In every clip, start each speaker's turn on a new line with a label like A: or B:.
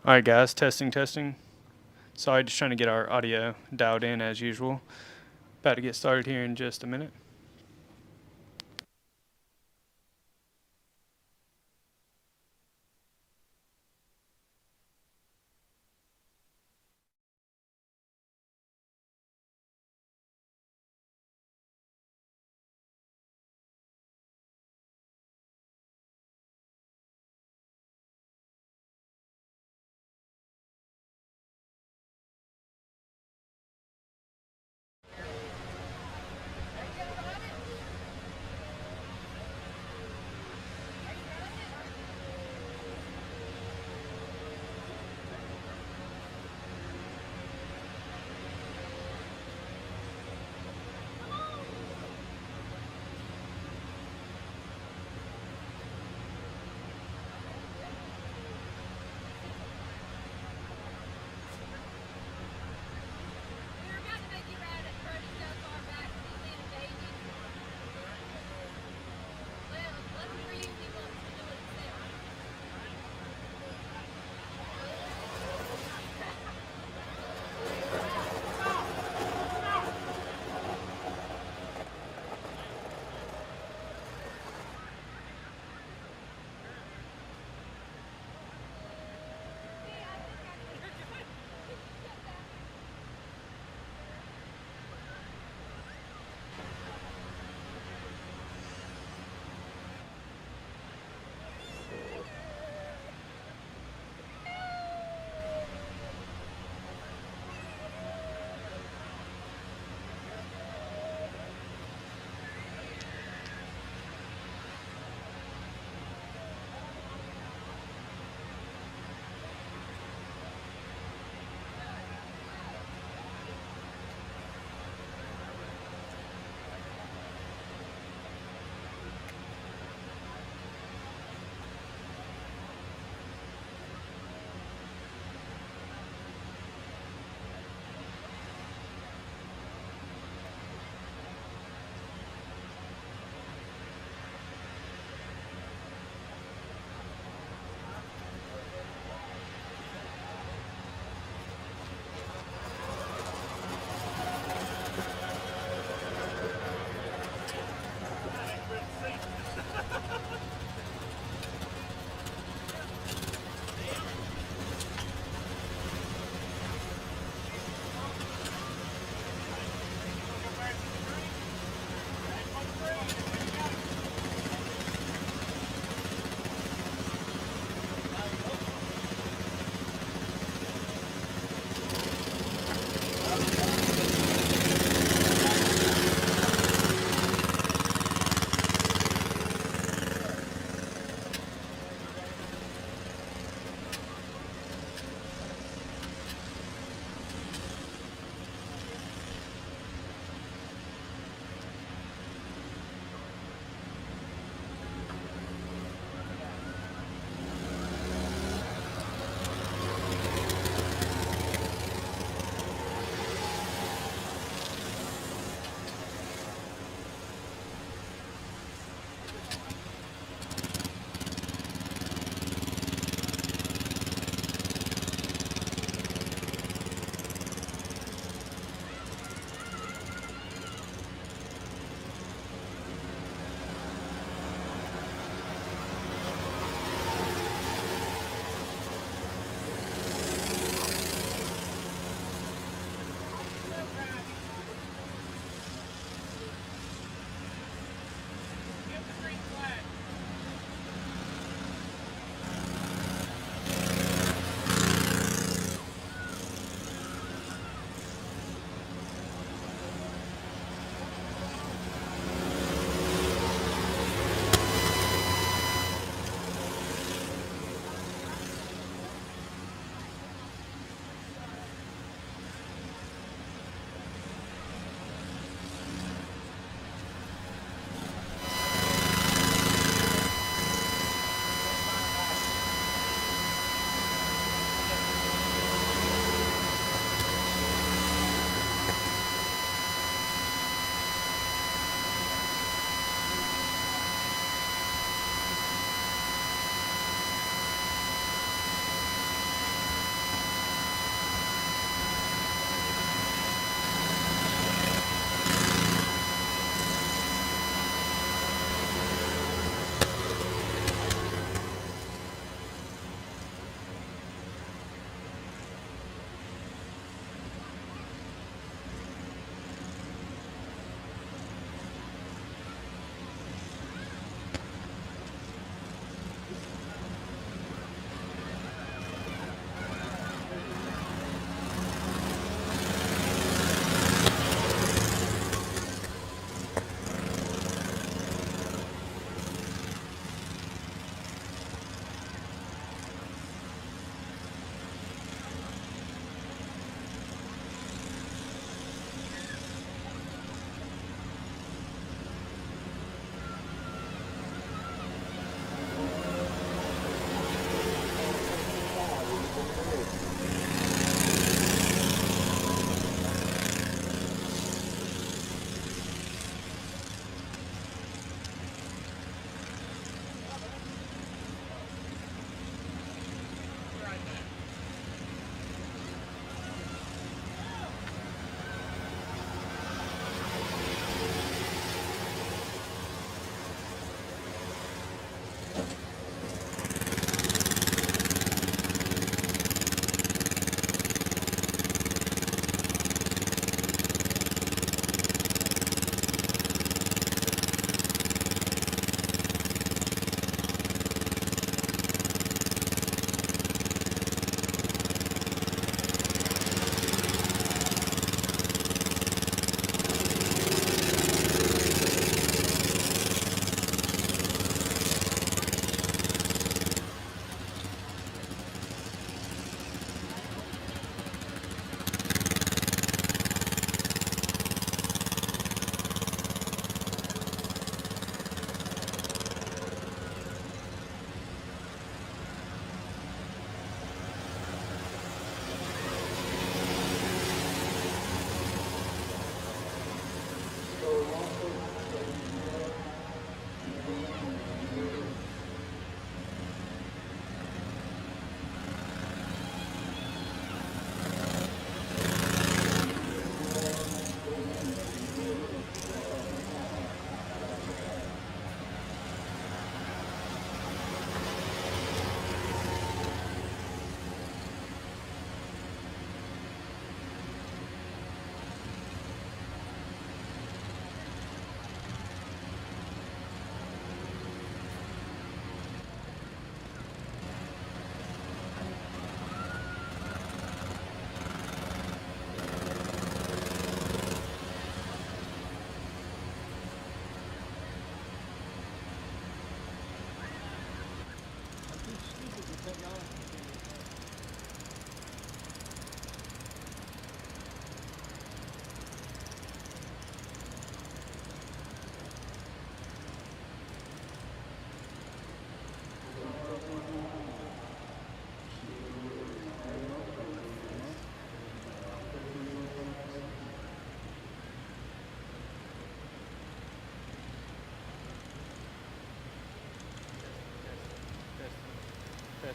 A: Alright guys, testing. Sorry, just trying to get our audio dialed in as usual. About to get started here in just a minute.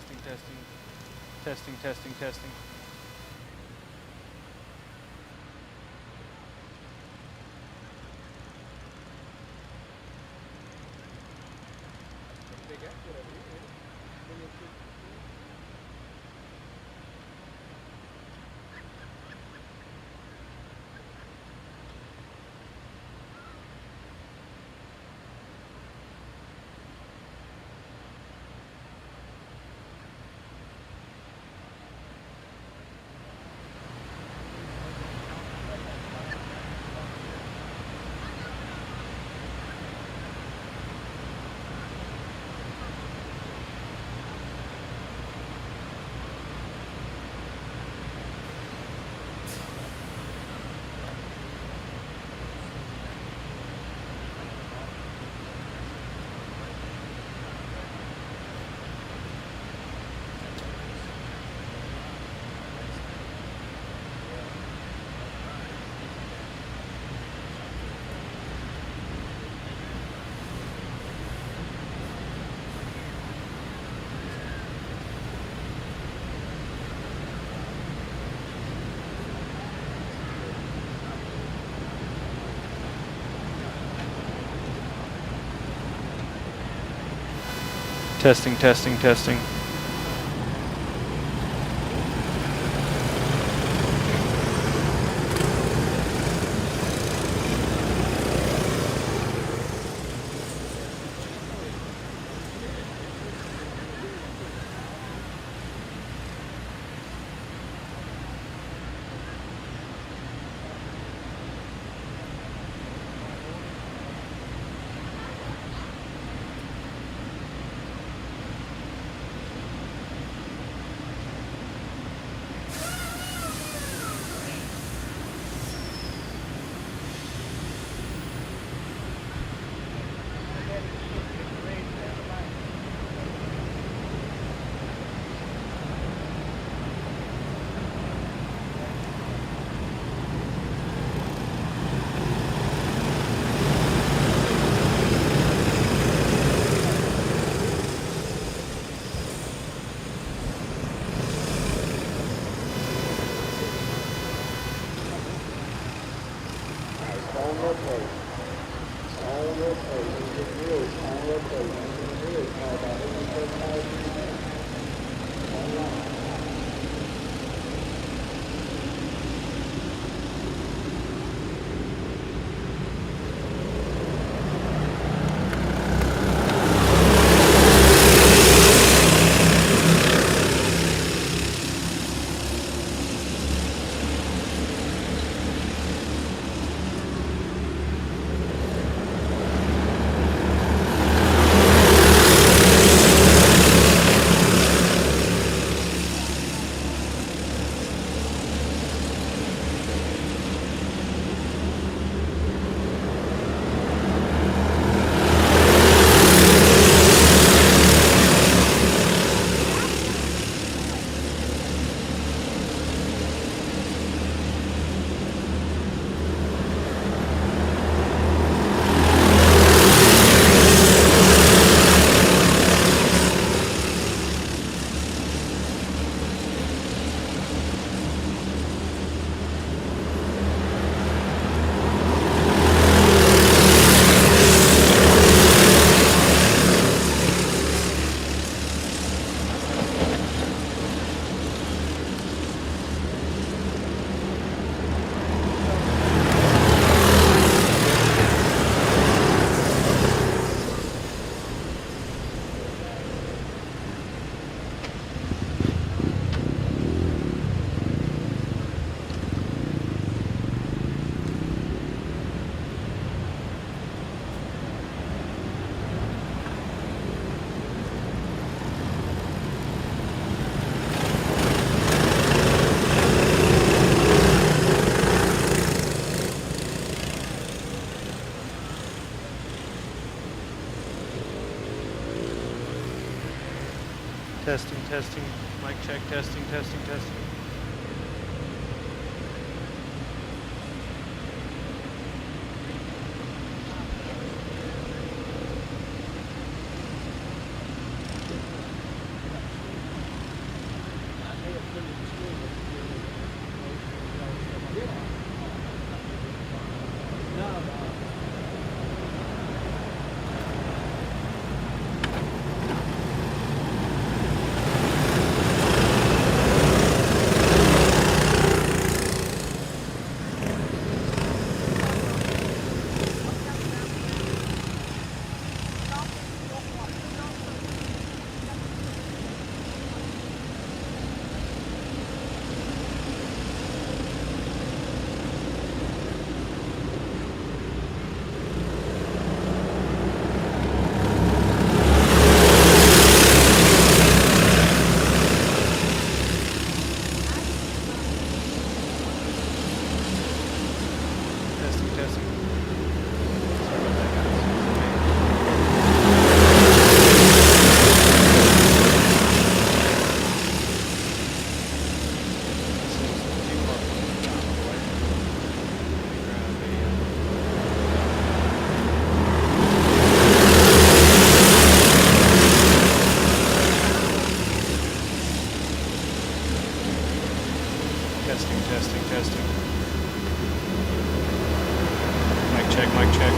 A: testing, testing, testing, testing, testing. Testing, testing, testing. Testing, testing, mic check, testing, testing, testing. testing. Sorry about that, guys. Seems too far away. Let me grab a video. Testing. Mic check.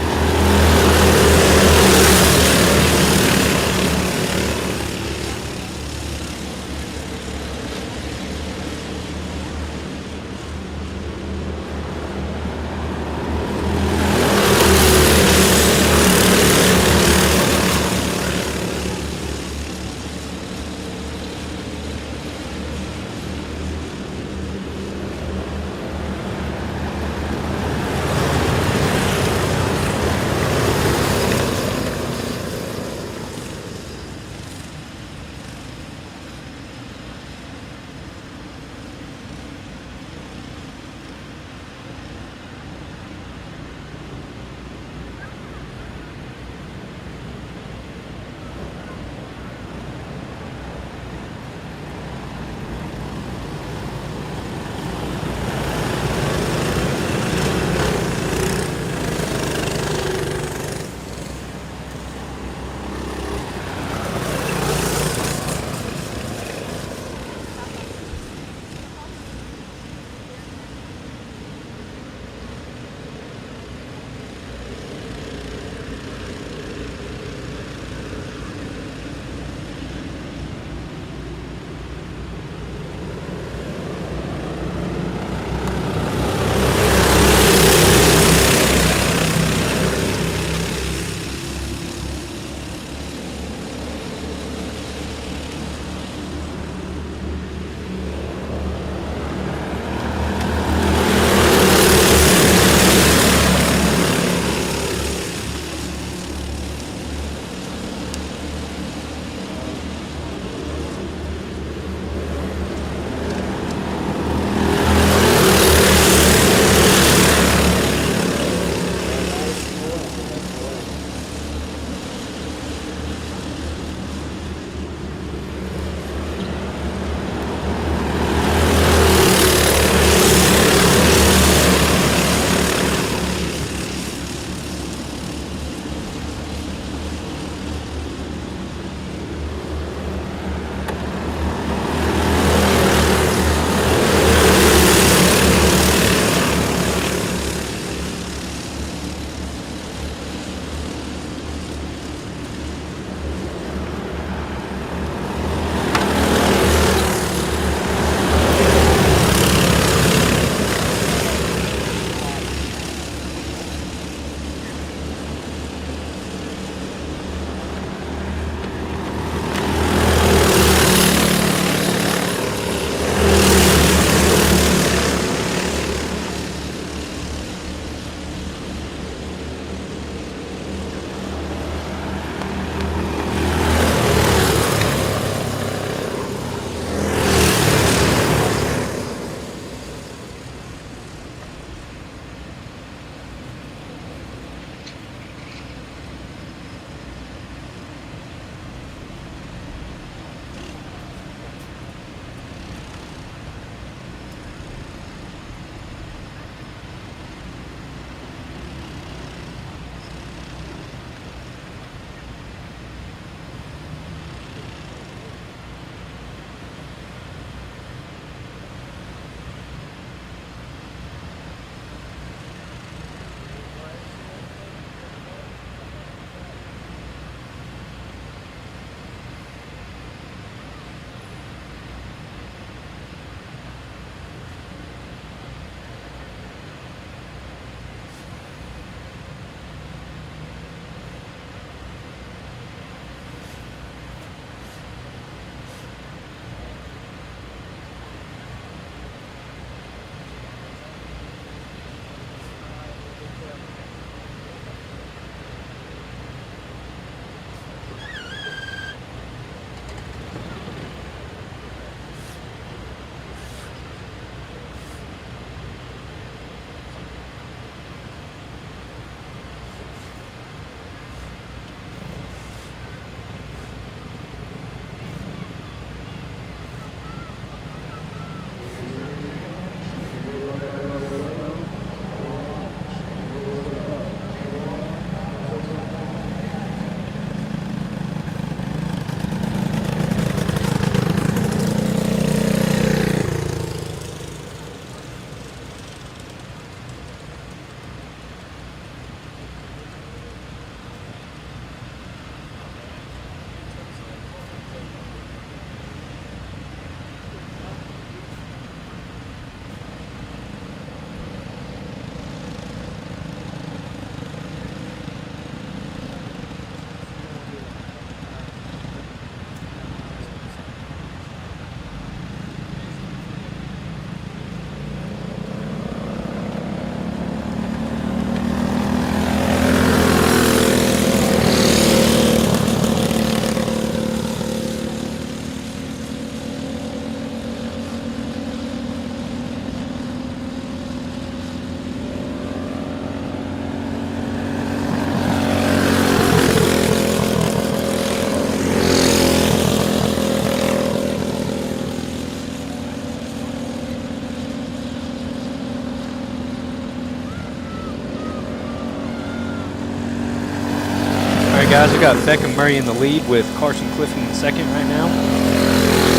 A: Guys, we got Beckham Murray in the lead with Carson Clifton in second right now.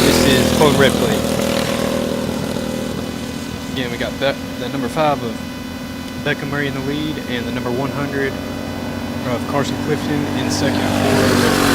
A: This is Code Red Plate. Again, we got the number 5 of Beckham Murray in the lead and the number 100 of Carson Clifton in second for Red Plate.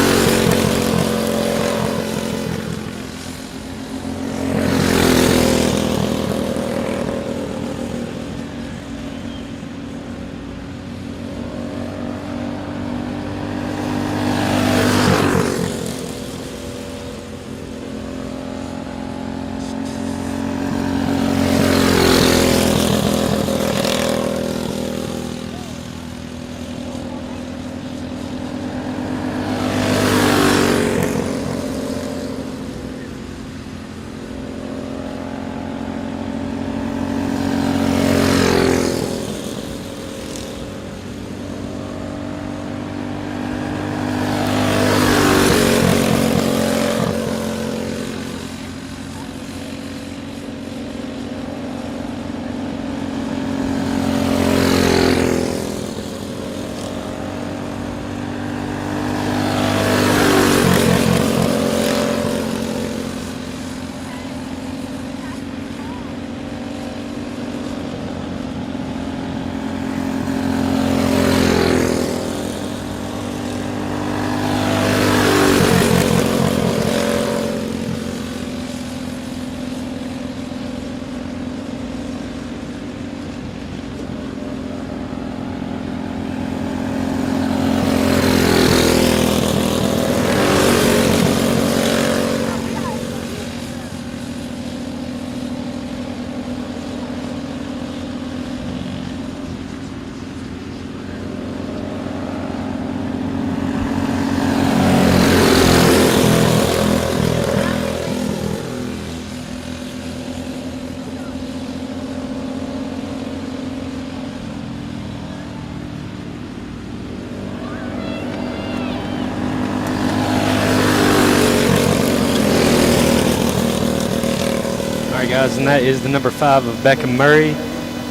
A: Guys, and that is the number 5 of Beckham Murray,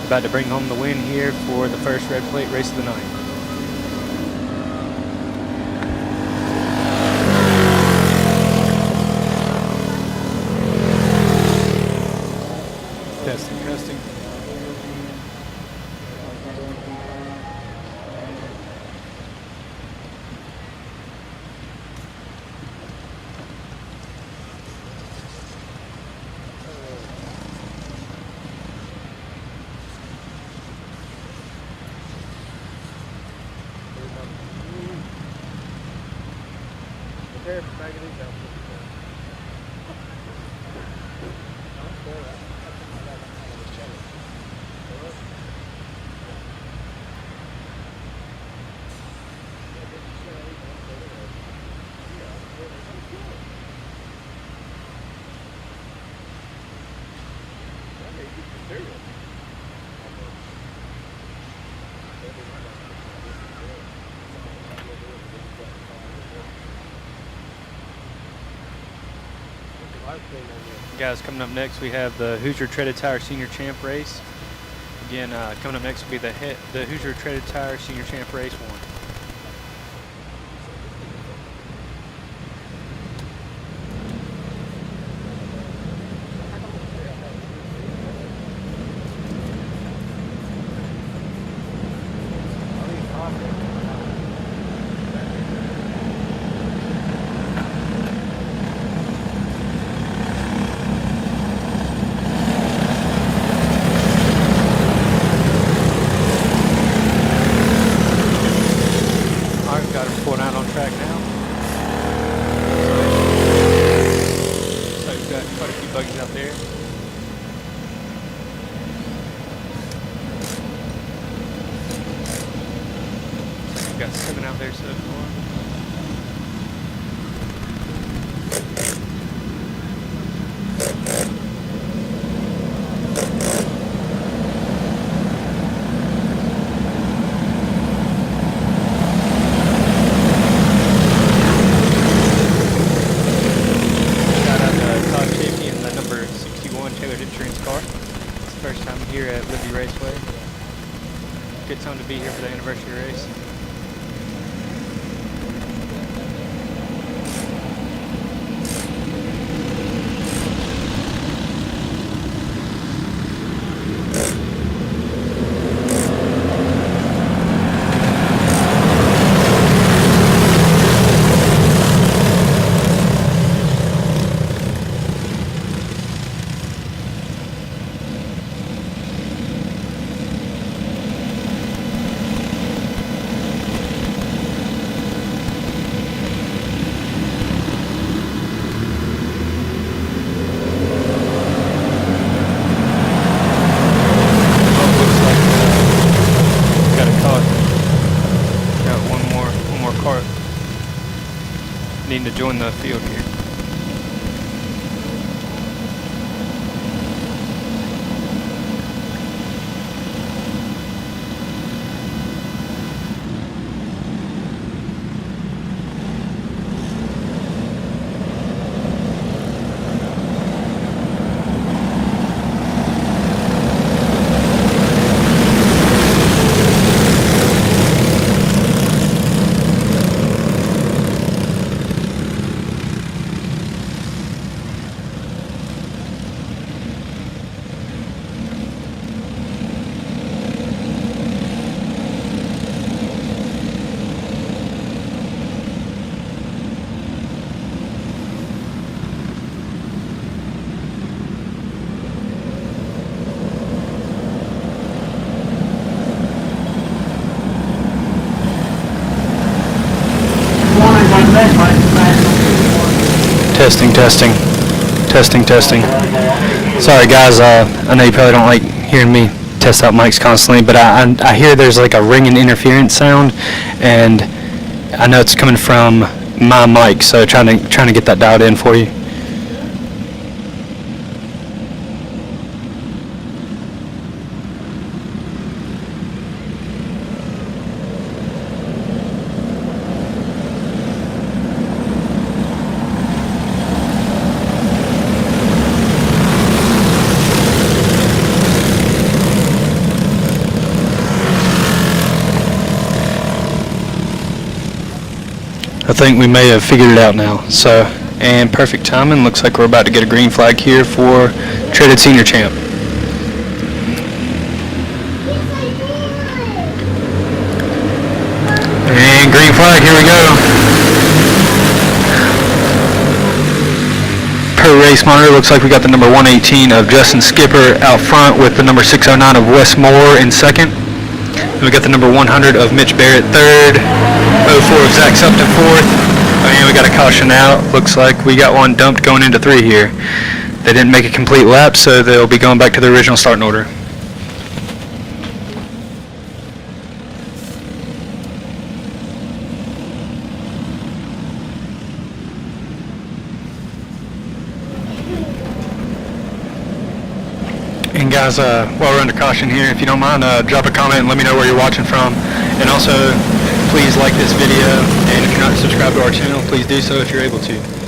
A: about to bring home the win here for the first Red Plate race of the night. Testing. Guys, coming up next we have the Hoosier Treaded Tire Senior Champ race. Again, coming up next will be the Hoosier Treaded Tire Senior Champ race 1. Got 7 out there so far. Shout out to Todd Chafee and the number 61 Tailored Insurance car. It's the first time here at Liberty Raceway. Good time to be here for the anniversary race. needing to join the field here. Testing. Sorry guys, I know you probably don't like hearing me test out mics constantly, but I hear there's like a ringing interference sound, and I know it's coming from my mic, so trying to get that dialed in for you. I think we may have figured it out now. So, and perfect timing. Looks like we're about to get a green flag here for Traded Senior Champ. And green flag, here we go. Per race monitor, looks like we got the number 118 of Justin Skipper out front with the number 609 of Wes Moore in second. And we got the number 100 of Mitch Barrett third, 04 of Zach Supton fourth, and we got a caution out. Looks like we got one dumped going into 3 here. They didn't make a complete lap, so they'll be going back to the original starting order. And guys, while we're under caution here, if you don't mind, drop a comment and let me know where you're watching from. And also, please like this video, and if you're not subscribed to our channel, please do so if you're able to.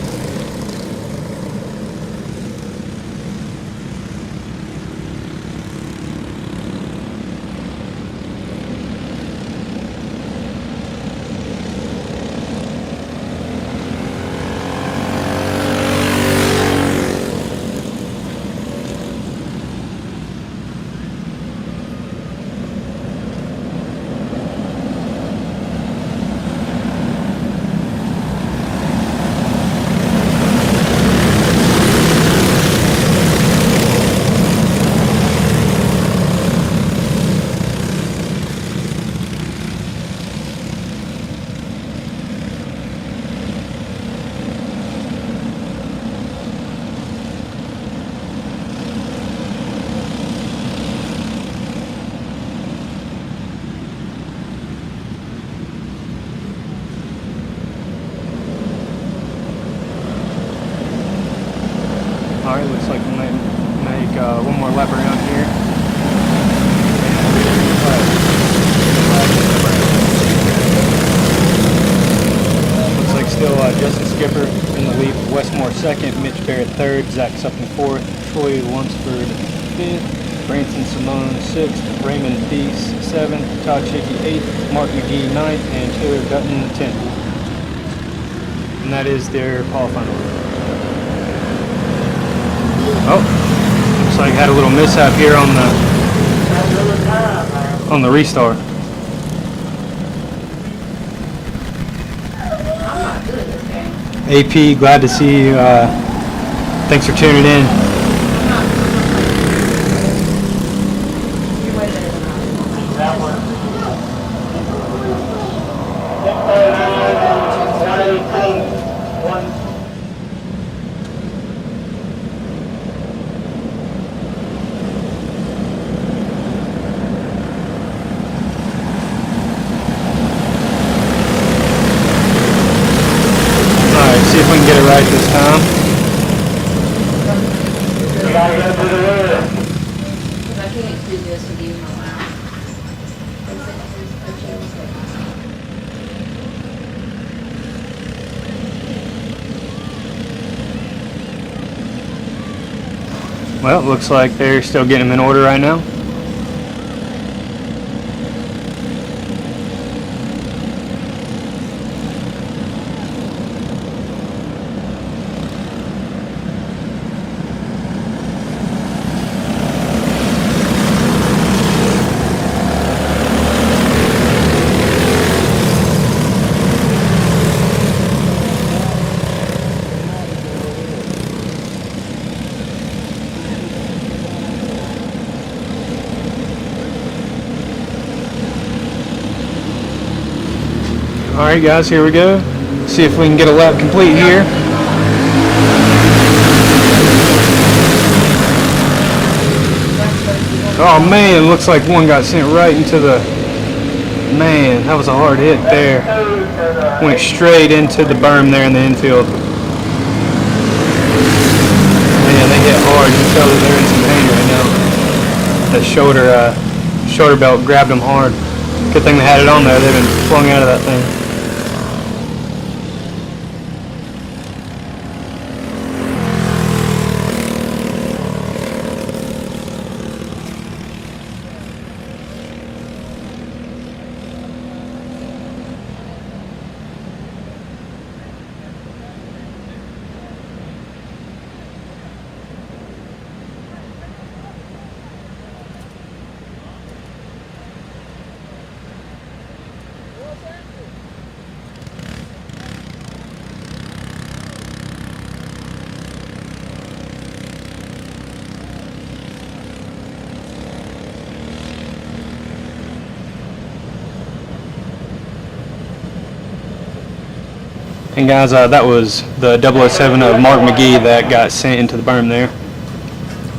A: Alright, looks like we might make one more lap around here. Looks like still Justin Skipper in the lead, Westmore second, Mitch Barrett third, Zach Supton fourth, Troy Lunsford fifth, Branson Simone sixth, Raymond Deese seventh, Todd Chickey eighth, Mark McGee ninth, and Taylor Dutton 10th. And that is their qualifying order. Oh, looks like I had a little mishap here on the restart. AP, glad to see you. Thanks for tuning in. get it right this time.
B: I can't do this with you in my mouth.
A: Well, it looks like they're still getting them in order right now. Alright guys, here we go. See if we can get a lap complete here. Oh man, looks like one got sent right into the... Man, that was a hard hit there. Went straight into the berm there in the infield. Man, they hit hard. You can tell that they're in some pain right now. The shoulder belt grabbed them hard. Good thing they had it on there. They've been flung out of that thing. And guys, that was the 007 of Mark McGee that got sent into the berm there.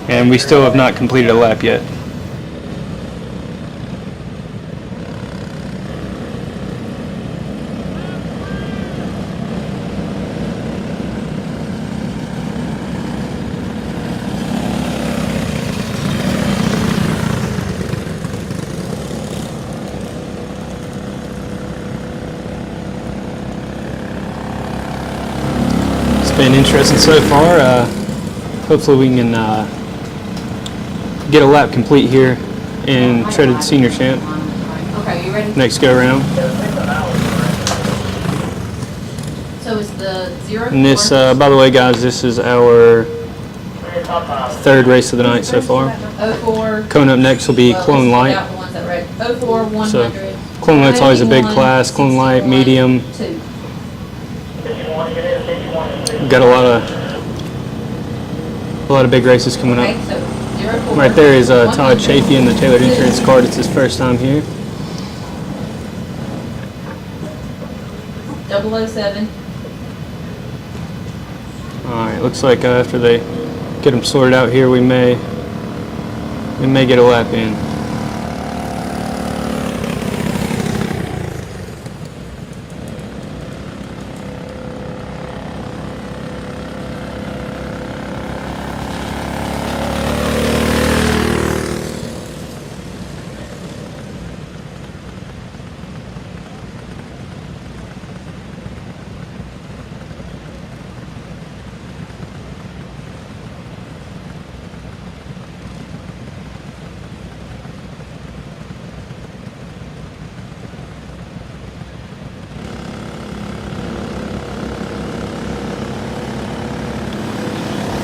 A: And we still have not completed a lap yet. Been interesting so far. Hopefully we can get a lap complete here in Shredded Senior Champ.
B: Okay, you ready?
A: Next go round.
B: So is the 0?
A: And this, by the way, guys, this is our third race of the night so far.
B: 04.
A: Coming up next will be Clone Light.
B: 04, 100.
A: So Clone Light's always a big class. Clone Light, medium.
B: 2.
A: Got a lot of big races coming up.
B: Okay, so 04.
A: Right there is Todd Chafee in the Tailored Insurance card. It's his first time here.
B: 007.
A: Alright, looks like after they get them sorted out here, we may get a lap in.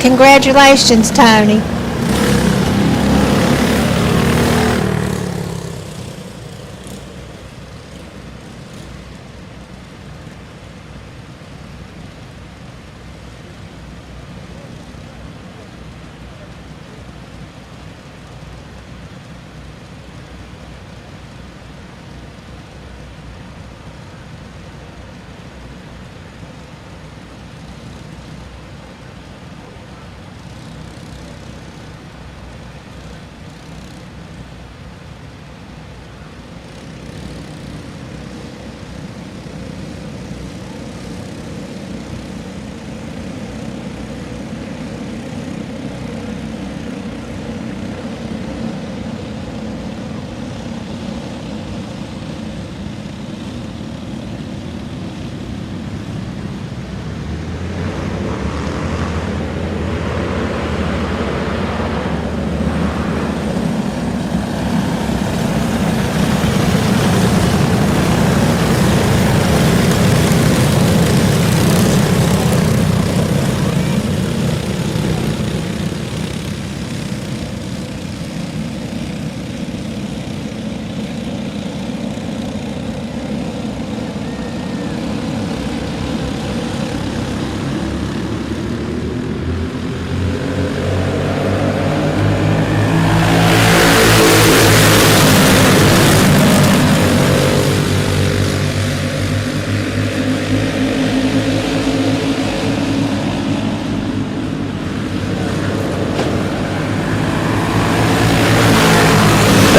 C: Congratulations, Tony.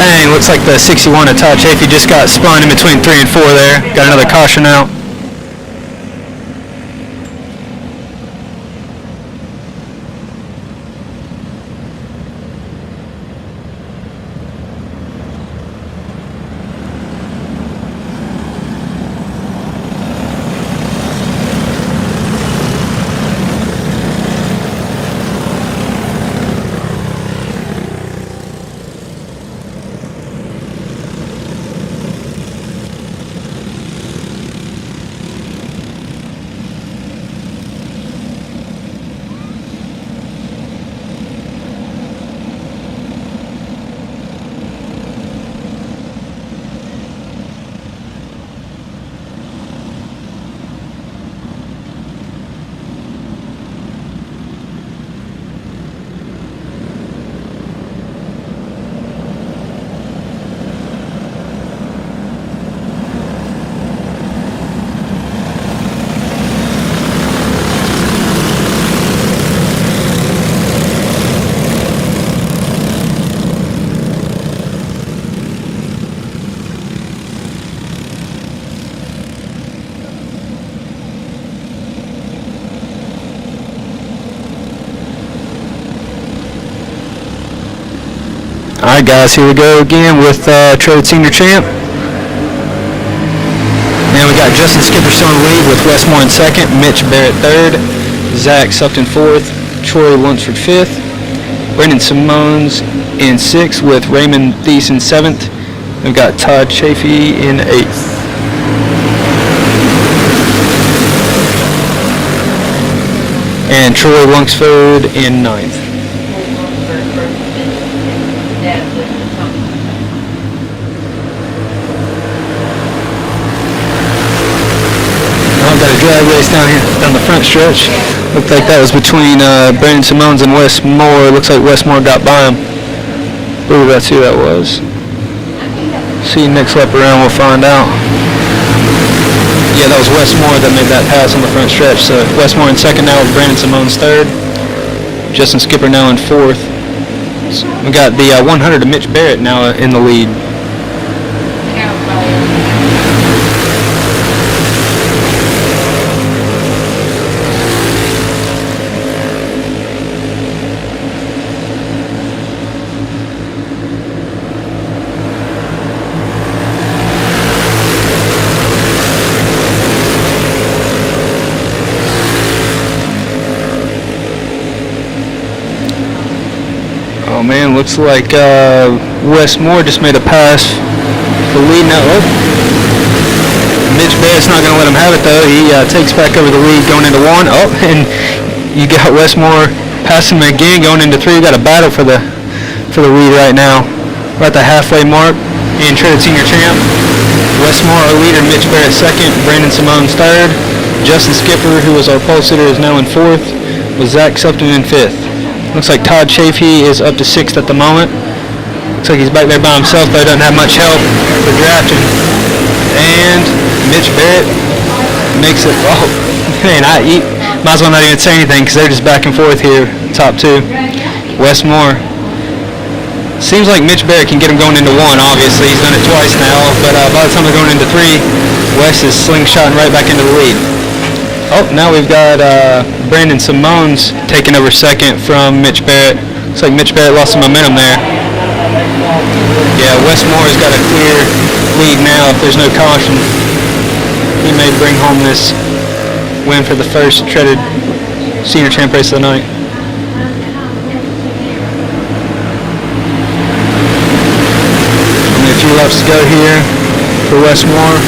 A: Dang, looks like the 61 of Todd Chafee just got spun in between 3 and 4 there. Got another caution out. Alright guys, here we go again with Trade Senior Champ. Now we got Justin Skipper still in the lead with Westmore in second, Mitch Barrett third, Zach Supton fourth, Troy Lunsford fifth, Brendan Simones in sixth with Raymond Thies in seventh. We've got Todd Chafee in eighth. And Troy Lunsford in ninth. Got a drag race down here, down the front stretch. Looked like that was between Brandon Simones and Wes Moore. Looks like Wes Moore got by him. I believe that's who that was. See you next lap around, we'll find out. Yeah, that was Wes Moore that made that pass on the front stretch. So Wes Moore in second now with Brandon Simones third. Justin Skipper now in fourth. So we got the 100 of Mitch Barrett now in the lead. Oh man, looks like Wes Moore just made a pass for lead now. Oh. Mitch Barrett's not going to let him have it though. He takes back over the lead going into one. Oh, and you got Wes Moore passing him again going into three. You got a battle for the lead right now. We're at the halfway mark in Traded Senior Champ. Wes Moore our leader, Mitch Barrett second, Brandon Simones third. Justin Skipper, who was our pole sitter, is now in fourth, with Zach Supton in fifth. Looks like Todd Chafee is up to sixth at the moment. Looks like he's back there by himself, though. Doesn't have much help for drafting. And Mitch Barrett makes it. Oh, man, might as well not even say anything because they're just back and forth here, top two. Wes Moore. Seems like Mitch Barrett can get him going into one, obviously. He's done it twice now. But by the time they're going into three, Wes is slingshotting right back into the lead. Oh, now we've got Brandon Simones taking over second from Mitch Barrett. Looks like Mitch Barrett lost some momentum there. Yeah, Wes Moore's got a clear lead now if there's no caution. He may bring home this win for the first Traded Senior Champ race of the night. Only a few laps to go here for Wes Moore.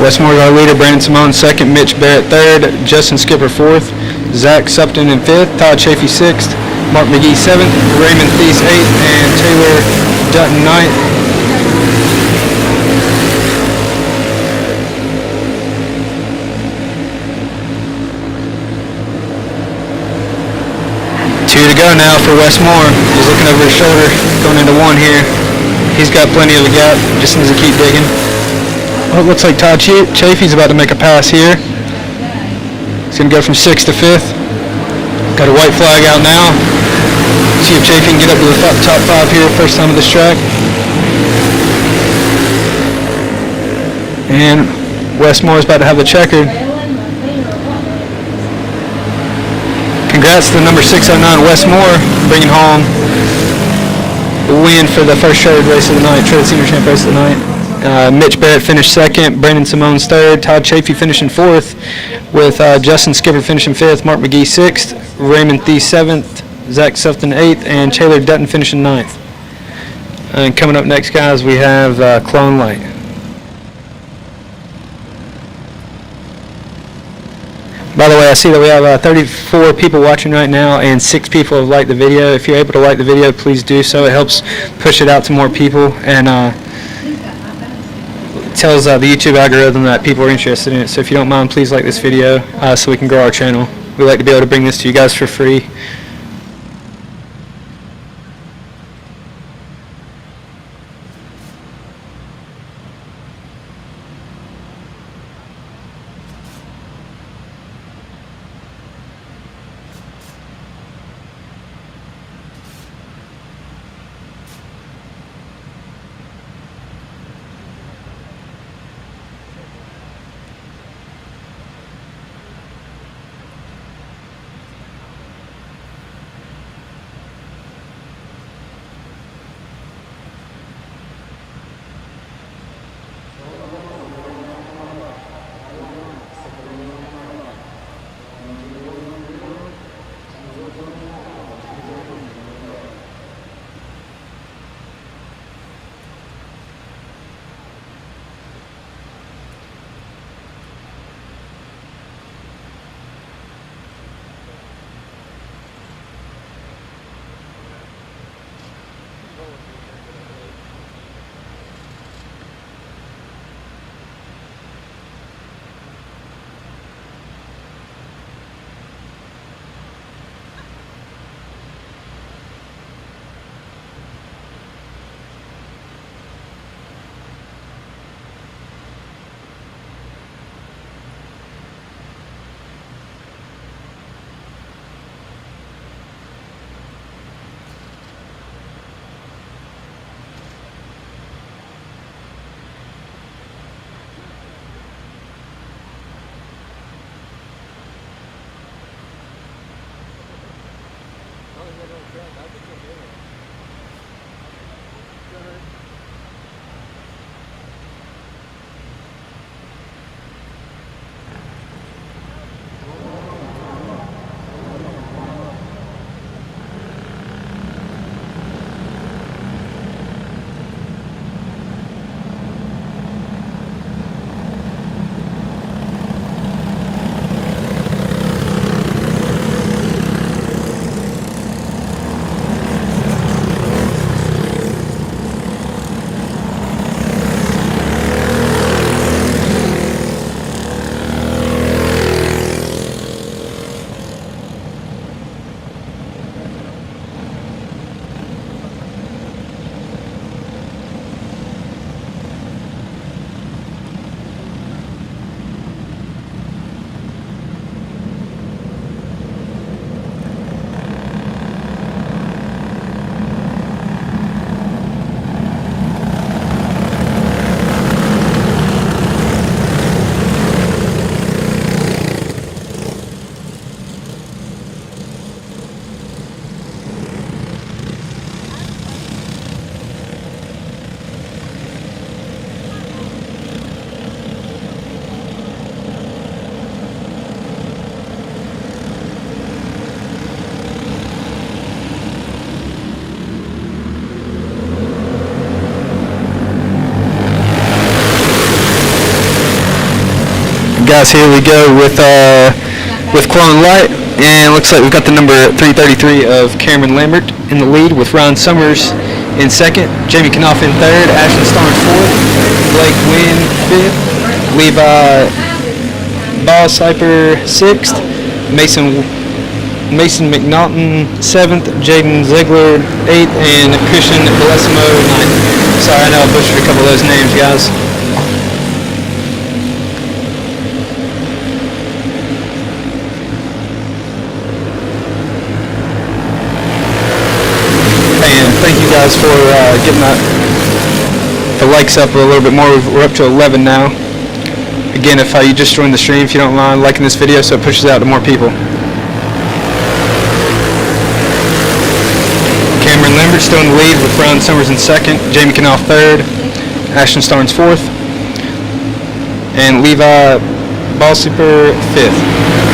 A: Wes Moore our leader, Brandon Simones second, Mitch Barrett third, Justin Skipper fourth, Zach Supton in fifth, Todd Chafee sixth, Mark McGee seventh, Raymond Thies eighth, and Taylor Dutton ninth. Two to go now for Wes Moore. He's looking over his shoulder, going into one here. He's got plenty of a gap, just needs to keep digging. Oh, it looks like Todd Chafee's about to make a pass here. He's going to go from 6th to 5th. Got a white flag out now. See if Chafee can get up to the top 5 here, first time of this track. And Westmore's about to have the checkered. Congrats to the number 609 Westmore, bringing home the win for the first shredded race of the night, shredded senior champ race of the night. Mitch Barrett finished second, Brandon Simone's third, Todd Chafee finishing fourth, with Justin Skipper finishing fifth, Mark McGee sixth, Raymond Thie seventh, Zach Sufton eighth, and Taylor Dutton finishing ninth. And coming up next, guys, we have Clone Light. By the way, I see that we have 34 people watching right now, and 6 people have liked the video. If you're able to like the video, please do so. It helps push it out to more people, and tells the YouTube algorithm that people are interested in it. So if you don't mind, please like this video so we can grow our channel. We like to be able to bring this to you guys for free. Guys, here we go with Clone Light, and looks like we've got the number 333 of Cameron Lambert in the lead, with Ron Summers in second, Jamie Knopf in third, Ashton Starr in fourth, Blake Wynn fifth, Levi Ballsiper sixth, Mason McNaughton seventh, Jaden Ziegler eighth, and Christian Bellissimo ninth. Sorry, I know I butchered a couple of those names, guys. guys for getting the likes up a little bit more. We're up to 11 now. Again, if you just joined the stream, if you don't mind liking this video so it pushes out to more people. Cameron Lambert still in the lead with Brown Summers in second, Jamie Knopf third, Ashton Starnes fourth, and Levi Ballsleeper fifth.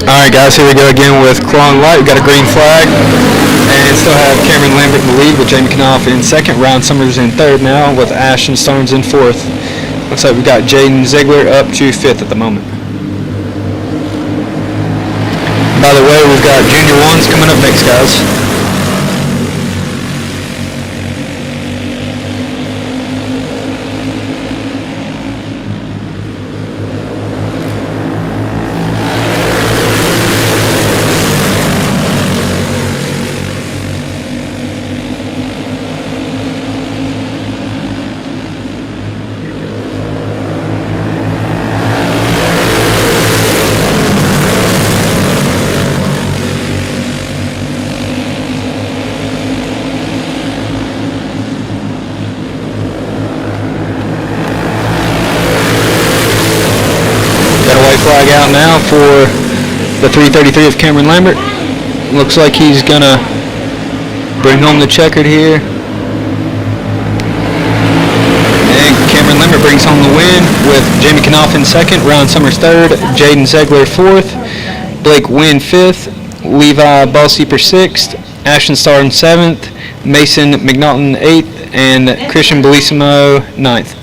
A: Alright guys, here we go again with Clawing Light. We've got a green flag and still have Cameron Lambert in the lead with Jamie Knopf in second. Ryan Summers in third now with Ashton Starnes in fourth. Looks like we've got Jaden Ziegler up to fifth at the moment. By the way, we've got Junior 1s coming up next, guys. Flag out now for the 333 of Cameron Lambert. Looks like he's gonna bring home the checkered here. And Cameron Lambert brings home the win with Jamie Knopf in second, Ryan Summers third, Jaden Ziegler fourth, Blake Wynn fifth, Levi Ballsleeper sixth, Ashton Starnes seventh, Mason McNaughton eighth, and Christian Bellissimo ninth.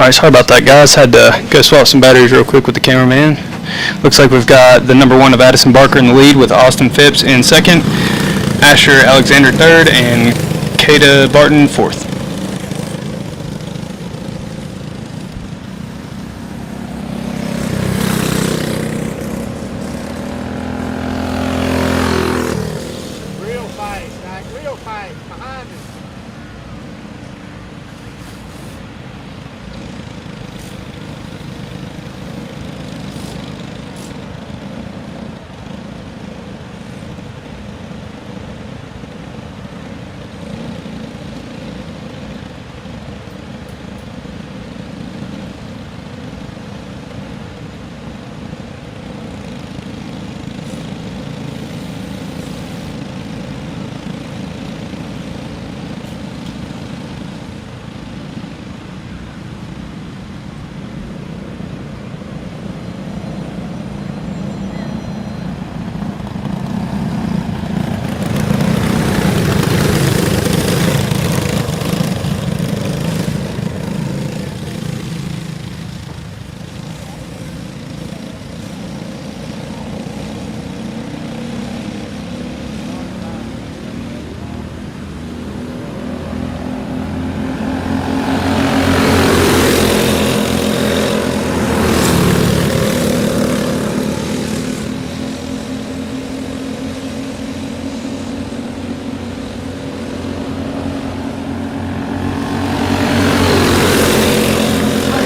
A: Alright, sorry about that, guys. Had to go swap some batteries real quick with the cameraman. Looks like we've got the number 1 of Addison Barker in the lead with Austin Phipps in second, Asher Alexander third, and Kata Barton fourth.
D: Real fight, Zach, real fight, behind us.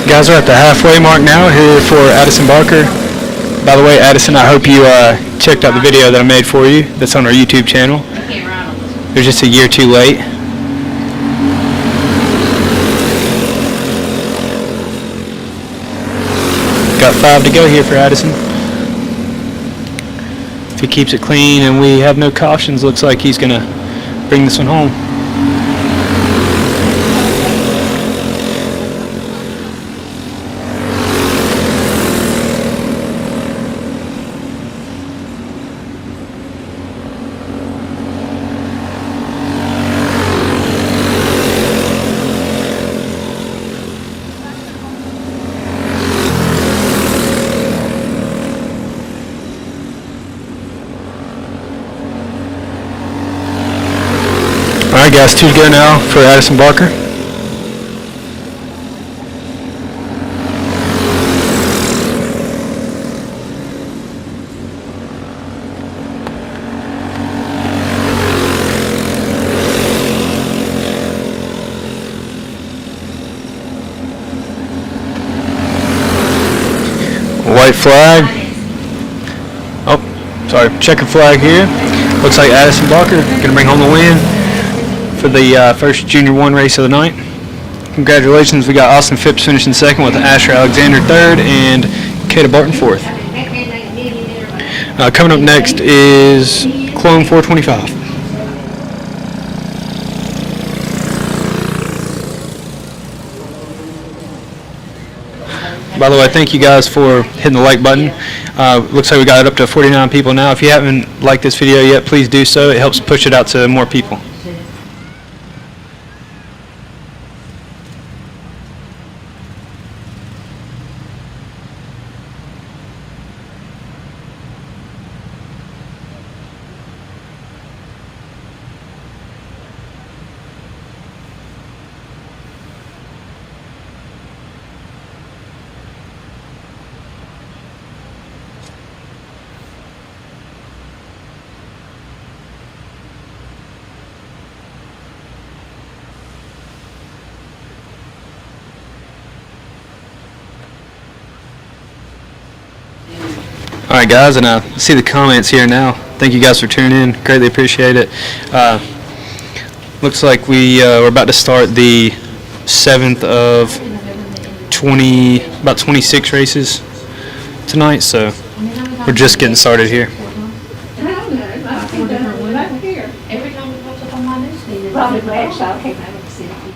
A: Guys, we're at the halfway mark now here for Addison Barker. By the way, Addison, I hope you checked out the video that I made for you that's on our YouTube channel. It was just a year too late. Got 5 to go here for Addison. If he keeps it clean and we have no cautions, looks like he's going to bring this one home. Alright guys, 2 to go now for Addison Barker. White flag. Oh, sorry, checkered flag here. Looks like Addison Barker gonna bring home the win for the first Junior 1 race of the night. Congratulations, we got Austin Phipps finishing second with Asher Alexander third and Kata Barton fourth. Coming up next is Clone 425. By the way, thank you guys for hitting the like button. Looks like we got it up to 49 people now. If you haven't liked this video yet, please do so. It helps push it out to more people. Alright guys, and I see the comments here now. Thank you guys for tuning in. Greatly appreciate it. Looks like we're about to start the 7th of about 26 races tonight, so we're just getting started here.
E: Every time it pops up on my newsfeed.
C: Probably glad y'all came out and said it.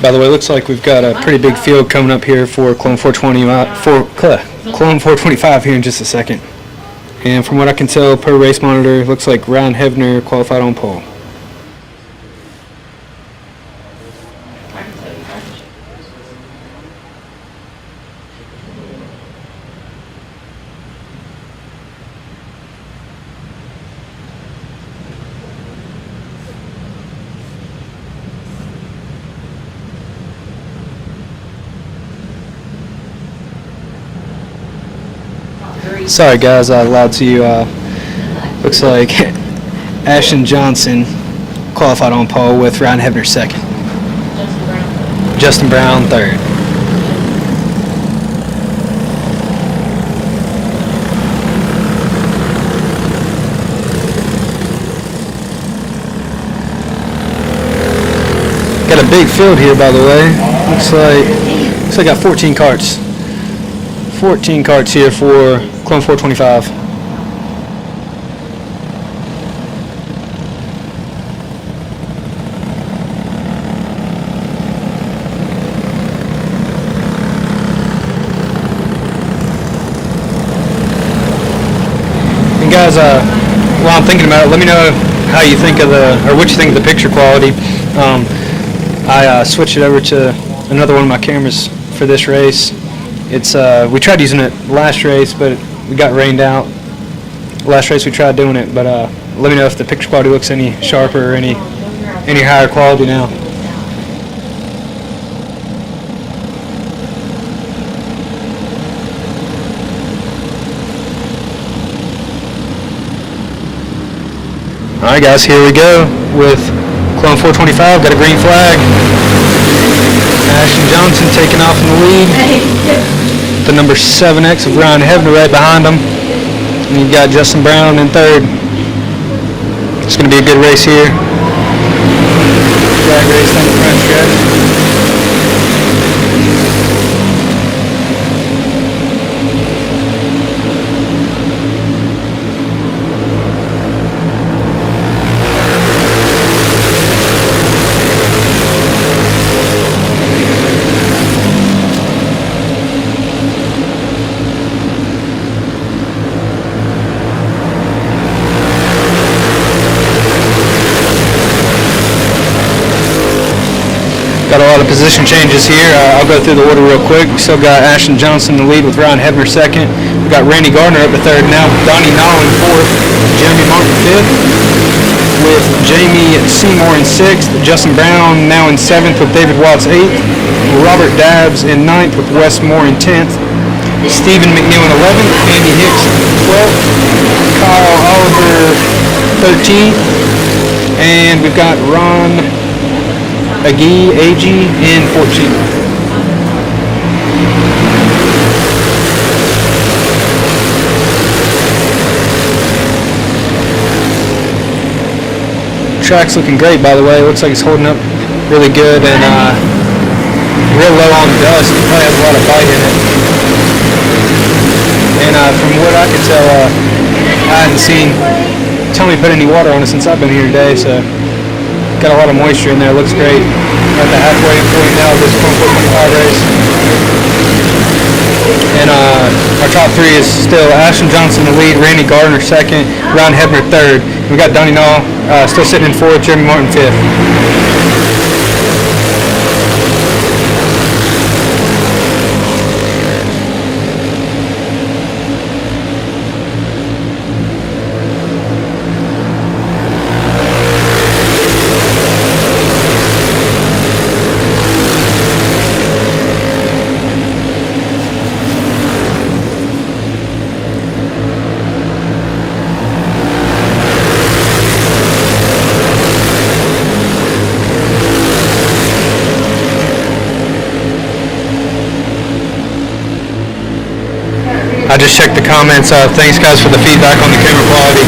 A: By the way, looks like we've got a pretty big field coming up here for Clone 420 Clone 425 here in just a second. And from what I can tell per race monitor, looks like Ryan Hebner qualified on pole.
E: I can tell you, I can check.
A: Sorry guys, I lied to you. Looks like Ashton Johnson qualified on pole with Ryan Hebner second.
E: Justin Brown.
A: Justin Brown third. Got a big field here, by the way. Looks like I got 14 carts. 14 carts here for Clone 425. And guys, while I'm thinking about it, let me know how you think of what you think of the picture quality. I switched it over to another one of my cameras for this race. It's we tried using it last race, but we got rained out. Last race we tried doing it, but let me know if the picture quality looks any sharper or any higher quality now. All right, guys, here we go with Clone 425. Got a green flag. Ashton Johnson taking off in the lead. The number 7X of Ryan Hebner right behind him. And you got Justin Brown in third. It's going to be a good race here. Drag race down the front stretch. Got a lot of position changes here. I'll go through the order real quick. We still got Ashton Johnson in the lead with Ryan Hebner second. We got Randy Gardner up to third now with Donnie Nall in fourth. Jeremy Martin fifth with Jamie Seymour in sixth. Justin Brown now in seventh with David Watts eighth. Robert Dabbs in ninth with Wes Moore in 10th. Stephen McNeil in 11th. Andy Hicks 12th. Kyle Oliver 13th. And we've got Ron AG in 14th. Track's looking great, by the way. Looks like it's holding up really good and real low on dust. It probably has a lot of bite in it. And from what I can tell, I hadn't seen Tommy put any water on it since I've been here today, so got a lot of moisture in there. Looks great. We're at the halfway point now of this Clone 425 race. And our top three is still Ashton Johnson in the lead, Randy Gardner second, Ryan Hebner third. We got Donnie Nall still sitting in fourth, Jeremy Martin fifth. I just checked the comments. Thanks guys for the feedback on the camera quality.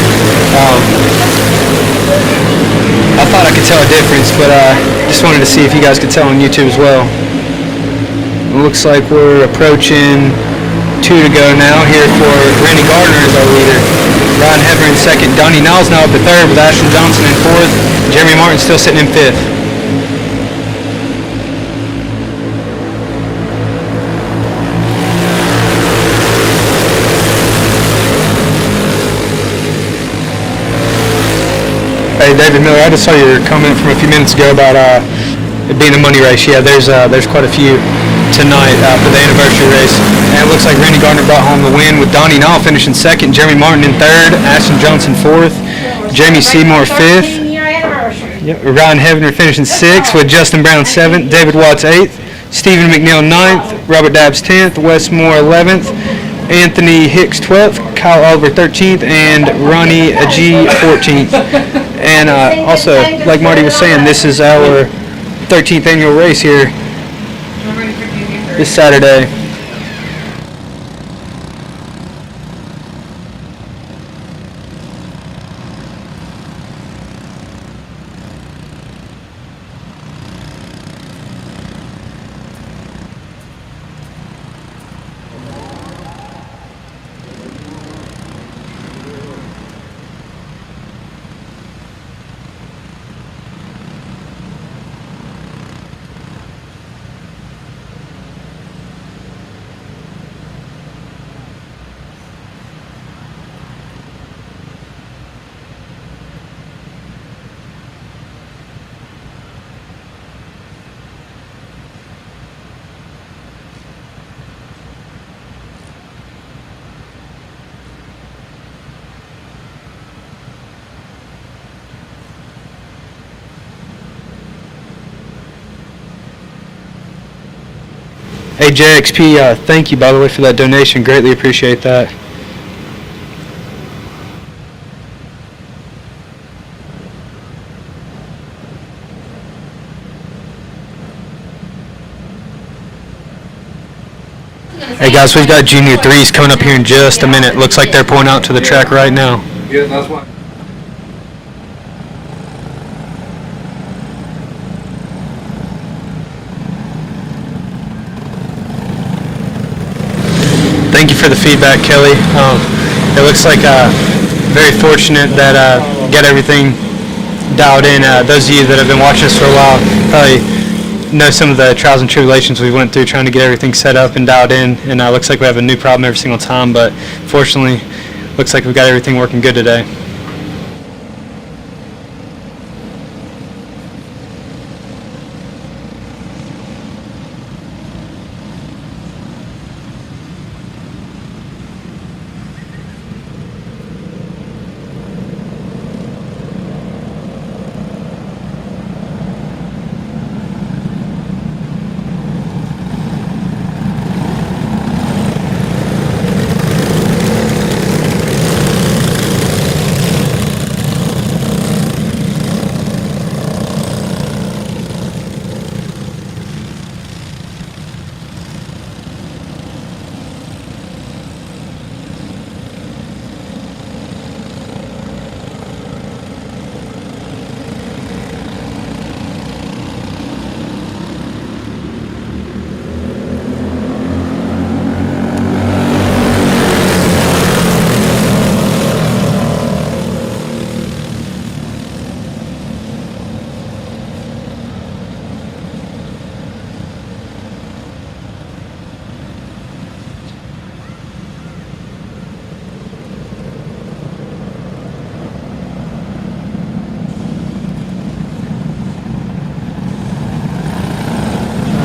A: I thought I could tell a difference, but just wanted to see if you guys could tell on YouTube as well. It looks like we're approaching 2 to go now here for Randy Gardner as our leader. Ryan Hebner in second. Donnie Nall's now up to third with Ashton Johnson in fourth. Jeremy Martin still sitting in fifth. Hey, David Miller, I just saw your comment from a few minutes ago about it being a money race. Yeah, there's quite a few tonight for the anniversary race. And it looks like Randy Gardner brought home the win with Donnie Nall finishing second, Jeremy Martin in third, Ashton Johnson fourth, Jamie Seymour fifth.
C: 13-year anniversary.
A: Yep, Ryan Heavener finishing sixth with Justin Brown seventh, David Watts eighth, Stephen McNeil ninth, Robert Dabbs 10th, Wes Moore 11th, Anthony Hicks 12th, Kyle Oliver 13th, and Ronnie G 14th. And also, like Marty was saying, this is our 13th annual race here this Saturday. Hey JXP, thank you by the way for that donation. Greatly appreciate that. Hey guys, we've got Junior 3s coming up here in just a minute. Looks like they're pulling out to the track right now.
F: Yeah, that's why.
A: Thank you for the feedback, Kelly. It looks like very fortunate that got everything dialed in. Those of you that have been watching us for a while probably know some of the trials and tribulations we went through trying to get everything set up and dialed in, and looks like we have a new problem every single time, but fortunately looks like we've got everything working good today.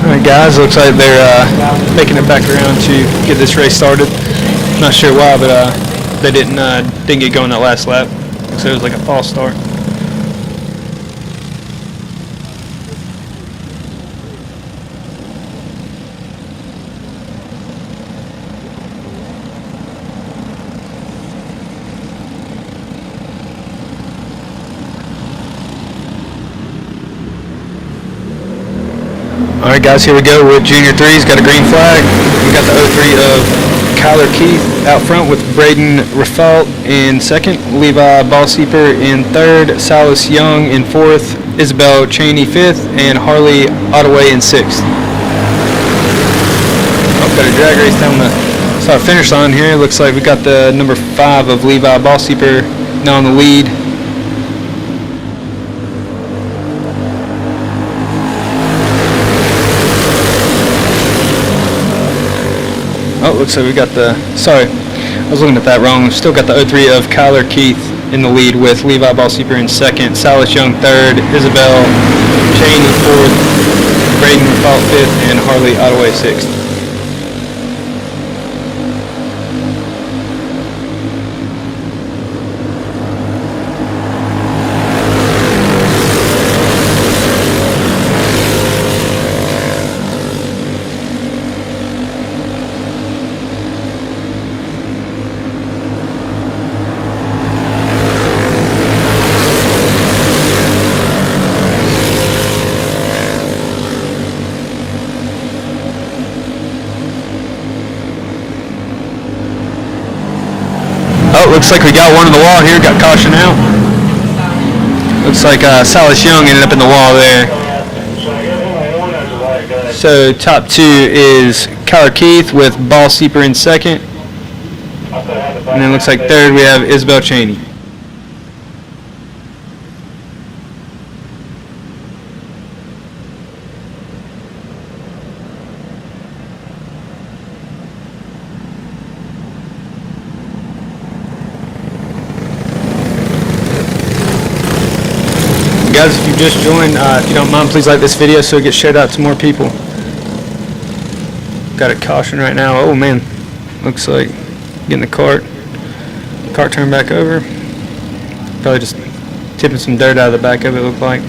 A: Alright guys, looks like they're making it back around to get this race started. Not sure why, but they didn't get going that last lap. Looks like it was like a false start. All right, guys, here we go with Junior 3's. Got a green flag. We got the 03 of Kyler Keith out front with Braden Rafault in second, Levi Ballseeper in third, Silas Young in fourth, Isabel Cheney fifth, and Harley Ottaway in sixth. Oh, got a drag race down the finish line here. Looks like we got the number 5 of Levi Ballseeper now in the lead. Oh, looks like we got the, sorry, I was looking at that wrong. We've still got the 03 of Kyler Keith in the lead with Levi Ballseeper in second, Silas Young third, Isabel Cheney fourth, Braden Rafalt fifth, and Harley Ottaway sixth. Oh, looks like we got one in the wall here, got caution out. Looks like Silas Young ended up in the wall there. So top two is Kyler Keith with Ballseeper in second. And then looks like third we have Isabel Cheney. Guys, if you just joined, if you don't mind, please like this video so it gets shared out to more people. Got a caution right now. Oh man, looks like getting the cart turned back over. Probably just tipping some dirt out of the back of it, looked like.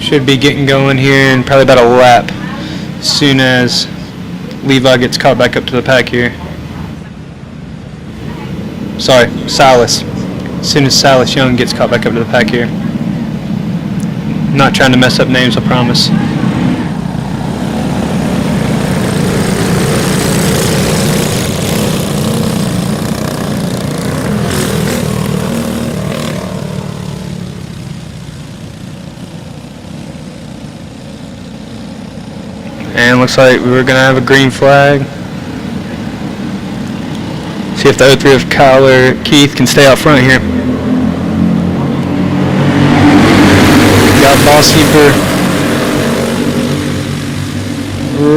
A: Should be getting going here in probably about a lap as soon as Levi gets caught back up to the pack here. Sorry, Silas. As soon as Silas Young gets caught back up to the pack here. Not trying to mess up names, I promise. And looks like we're gonna have a green flag. See if the 03 of Kyler Keith can stay out front here. Got Ballseeper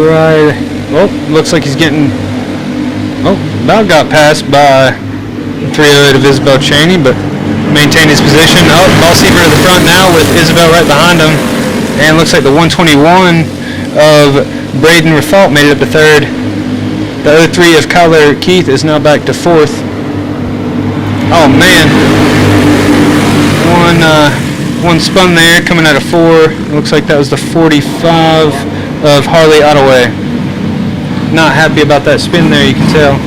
A: right. Oh, looks like he's getting. Oh, about got passed by 308 of Isabel Cheney, but maintained his position. Oh, Ballseeper to the front now with Isabel right behind him. And looks like the 121 of Braden Rafalt made it up to third. The 03 of Kyler Keith is now back to fourth. Oh man, one spun there, coming out of four. Looks like that was the 45 of Harley Ottaway. Not happy about that spin there, you can tell.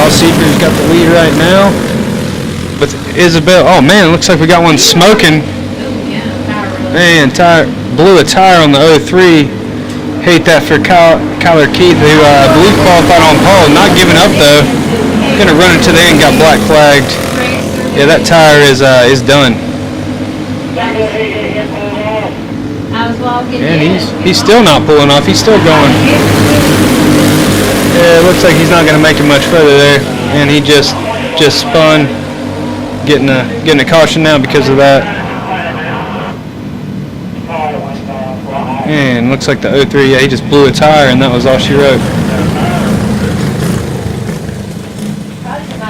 A: Ball Seeker's got the lead right now. With Isabel. Oh man, looks like we got one smoking. Man, blew a tire on the 03. Hate that for Kyler Keith, who I believe qualified on pole. Not giving up though. Gonna run into the end, got black flagged. Yeah, that tire is done. And he's still not pulling off. He's still going. Yeah, it looks like he's not gonna make it much further there. And he just spun. Getting a caution now because of that. And looks like the 03, yeah, he just blew a tire and that was all she wrote.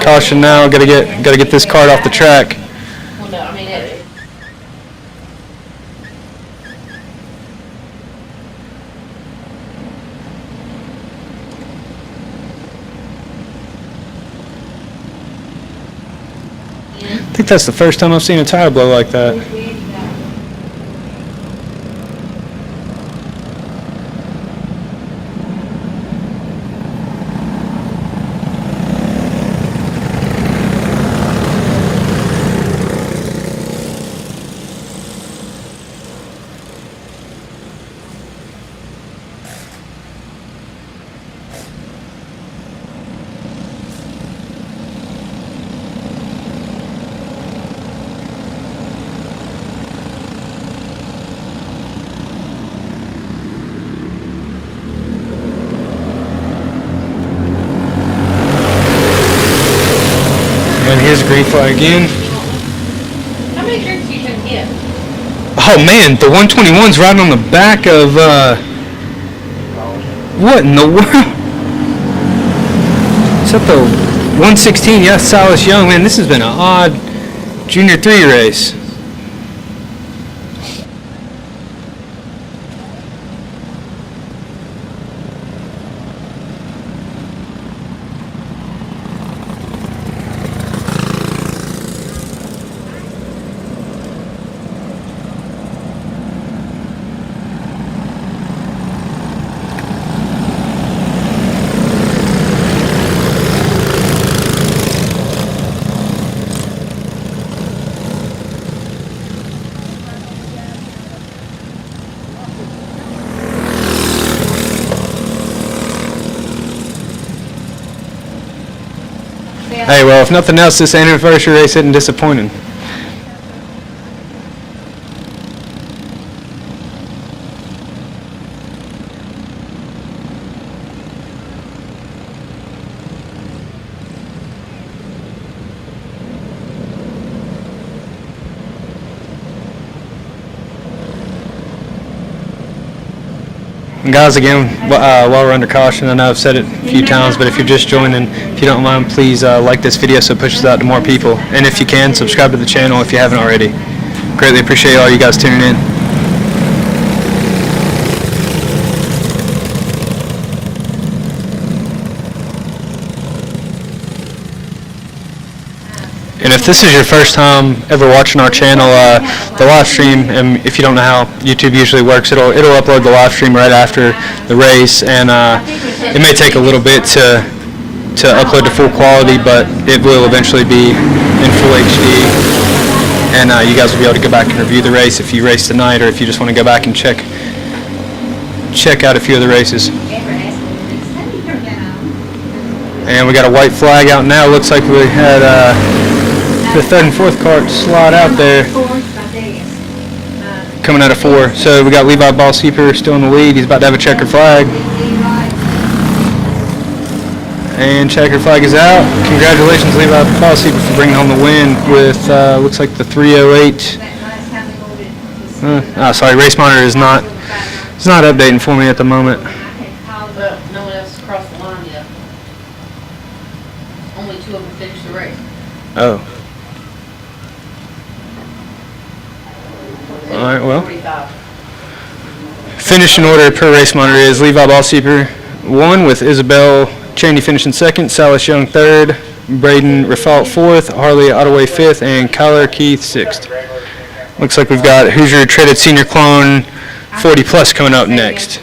A: Caution now, gotta get this cart off the track.
B: Well, no, I mean,
A: I think that's the first time I've seen a tire blow like that. And here's a green flag again.
B: how many drinks you can get?
A: Oh man, the 121's riding on the back of, what in the world? Is that the 116? Yes, Silas Young. Man, this has been an odd Junior 3 race. Hey, well, if nothing else, this anniversary race isn't disappointing. And guys, again, while we're under caution, I know I've said it a few times, but if you're just joining, if you don't mind, please like this video so it pushes out to more people. And if you can, subscribe to the channel if you haven't already. Greatly appreciate all you guys tuning in. And if this is your first time ever watching our channel, the live stream, and if you don't know how YouTube usually works, it'll upload the live stream right after the race, and it may take a little bit to upload to full quality, but it will eventually be in full HD, and you guys will be able to go back and review the race if you race tonight, or if you just want to go back and check out a few of the races. And we got a white flag out now. Looks like we had the third and fourth cart slide out there, coming out of 4. So we got Levi Ballseeper still in the lead. He's about to have a checker flag. And checker flag is out. Congratulations, Levi Ballseeper, for bringing home the win with, looks like the 3:08. Sorry, Race Monitor is not updating for me at the moment.
B: But no one else has crossed the line yet. Only 2 of them finished the race.
A: Oh. All right, well.
B: 45.
A: Finishing order per Race Monitor is Levi Ballseeper 1 with Isabel Cheney finishing 2nd, Silas Young 3rd, Braden Rafalt 4th, Harley Ottaway 5th, and Kyler Keith 6th. Looks like we've got Hoosier Traded Senior Clone 40 Plus coming up next.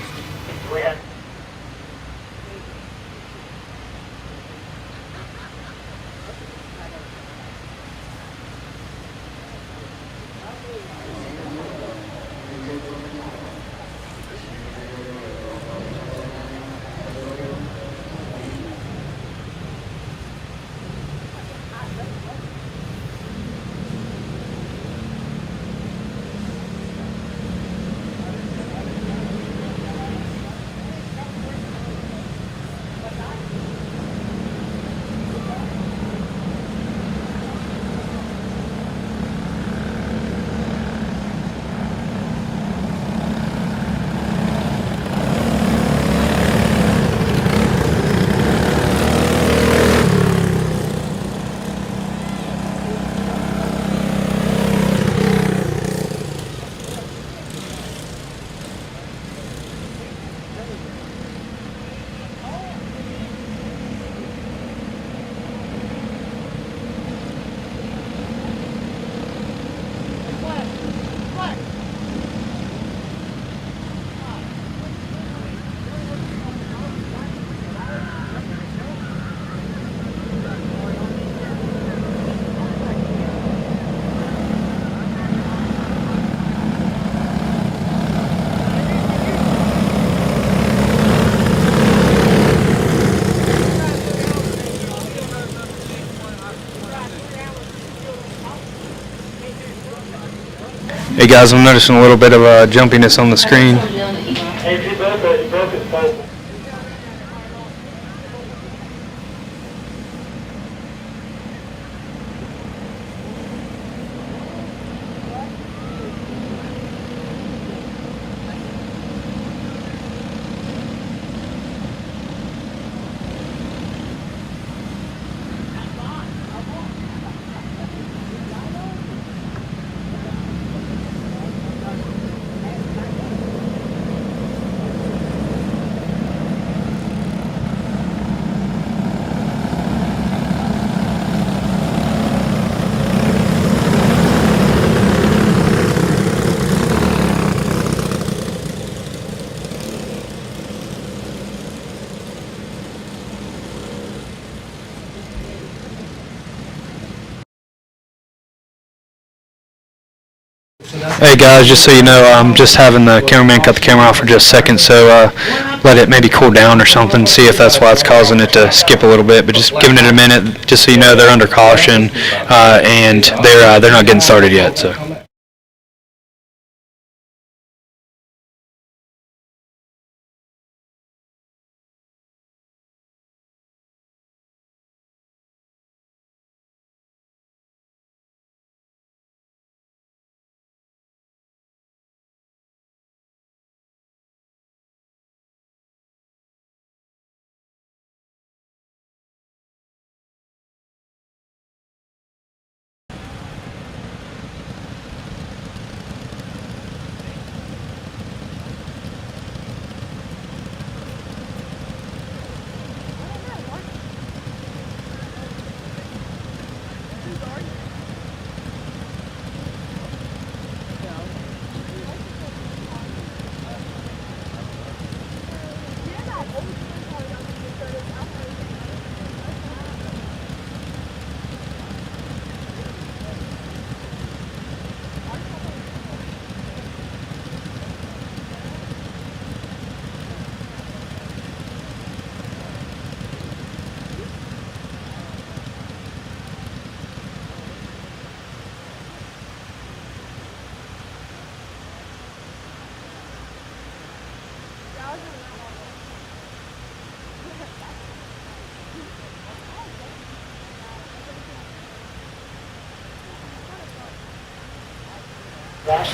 A: Hey guys, I'm noticing a little bit of jumpiness on the screen.
D: Hey, you broke it, folks.
A: Hey guys, just so you know, I'm just having the cameraman cut the camera off for just a second, so let it maybe cool down or something, see if that's why it's causing it to skip a little bit, but just giving it a minute, just so you know they're under caution, and they're not getting started yet, so.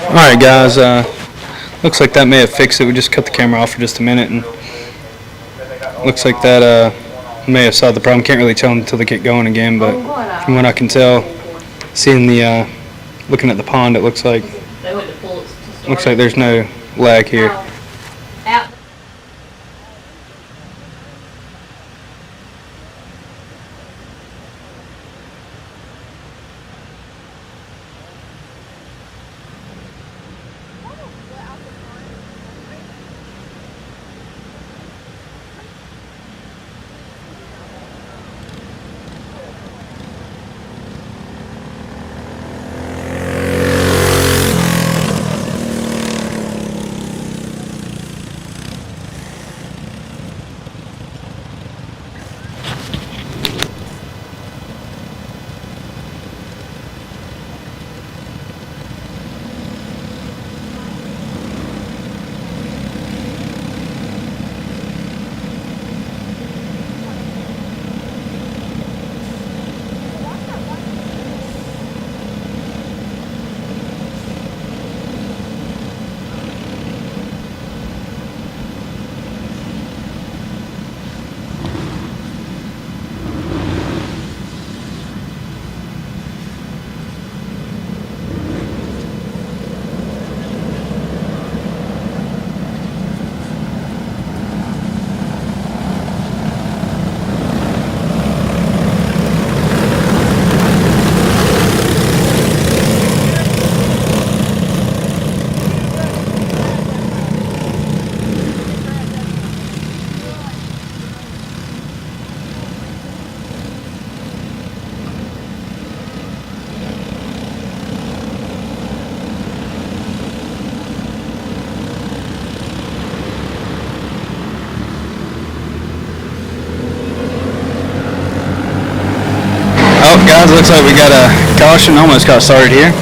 A: Alright guys, looks like that may have fixed it. We just cut the camera off for just a minute, and looks like that may have solved the problem. Can't really tell until they get going again, but from what I can tell, seeing the looking at the pond, it looks like there's no lag here.
B: Out.
A: Oh, guys, looks like we got a caution. Almost got started here.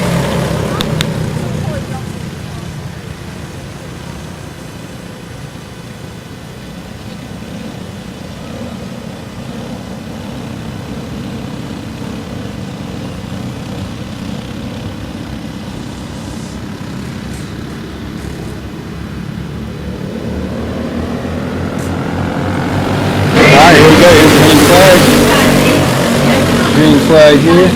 F: green flag here.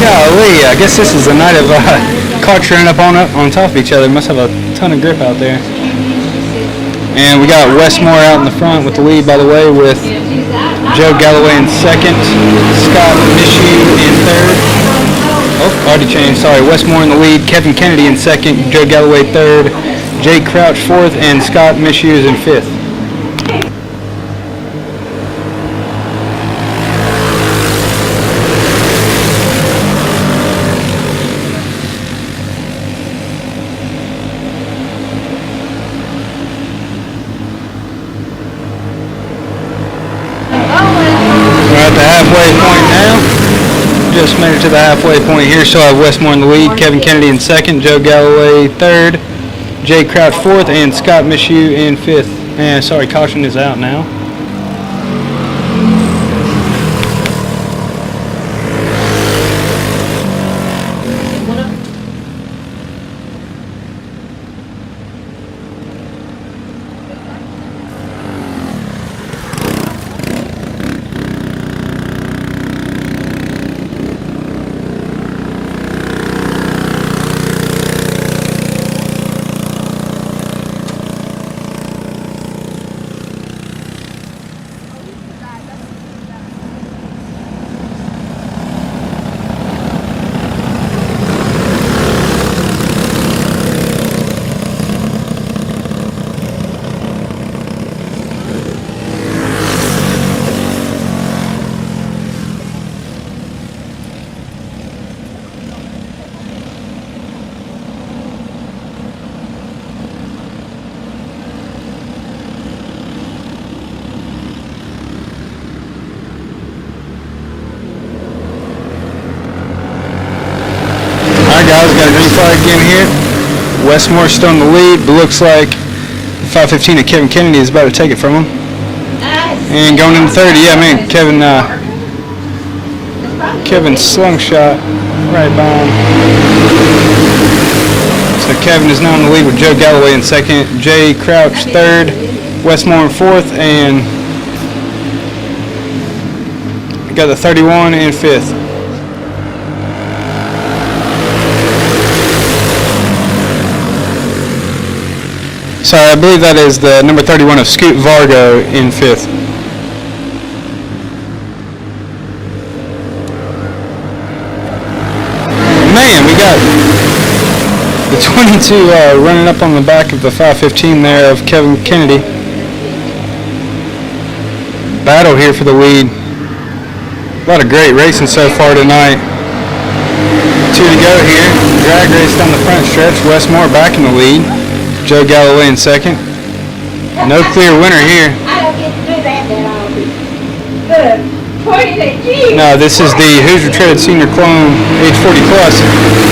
F: Golly, I guess this is the night of carts running up on top of each other. Must have a ton of grip out there. And we got Westmore out in the front with the lead, by the way, with Joe Galloway in second, Scott Mishu in third. Oh, already changed. Sorry, Westmore in the lead, Kevin Kennedy in second, Joe Galloway third, Jay Crouch fourth, and Scott Mishu is in fifth. Halfway point now. Just made it to the halfway point here, so I have Westmore in the lead, Kevin Kennedy in second, Joe Galloway third, Jay Crouch fourth, and Scott Mishu in fifth. And sorry, caution is out now. Guys, got a green flag again here. Westmore still in the lead, but looks like 515 of Kevin Kennedy is about to take it from him. And going into 30, yeah, man, Kevin slungshot right by him. So Kevin is now in the lead with Joe Galloway in second, Jay Crouch third, Westmore in fourth, and got the 31 in fifth. Sorry, I believe that is the number 31 of Scoot Vargo in fifth. Man, we got the 22 running up on the back of the 515 there of Kevin Kennedy. Battle here for the lead. A lot of great racing so far tonight. 2 to go here. Drag race down the front stretch. Westmore back in the lead. Joe Galloway in second. No clear winner here.
C: I don't get to do that often.
F: No, this is the Hoosier Tread Senior Clone, age 40 plus.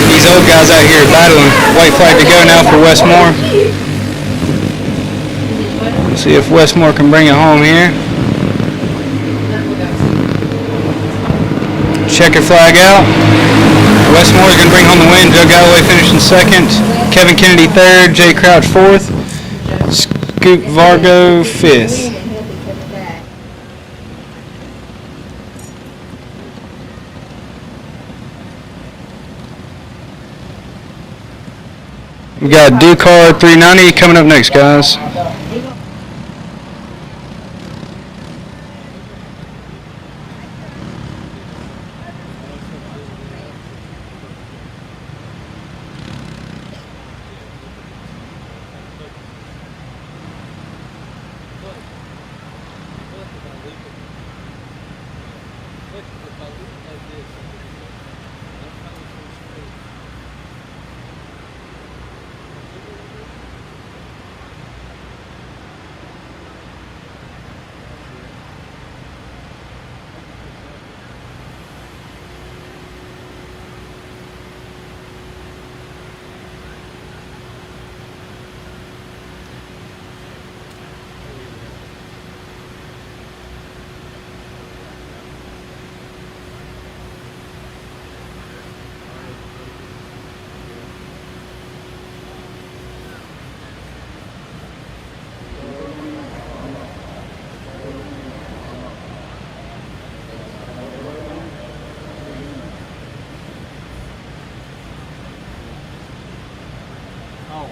F: These old guys out here battling. White flag to go now for Westmore. Let's see if Westmore can bring it home here. Checker flag out. Westmore is going to bring home the win. Joe Galloway finishing second. Kevin Kennedy third. Jay Crouch fourth. Scoot Vargo fifth. We got Ducar 390 coming up next, guys.
D: Oh.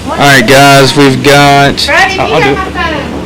F: All right, guys, we've got.
C: Brady,
F: I'll do
C: you
F: it.
C: got my phone.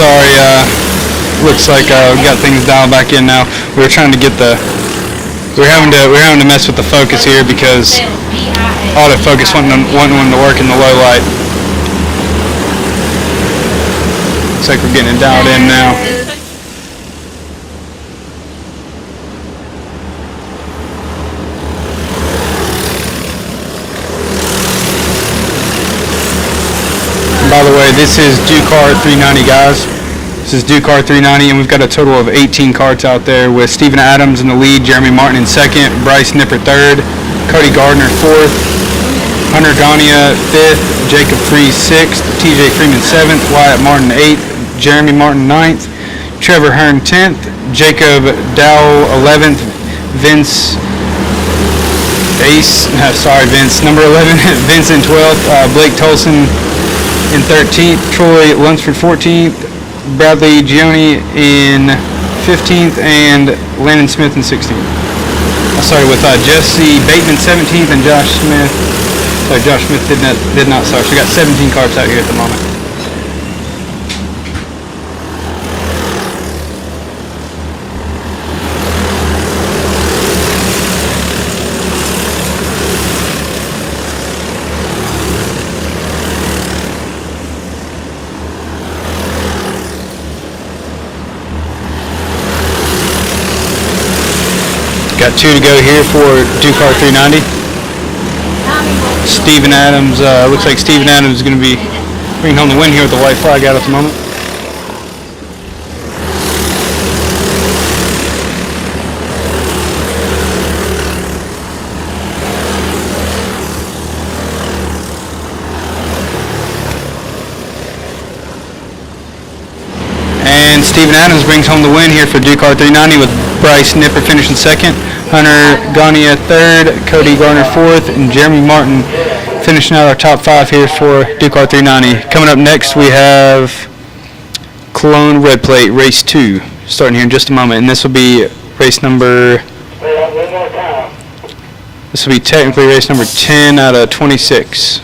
F: sorry. Looks like we got things dialed back in now. We were trying to get the. We're having to mess with the focus here because autofocus wasn't wanting to work in the low light. Looks like we're getting it dialed in now. By the way, this is Ducar 390, guys. This is Ducar 390, and we've got a total of 18 carts out there with Steven Adams in the lead, Jeremy Martin in second, Bryce Nipper third, Cody Gardner fourth, Hunter Gania fifth, Jacob Freeze sixth, TJ Freeman seventh, Wyatt Martin eighth, Jeremy Martin ninth, Trevor Hearn 10th, Jacob Dowell 11th, Vince number 11, Vincent 12th, Blake Tolson in 13th, Troy Lunsford 14th, Bradley Gioni in 15th, and Landon Smith in 16th. With Jesse Bateman 17th and Josh Smith. Josh Smith did not start. So we got 17 cars out here at the moment. Got 2 to go here for Ducar 390. Steven Adams, looks like Steven Adams is going to be bringing home the win here with the white flag out at the moment. And Steven Adams brings home the win here for Ducar 390 with Bryce Nipper finishing second, Hunter Gania third, Cody Garner fourth, and Jeremy Martin finishing out our top 5 here for Ducar 390. Coming up next, we have Cologne Red Plate Race 2 starting here in just a moment, and this will be race number. This will be technically race number 10 out of 26.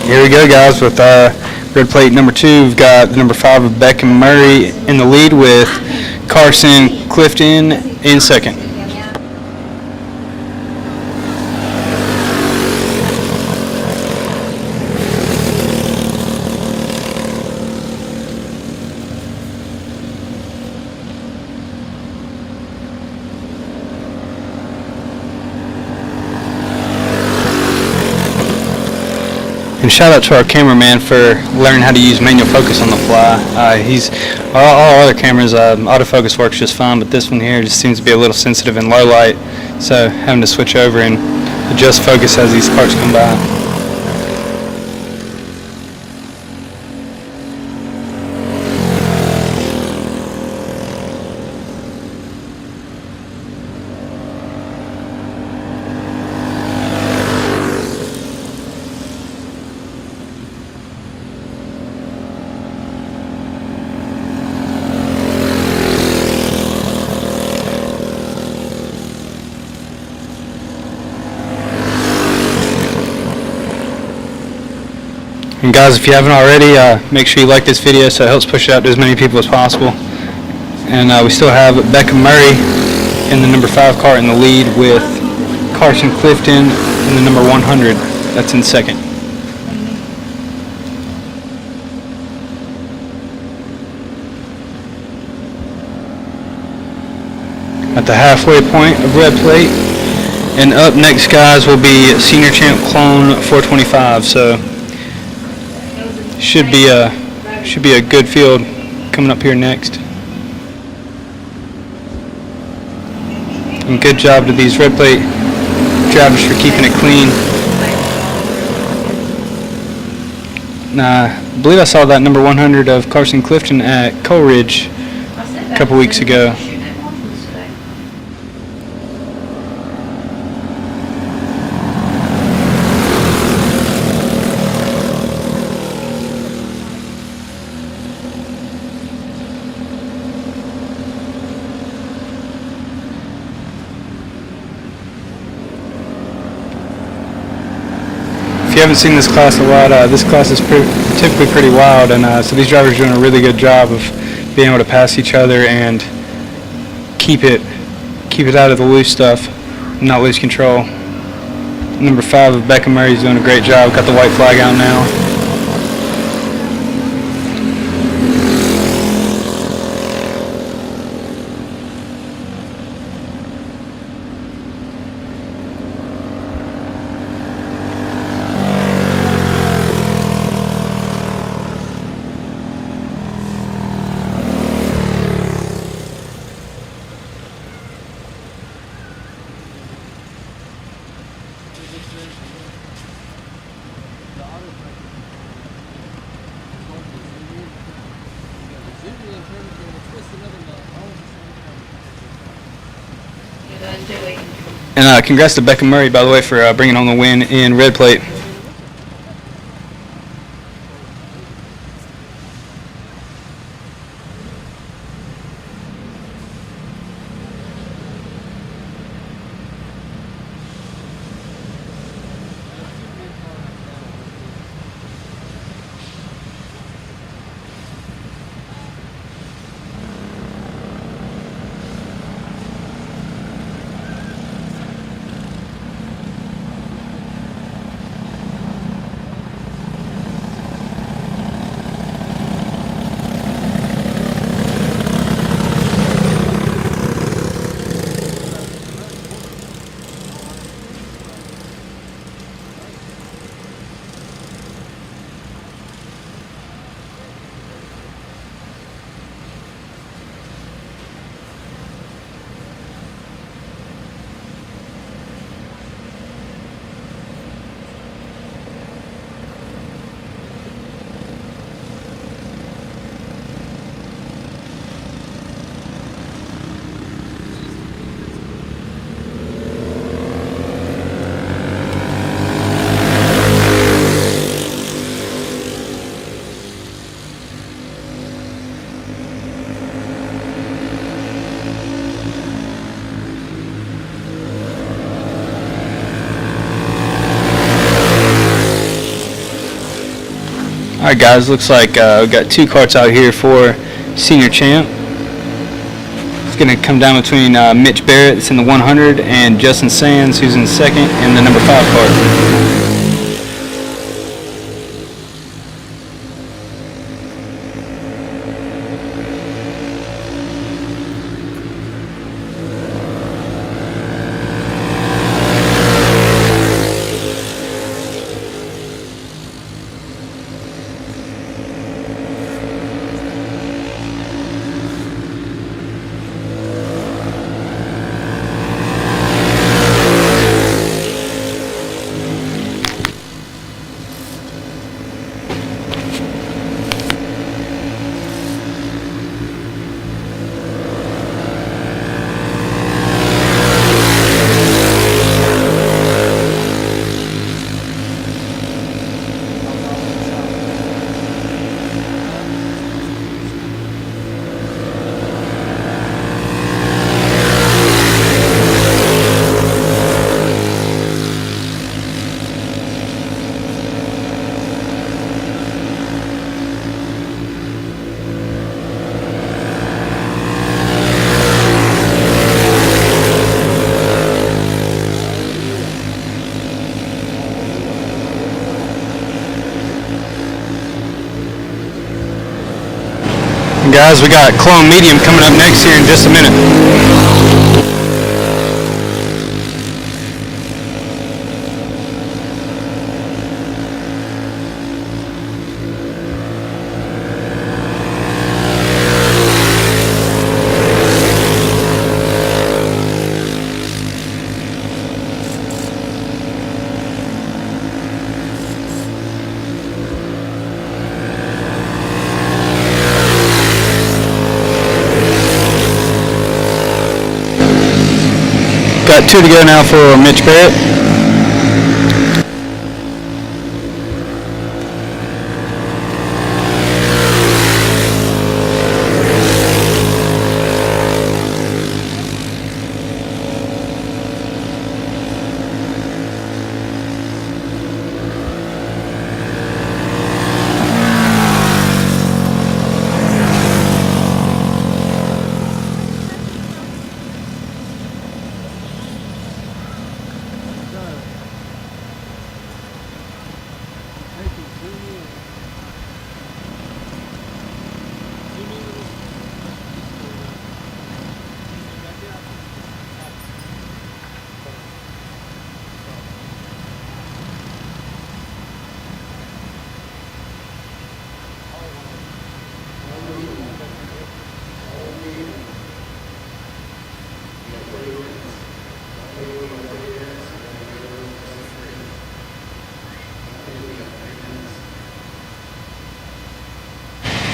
F: Here we go, guys, with red plate number 2. We've got the number 5 of Beckham Murray in the lead with Carson Clifton in second. And shout out to our cameraman for learning how to use manual focus on the fly. All other cameras, autofocus works just fine, but this one here just seems to be a little sensitive in low light, so having to switch over and adjust focus as these carts come by. And guys, if you haven't already, make sure you like this video so it helps push it out to as many people as possible. And we still have Becca Murray in the number 5 car in the lead with Carson Clifton in the number 100. That's in second. At the halfway point of red plate. And up next, guys, will be Senior Champ Clone 425. So should be a good field coming up here next. And good job to these red plate drivers for keeping it clean. I believe I saw that number 100 of Carson Clifton at Coleridge a couple weeks ago. If you haven't seen this class a lot, this class is typically pretty wild, and so these drivers are doing a really good job of being able to pass each other and keep it out of the loose stuff, and not lose control. Number 5 of Becca Murray is doing a great job. Got the white flag out now. And congrats to Becca Murray, by the way, for bringing home the win in red plate. Alright guys, looks like we've got 2 carts out here for Senior Champ. It's going to come down between Mitch Barrett, that's in the 100, and Justin Sands, who's in second, in the number 5 cart. Guys, we got Clone Medium coming up next here in just a minute. Got 2 to go now for Mitch Barrett.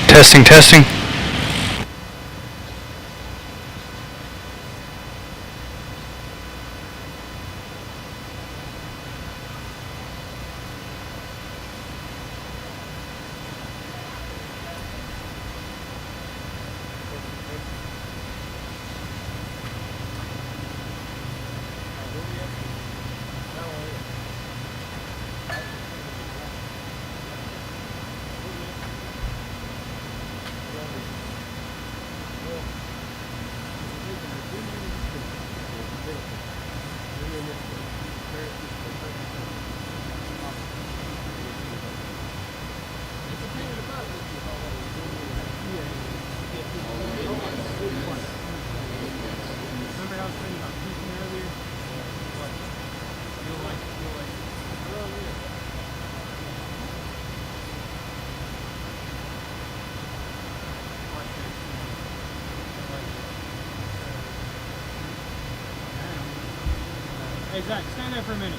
F: Testing, testing.
D: Hey Zach, stand there for a minute.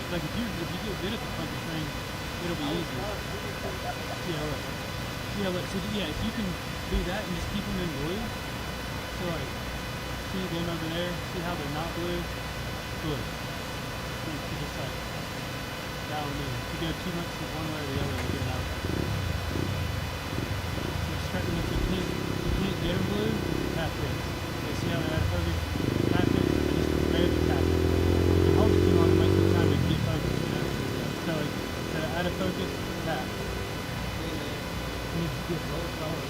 D: Like if you get good at the fucking thing, it'll be easy. So if you can do that and just keep them in blue. So like, see them over there. See how they're not blue? Blue. So you just like dial them in. If you go too much one way or the other, you get out. So starting if you can't get them blue, tap this. Okay, see how they're out of focus? Tap this. Just barely tap it. Hold it too long and waste your time to get focused, you know? So like, instead of out of focus, tap. And you just get low power.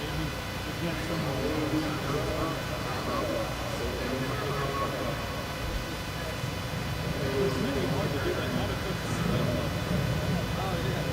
D: They've got so many cars. It's really hard to do that. Not if it's oh yeah.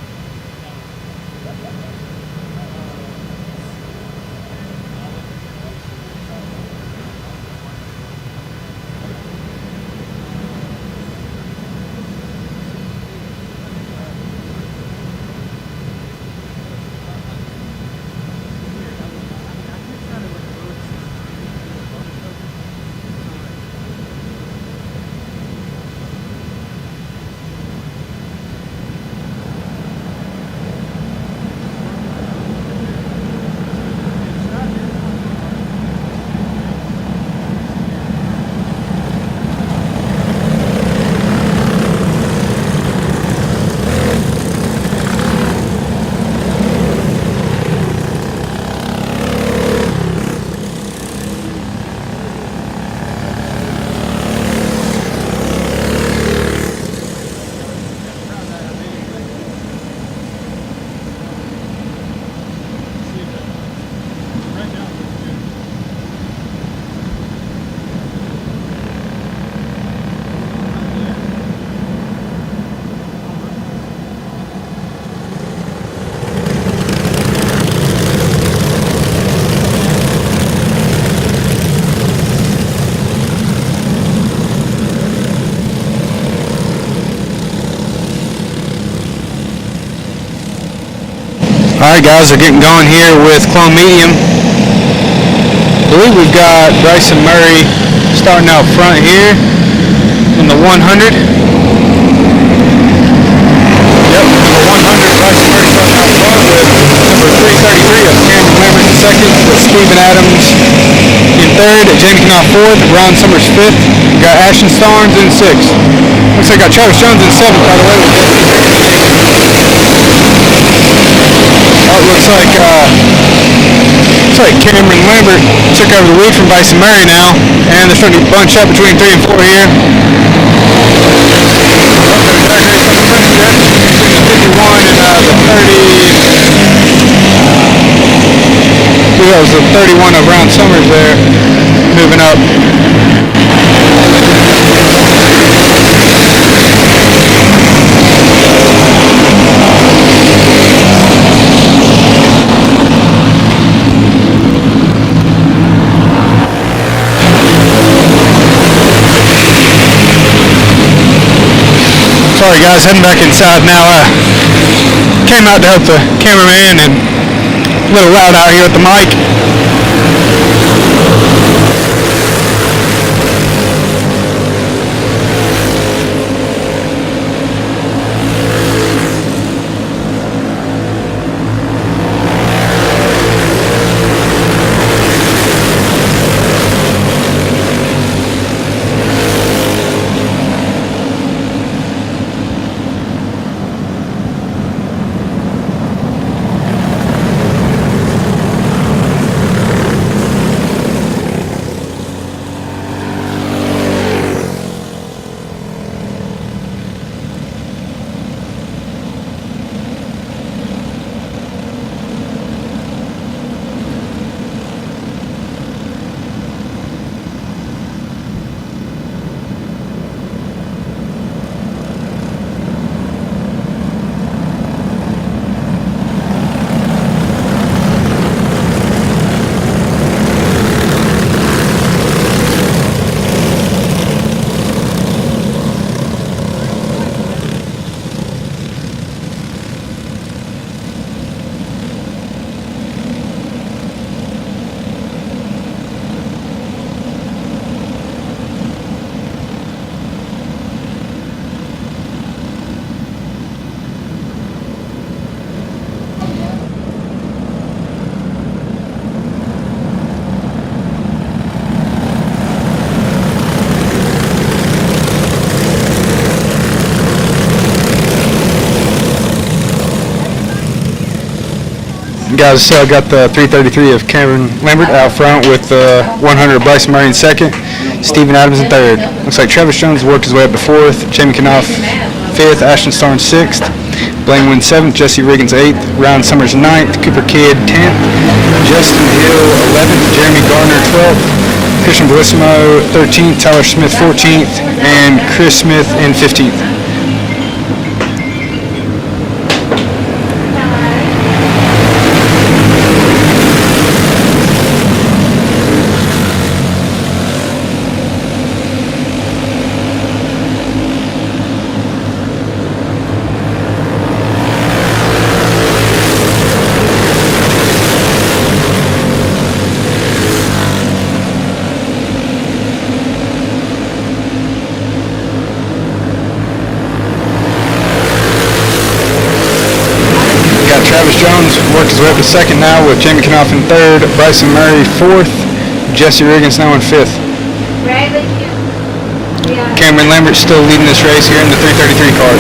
F: Alright guys, we're getting going here with Clone Medium. I believe we've got Bryson Murray starting out front here in the 100. Yep, number 100, Bryson Murray starting out front with number 333 of Cameron Lambert in second, with Steven Adams in third, Jamie Knopf fourth, Ron Summers fifth. We got Ashton Starnes in sixth. Looks like I got Travis Jones in seventh, by the way. Looks like Cameron Lambert took over the lead from Bryson Murray now, and they're starting to bunch up between 3 and 4 here. That was the 31 of Ron Summers there, moving up. Sorry guys, heading back inside now. Came out to help the cameraman and a little loud out here at the mic. Guys, so I got the 333 of Cameron Lambert out front with 100 of Bryson Murray in second, Steven Adams in third. Looks like Travis Jones worked his way up to fourth, Jamie Knopf fifth, Ashton Starnes sixth, Blaine wins 7th, Jesse Riggins 8th, Ryan Summers 9th, Cooper Kidd 10th, Justin Hill 11th, Jeremy Garner 12th, Christian Bellissimo 13th, Tyler Smith 14th, and Chris Smith in 15th. Travis Jones works his way up to second now with Jamie Knopf in third, Bryson Murray fourth, Jesse Riggins now in fifth.
C: Bradley, yeah.
F: Cameron Lambert still leading this race here in the 333 car.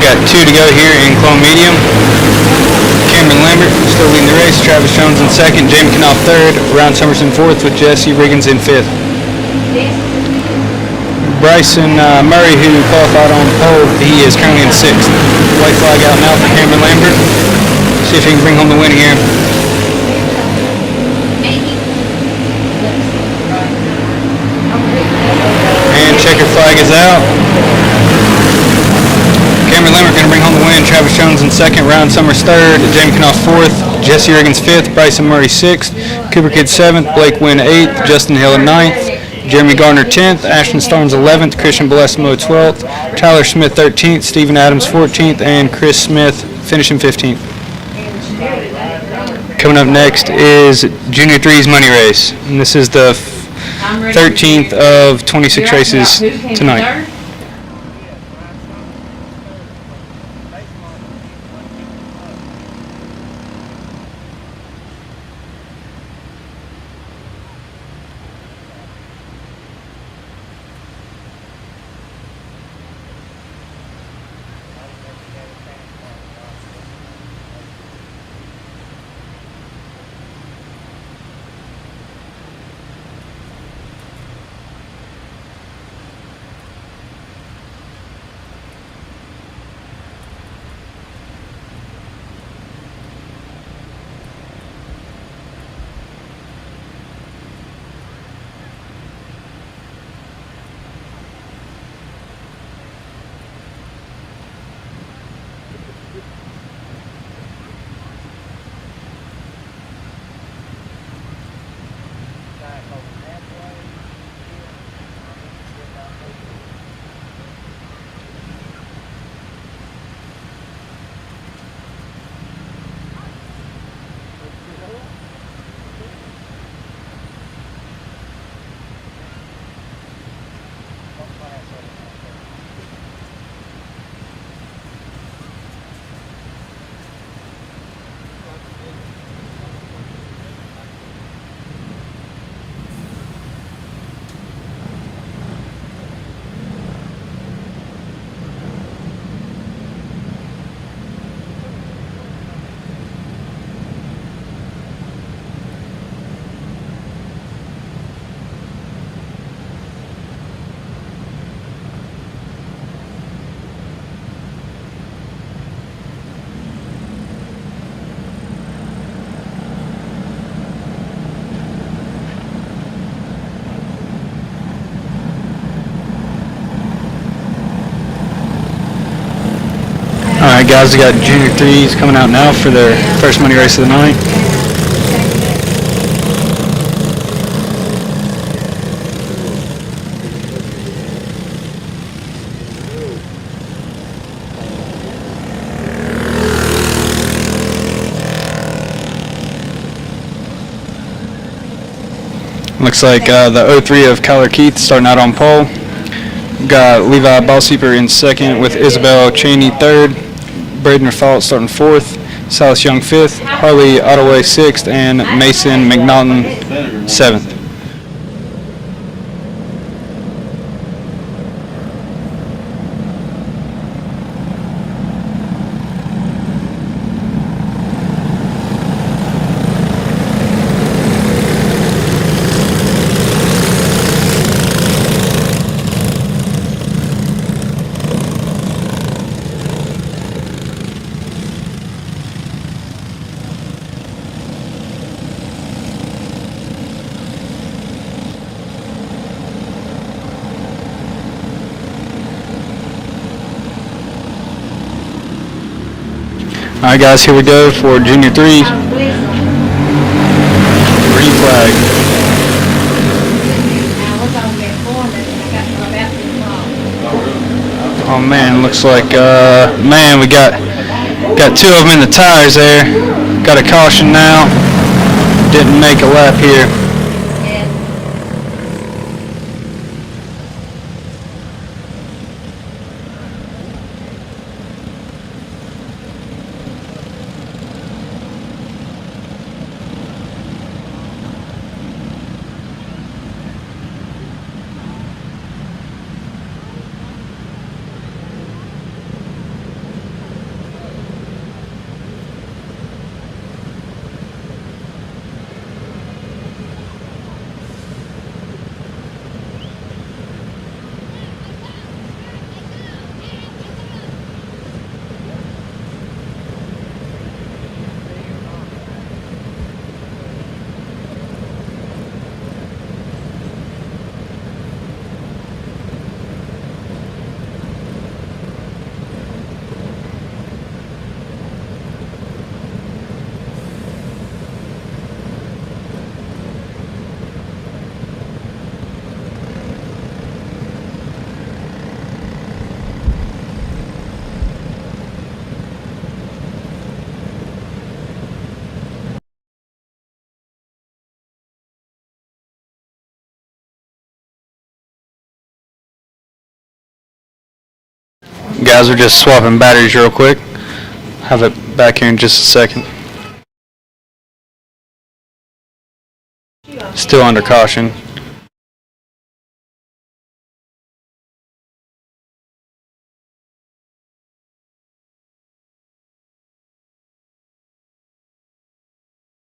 F: Got 2 to go here in Clone Medium. Cameron Lambert still leading the race. Travis Jones in second. Jamie Knopf third. Ryan Summers in fourth with Jesse Riggins in fifth. Bryson Murray, who qualified on pole, he is currently in sixth. White flag out now for Cameron Lambert. See if he can bring home the win here. And checkered flag is out. Cameron Lambert going to bring home the win. Travis Jones in second, Ryan Summers third, Jamie Knopf fourth, Jesse Riggins fifth, Bryson Murray sixth, Cooper Kidd seventh, Blake Wynn eighth, Justin Hill ninth, Jeremy Garner 10th, Ashton Starnes 11th, Christian Bellissimo 12th, Tyler Smith 13th, Stephen Adams 14th, and Chris Smith finishing 15th. Coming up next is Junior 3's money race, and this is the 13th of 26 races tonight. Alright guys, we got Junior 3s coming out now for their first money race of the night. Looks like the 03 of Kyler Keith starting out on pole. Got Levi Ballseeper in second with Isabel Cheney third. Braden Rafalt starting fourth. Silas Young fifth. Harley Ottaway sixth. And Mason McNaughton seventh. All right, guys, here we go for Junior 3. Green flag. Oh man, looks like man, we got two of them in the tires there. Got a caution now. Didn't make a lap here. Guys, we're just swapping batteries real quick. Have it back here in just a second. Still under caution.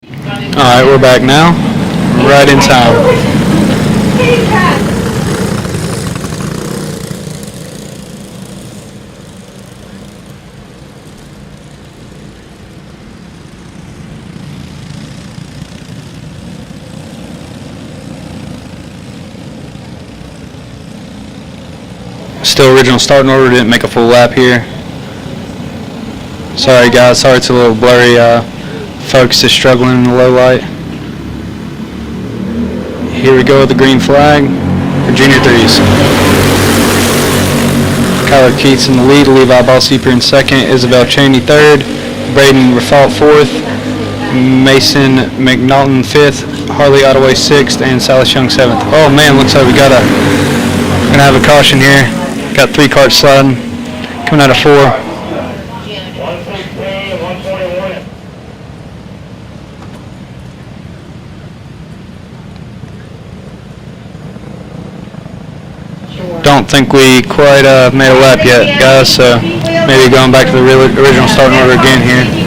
F: Alright, we're back now. Right in time. Still original starting order, didn't make a full lap here. Sorry guys, sorry it's a little blurry. Focus is struggling in the low light. Here we go with the green flag for Junior 3s. Kyler Keats in the lead, Levi Ballseeper in second, Isabel Cheney third, Braden Rafalt fourth, Mason McNaughton fifth, Harley Ottaway sixth, and Silas Young seventh. Oh man, looks like we're gonna have a caution here. Got 3 carts sliding, coming out of 4. Don't think we quite made a lap yet, guys, so maybe going back to the original starting order again here.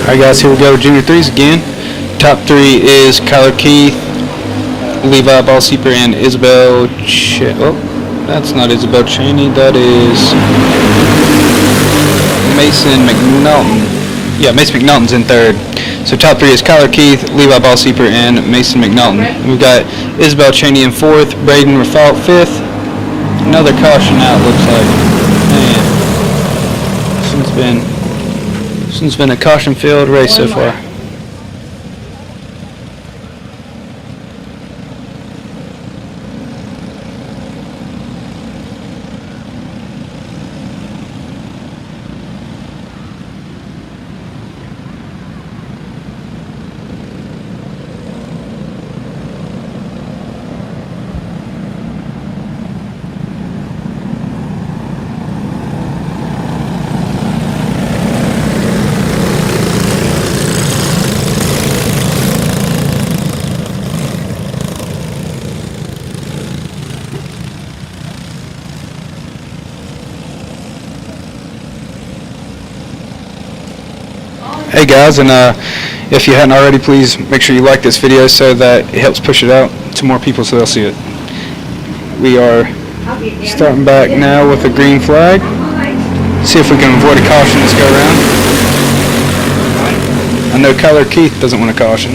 F: Alright guys, here we go, Junior 3s again. Top 3 is Kyler Keith, Levi Ballseeper, and Isabel that's not Isabel Cheney, that is Mason McNaughton. Yeah, Mason McNaughton's in 3rd. So top 3 is Kyler Keith, Levi Ballseeper, and Mason McNaughton. And we've got Isabel Cheney in 4th, Braden Rafalt 5th. Another caution out, looks like. Man, this one's been a caution-filled race so far. Hey guys, and if you hadn't already, please make sure you like this video so that it helps push it out to more people so they'll see it. We are starting back now with a green flag. See if we can avoid a caution this go around. I know Kyler Keith doesn't want a caution.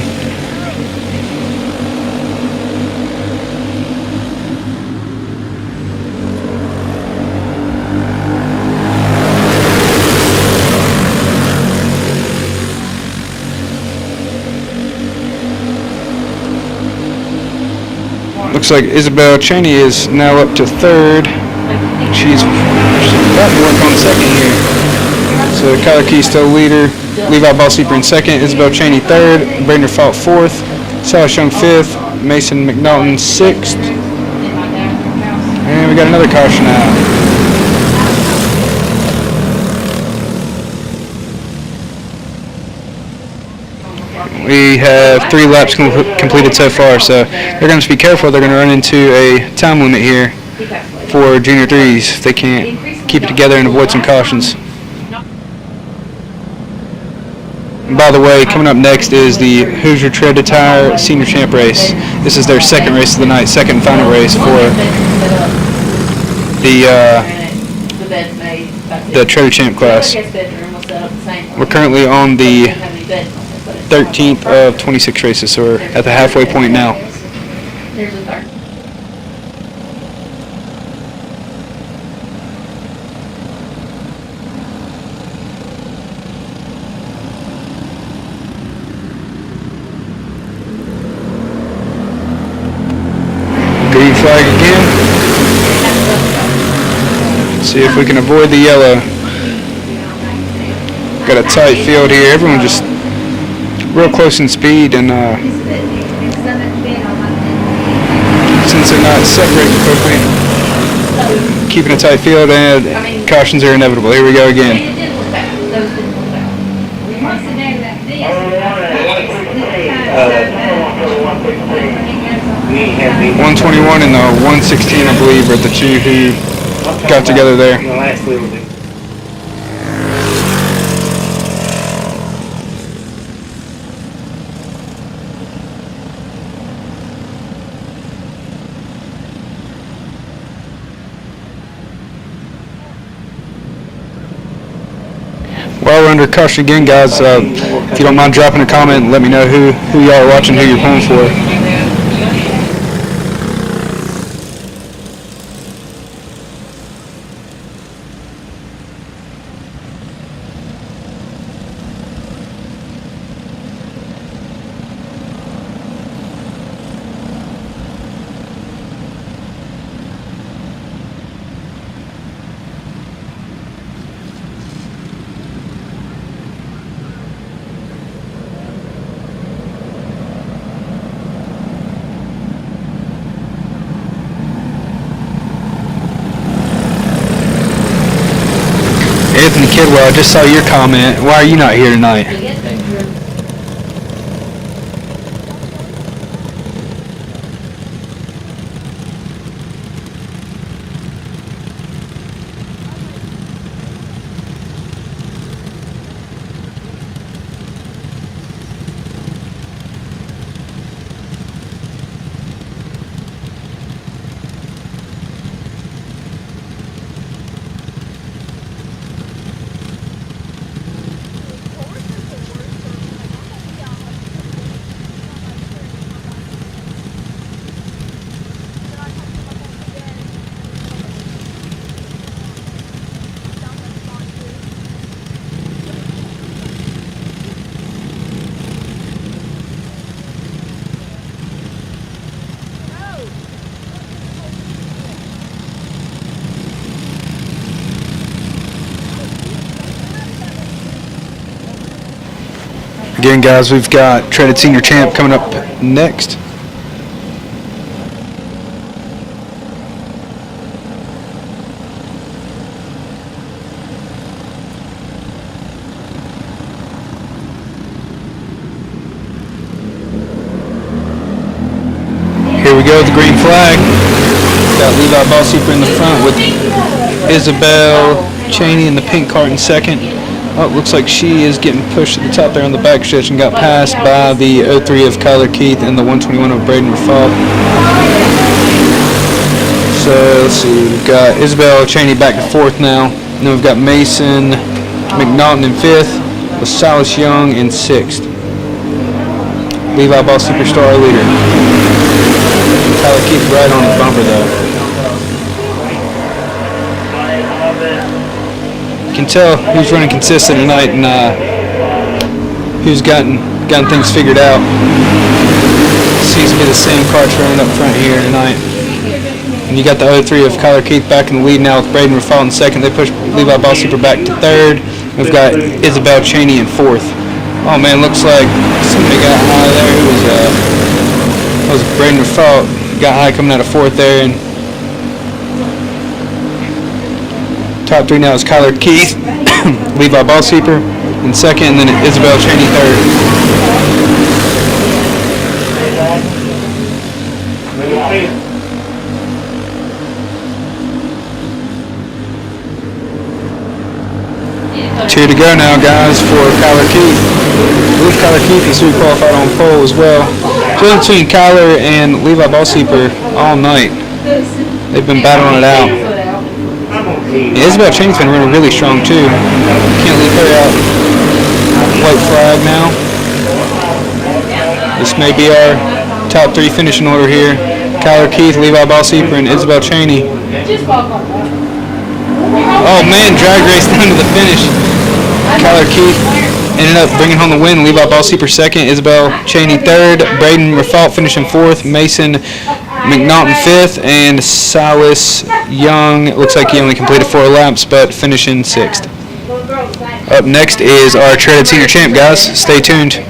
F: Looks like Isabel Cheney is now up to 3rd. She's about to work on 2nd here. So Kyler Keith still leader. Levi Ballseeper in 2nd. Isabel Cheney 3rd. Braden Rafalt 4th. Silas Young 5th. Mason McNaughton 6th. And we got another caution out. We have 3 laps completed so far, so they're going to be careful. They're going to run into a time limit here for Junior 3s. They can't keep it together and avoid some cautions. And by the way, coming up next is the Hoosier Tread to Tire Senior Champ race. This is their 2nd race of the night, 2nd and final race for the Tread to Champ class. We're currently on the 13th of 26 races, so we're at the halfway point now.
B: There's a third.
F: Green flag again. See if we can avoid the yellow. Got a tight field here. Everyone just real close in speed, and since they're not separating quickly, keeping a tight field, and cautions are inevitable. Here we go again.
B: It did look bad. Those didn't look bad.
C: What's the name of that? This
F: 121 and 116, I believe, are the 2 who got together there. While we're under caution again, guys, if you don't mind dropping a comment and let me know who y'all are watching, who you're pulling for. Anthony Kidwell, I just saw your comment. Why are you not here tonight? Again, guys, we've got Treaded Senior Champ coming up next. Here we go, the green flag. Got Levi Ball Super in the front with Isabel Cheney in the pink cart in second. Oh, it looks like she is getting pushed to the top there on the back stretch and got passed by the 03 of Kyler Keith and the 121 of Braden Rafal. So let's see, we've got Isabel Cheney back to fourth now. And then we've got Mason McNaughton in fifth with Silas Young in sixth. Levi Ball Superstar leader. Kyler Keith right on the bumper though. You can tell who's running consistent tonight and who's gotten things figured out. Seems to be the same carts running up front here tonight. And you got the 03 of Kyler Keith back in the lead now with Braden Rafal in second. They push Levi Ball Super back to third. We've got Isabel Cheney in fourth. Oh man, looks like somebody got high there. It was Braden Rafal got high coming out of fourth there. And top three now is Kyler Keith, Levi Ball Super in second, and then Isabel Cheney third. Two to go now, guys, for Kyler Keith. I believe Kyler Keith is who qualified on pole as well. Just between Kyler and Levi Ball Super all night. They've been battling it out. And Isabel Cheney's been running really strong too. Can't leave her out. White flag now. This may be our top three finishing order here. Kyler Keith, Levi Ball Super, and Isabel Cheney. Oh man, drag race down to the finish. Kyler Keith ended up bringing home the win. Levi Ball Super second, Isabel Cheney third, Braden Rafal finishing fourth, Mason McNaughton fifth, and Silas Young, it looks like he only completed 4 laps, but finishing sixth. Up next is our Treaded Senior Champ, guys. Stay tuned.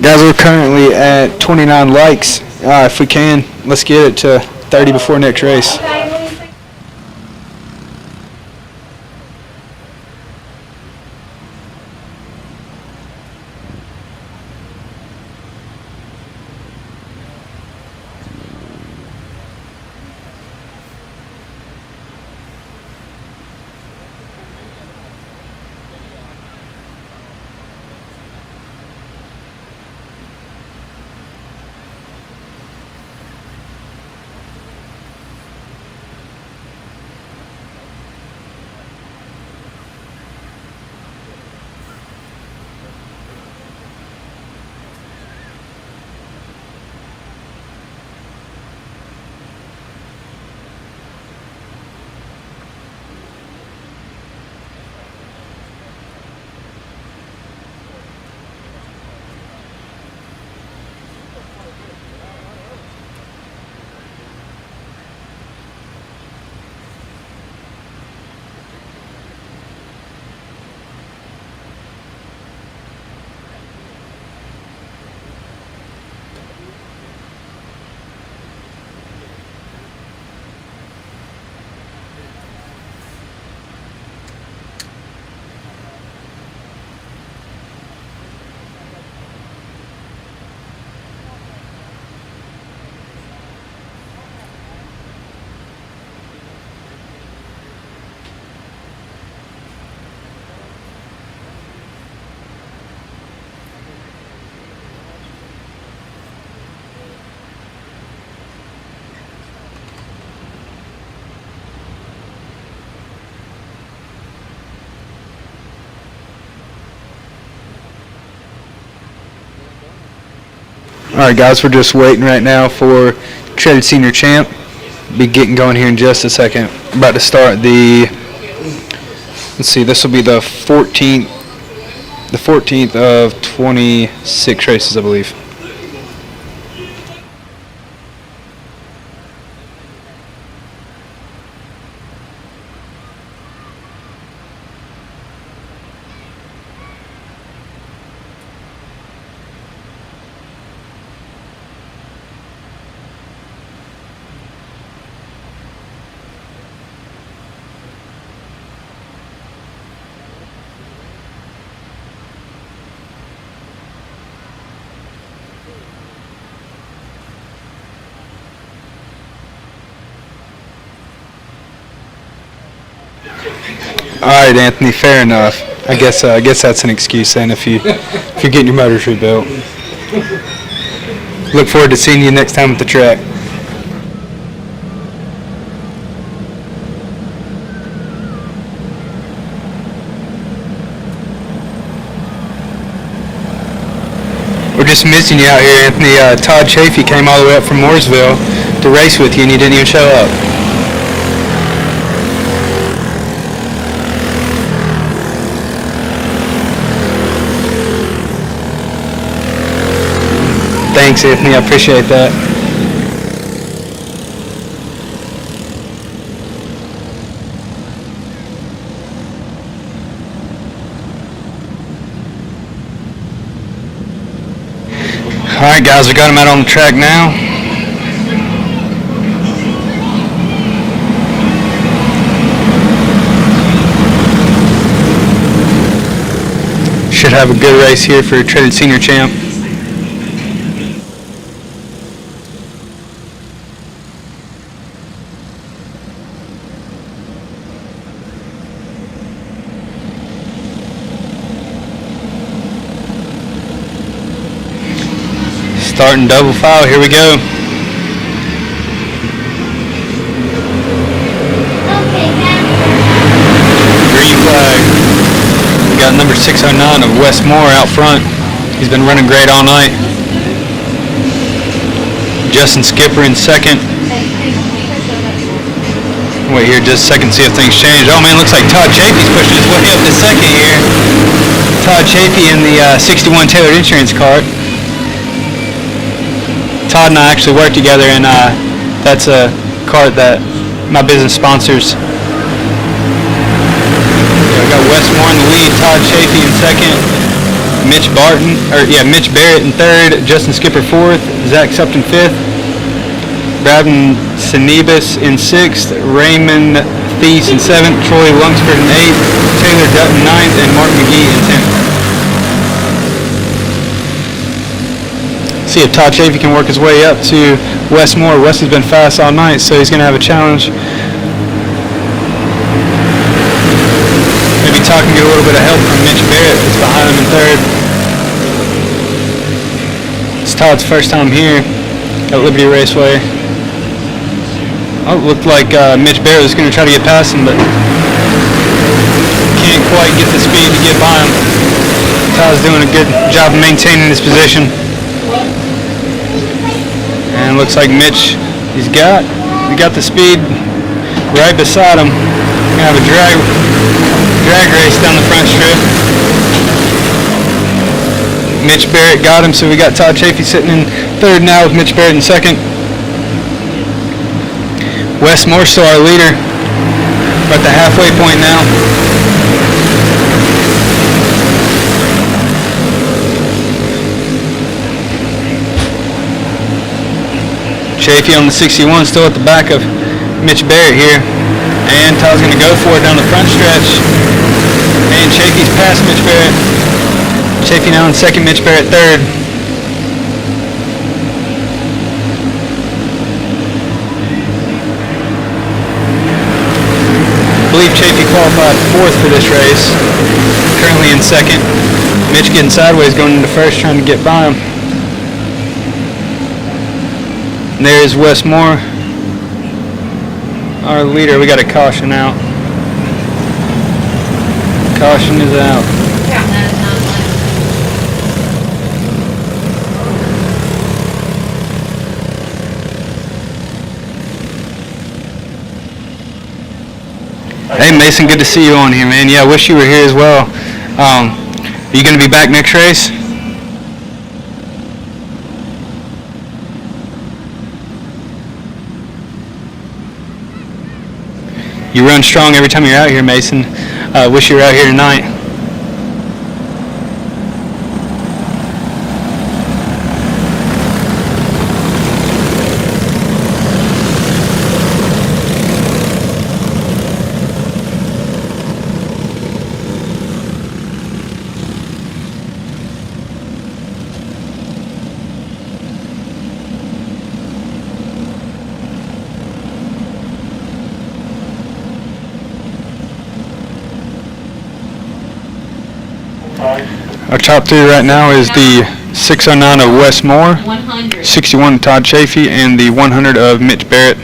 F: Guys, we're currently at 29 likes. If we can, let's get it to 30 before next race. Alright guys, we're just waiting right now for Treaded Senior Champ. Be getting going here in just a second. About to start the, let's see, this will be the 14th of 26 races, I believe. All right, Anthony. Fair enough. I guess that's an excuse then if you're getting your motors rebuilt. Look forward to seeing you next time at the track. We're just missing you out here, Anthony. Todd Chafee came all the way up from Mooresville to race with you, and you didn't even show up. Thanks, Anthony. I appreciate that. All right, guys, we got him out on the track now. Should have a good race here for Traded Senior Champ. Starting double file, here we go. Green flag. We got number 609 of Wes Moore out front. He's been running great all night. Justin Skipper in second. Wait here just a second, see if things change. Oh man, looks like Todd Chafee's pushing his way up to second here. Todd Chafee in the 61 Tailored Insurance cart. Todd and I actually work together, and that's a cart that my business sponsors. We got Wes Moore in the lead, Todd Chafee in second, Mitch Barrett in third, Justin Skipper fourth, Zach Supton fifth, Braden Sinebus in sixth, Raymond Thies in seventh, Troy Lungsford in eighth, Taylor Dutton ninth, and Mark McGee in 10th. See if Todd Chafee can work his way up to Wes Moore. Wes has been fast all night, so he's going to have a challenge. Maybe Todd can get a little bit of help from Mitch Barrett, that's behind him in third. It's Todd's first time here at Liberty Raceway. Oh, it looked like Mitch Barrett was going to try to get past him, but can't quite get the speed to get by him. Todd's doing a good job of maintaining his position. And looks like Mitch, he got the speed right beside him. Gonna have a drag race down the front strip. Mitch Barrett got him, so we got Todd Chafee sitting in third now with Mitch Barrett in second. Wes Moore still our leader. We're at the halfway point now. Chafee on the 61 still at the back of Mitch Barrett here. And Todd's going to go for it down the front stretch. And Chafee's past Mitch Barrett. Chafee now in second, Mitch Barrett third. I believe Chafee qualified fourth for this race. Currently in second. Mitch getting sideways going into first, trying to get by him. And there's Wes Moore, our leader. We got a caution out. Caution is out. Hey Mason, good to see you on here, man. Yeah, I wish you were here as well. Are you going to be back next race? You run strong every time you're out here, Mason. Wish you were out here tonight. Our top three right now is the 609 of Wes Moore,
B: 100.
F: 61 of Todd Chafee, and the 100 of Mitch Barrett.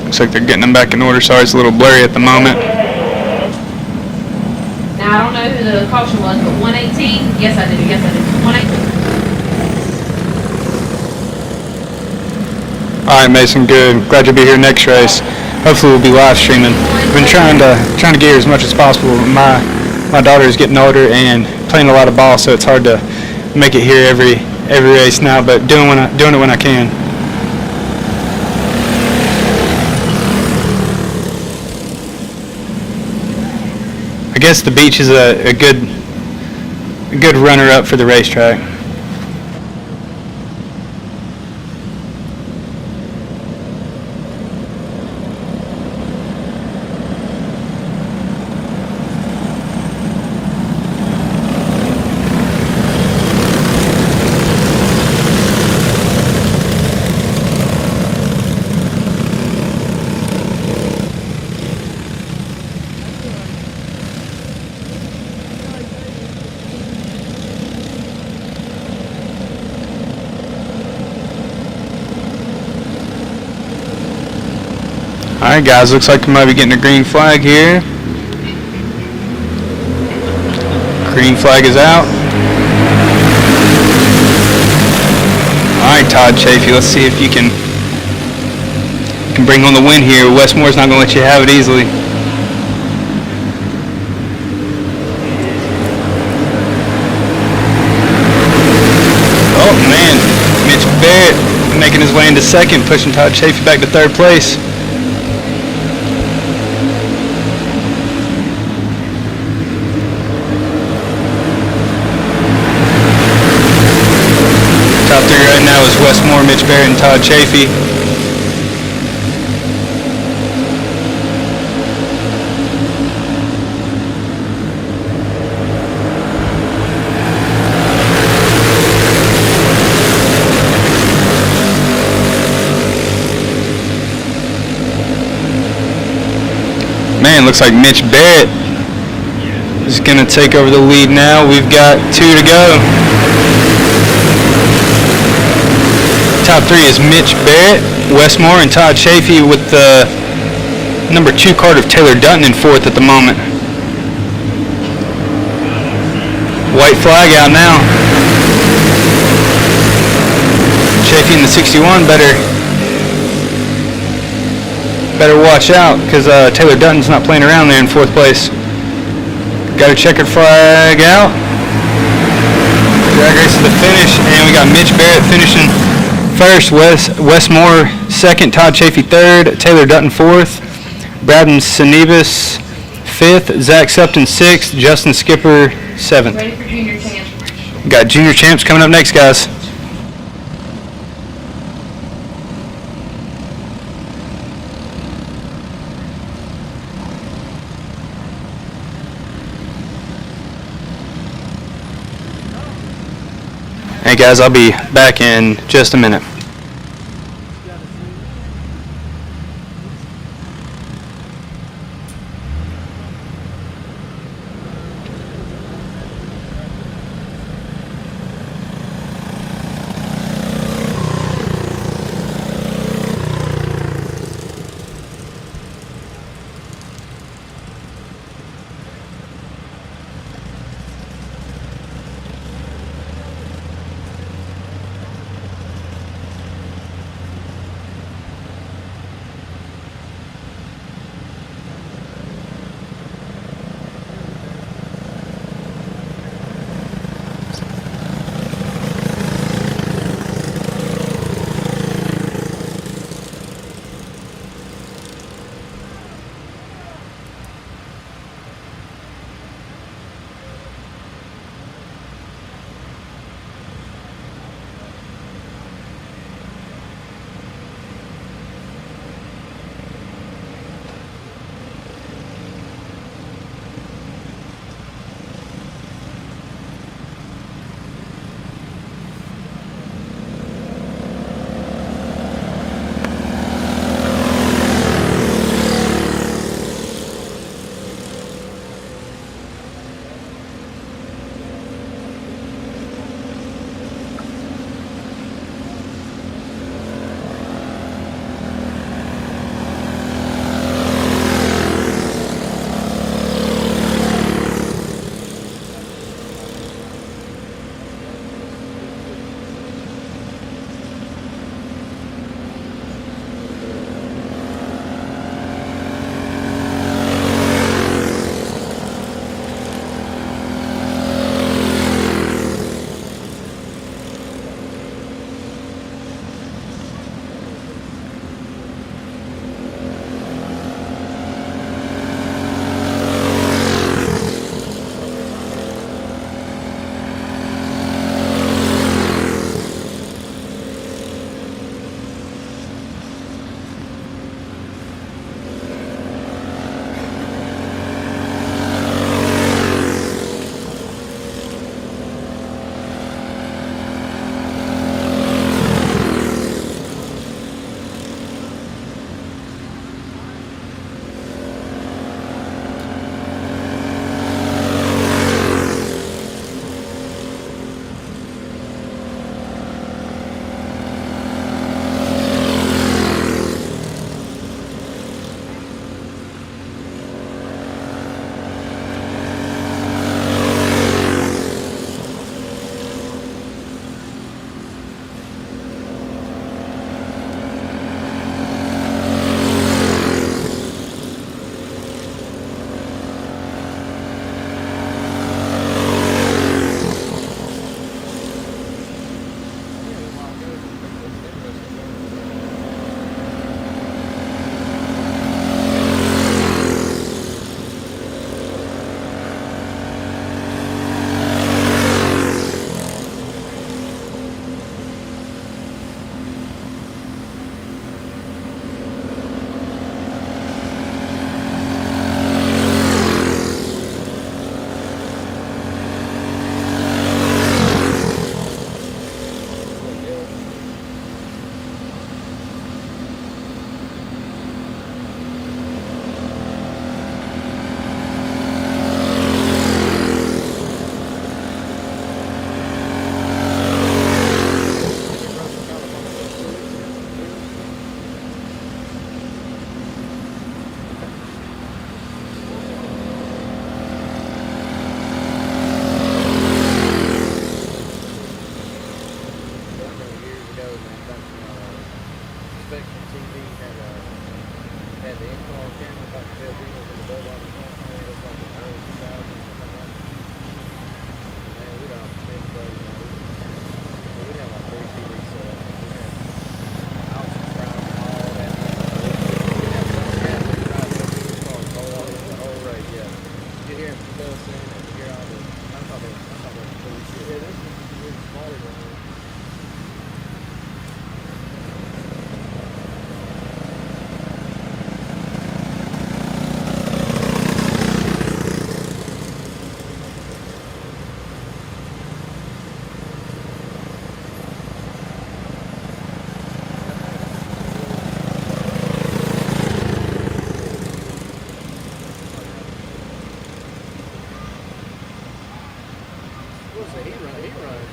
F: Looks like they're getting them back in order. Sorry, it's a little blurry at the moment.
B: Now, I don't know who the caution was, but 118, yes I do, 118.
F: All right, Mason, good. Glad you'll be here next race. Hopefully we'll be live streaming. I've been trying to get here as much as possible. My daughter is getting older and playing a lot of ball, so it's hard to make it here every race now. But doing it when I can. I guess the beach is a good runner-up for the racetrack. Alright guys, looks like we might be getting a green flag here. Green flag is out. Alright Todd Chafee, let's see if you can bring on the win here. Wes Moore's not going to let you have it easily. Oh man, Mitch Barrett making his way into second, pushing Todd Chafee back to third place. Top three right now is Wes Moore, Mitch Barrett, and Todd Chafee. Man, looks like Mitch Barrett is going to take over the lead now. We've got 2 to go. Top three is Mitch Barrett, Wes Moore, and Todd Chafee, with the number 2 card of Taylor Dutton in 4th at the moment. White flag out now. Chafee in the 61 better watch out, because Taylor Dutton's not playing around there in 4th place. Got a checkered flag out. Drag race to the finish, and we got Mitch Barrett finishing first, Wes Moore second, Todd Chafee third, Taylor Dutton fourth, Braden Sinebus fifth, Zach Supton sixth, Justin Skipper seventh.
B: Ready for junior champs.
F: Got junior champs coming up next, guys. Hey guys, I'll be back in just a minute.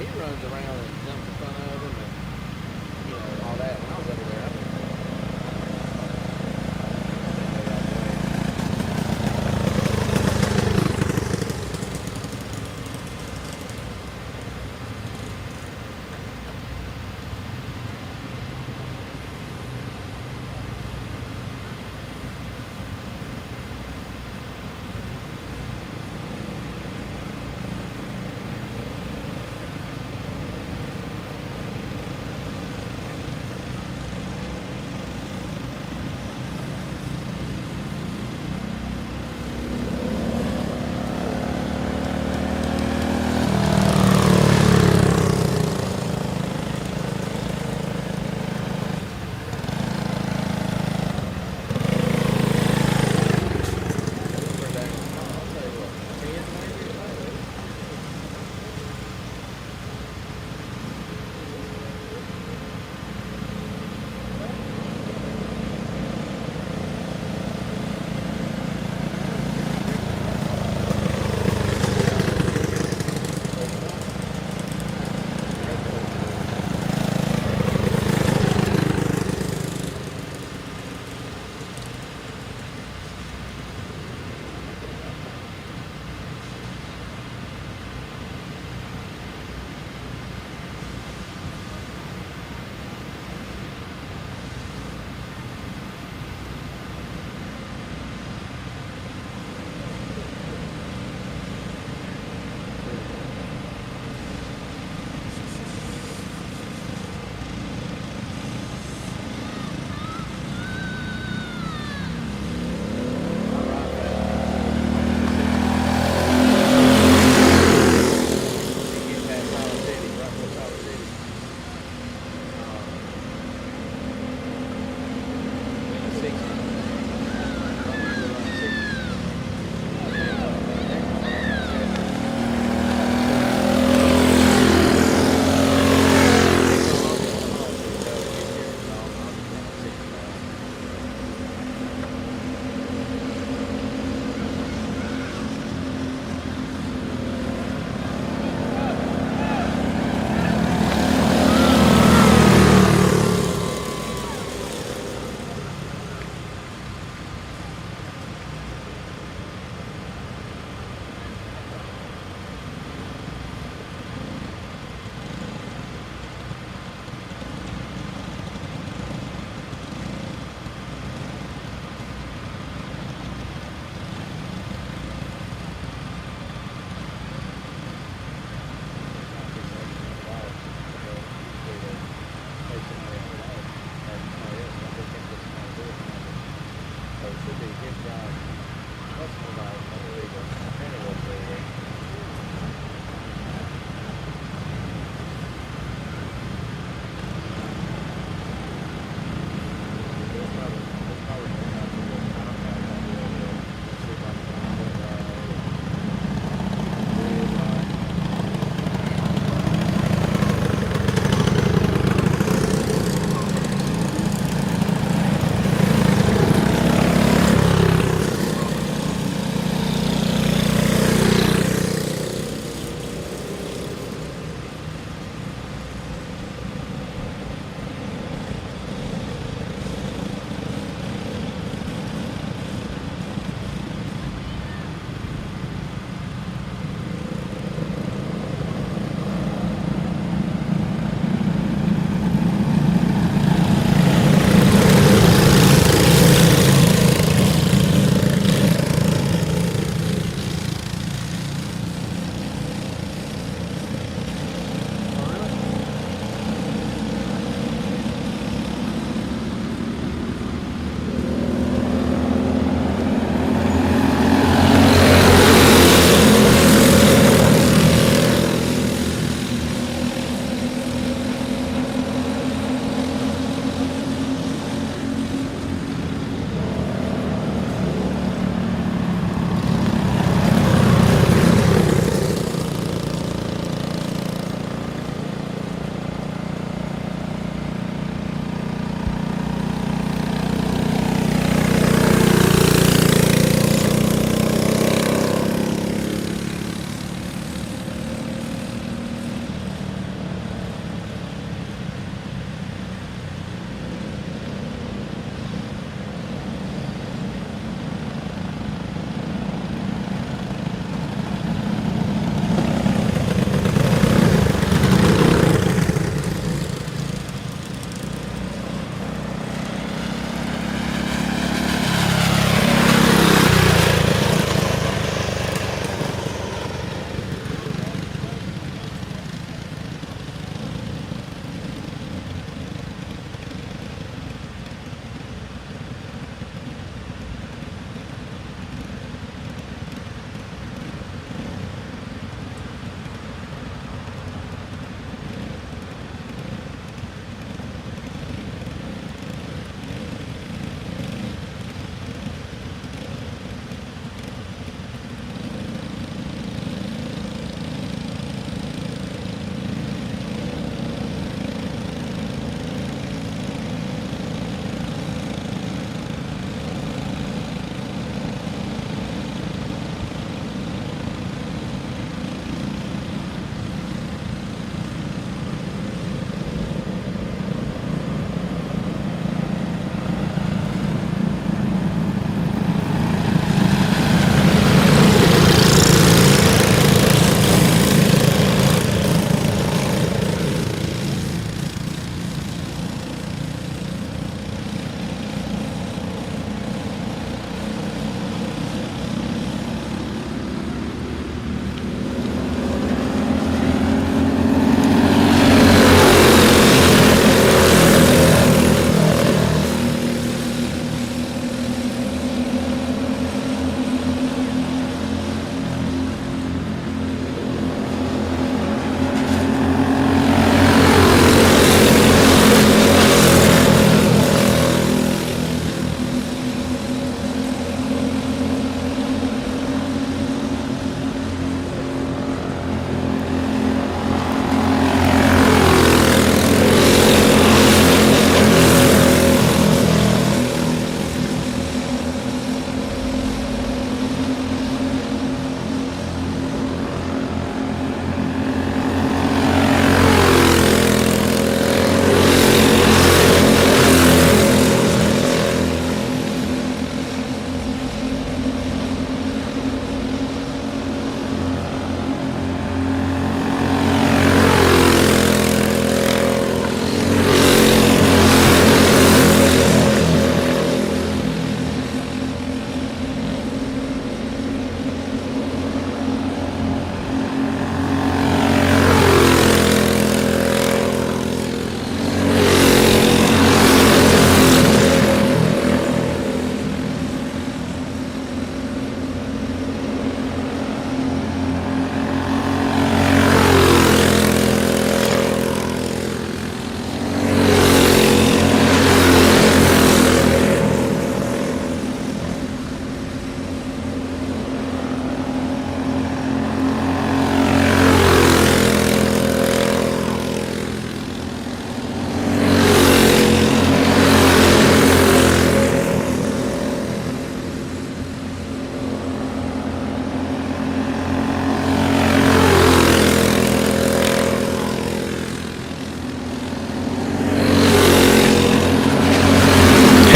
G: He runs around and jumps in front of him and, you know, all that. When I was over there, I mean,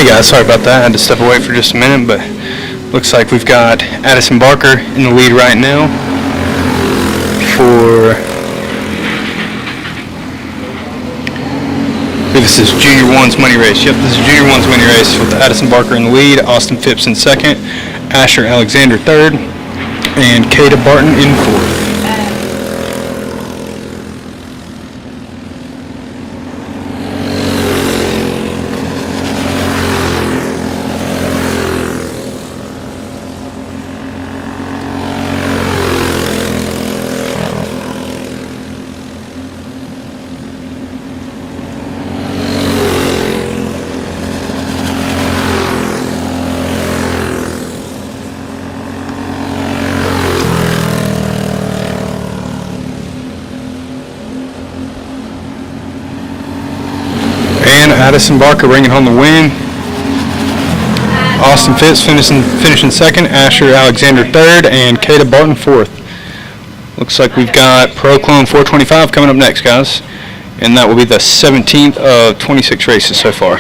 F: Hey guys, sorry about that. I had to step away for just a minute, but looks like we've got Addison Barker in the lead right now for, I believe this is Junior 1's money race. Yep, this is Junior 1's money race with Addison Barker in the lead, Austin Phipps in second, Asher Alexander third, and Kata Barton in fourth. Addison Barker bringing home the win. Austin Phipps finishing second, Asher Alexander third, and Kata Barton fourth. Looks like we've got Pro Clone 425 coming up next, guys. And that will be the 17th of 26 races so far.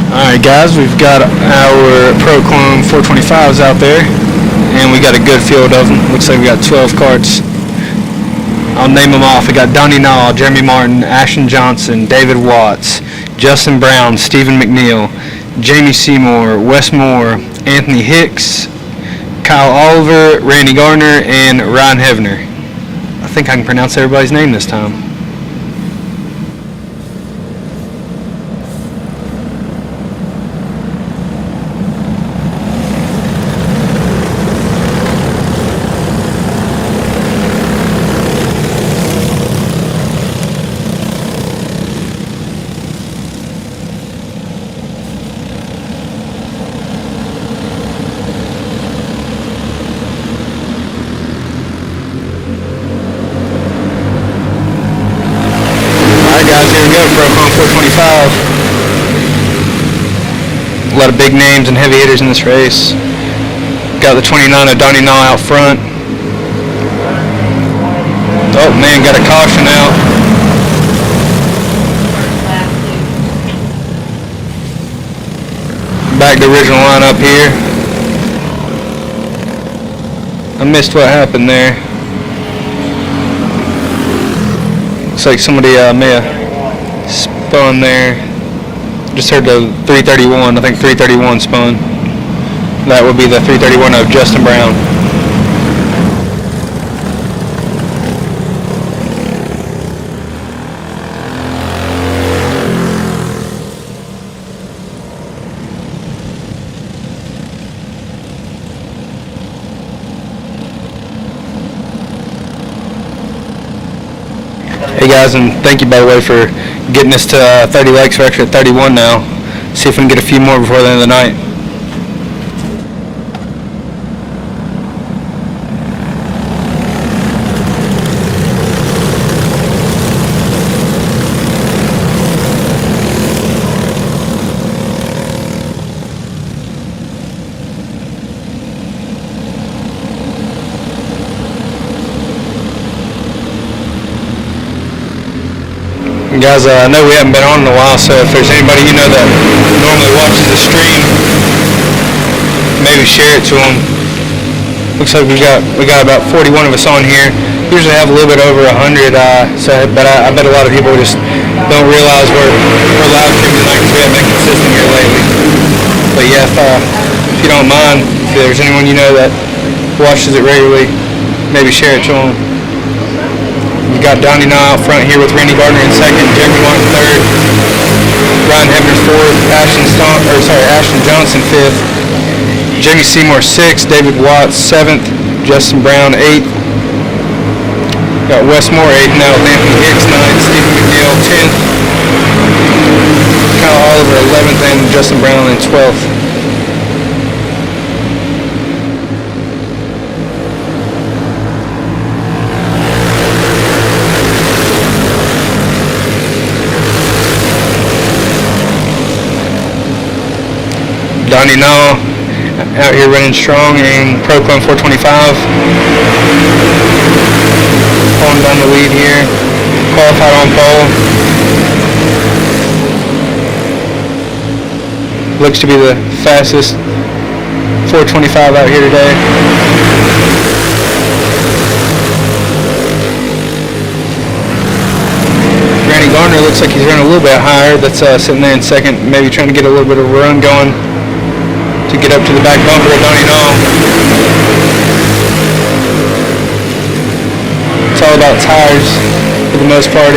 F: Alright guys, we've got our Pro Clone 425s out there, and we got a good field of them. Looks like we got 12 carts. I'll name them off. We got Donnie Nall, Jeremy Martin, Ashton Johnson, David Watts, Justin Brown, Stephen McNeil, Jamie Seymour, Wes Moore, Anthony Hicks, Kyle Oliver, Randy Gardner, and Ryan Hevner. I think I can pronounce everybody's name this time. Here we go, Procon 425. A lot of big names and heavy hitters in this race. Got the 29 of Donnie Naw out front. Oh man, got a caution out. Back to original lineup here. I missed what happened there. Looks like somebody may have spun there. Just heard the 331. I think 331 spun. That would be the 331 of Justin Brown. Hey guys, and thank you by the way for getting us to 30 likes. We're actually at 31 now. See if we can get a few more before the end of the night. Guys, I know we haven't been on in a while, so if there's anybody you know that normally watches the stream, maybe share it to them. Looks like we got about 41 of us on here. Usually have a little bit over 100, but I bet a lot of people just don't realize we're live streaming tonight because we haven't been consistent here lately. But yeah, if you don't mind, if there's anyone you know that watches it regularly, maybe share it to them. We got Donnie Naw out front here with Randy Gardner in second, Jeremy Martin third, Ryan Hebner fourth, Ashton Johnson fifth, Jamie Seymour sixth, David Watts seventh, Justin Brown eighth. Got Wes Moore eighth now with Anthony Hicks ninth, Stephen McNeil 10th, Kyle Oliver 11th, and Justin Brown in 12th. Donnie Naw out here running strong in Procon 425. Pulling down the lead here. Qualified on pole. Looks to be the fastest 425 out here today. Randy Gardner looks like he's running a little bit higher. That's sitting there in second, maybe trying to get a little bit of a run going to get up to the back bumper of Donnie Naw. It's all about tires for the most part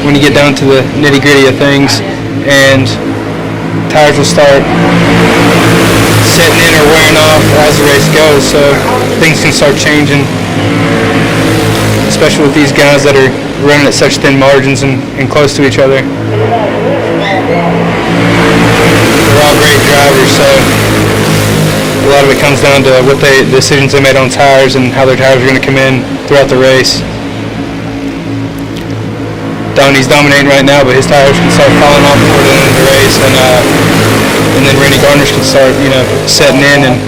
F: when you get down to the nitty gritty of things, and tires will start setting in or wearing off as the race goes, so things can start changing, especially with these guys that are running at such thin margins and close to each other. They're all great drivers, so a lot of it comes down to what decisions they made on tires and how their tires are going to come in throughout the race. Donnie's dominating right now, but his tires can start falling off before the end of the race, and then Randy Gardner's can start, setting in and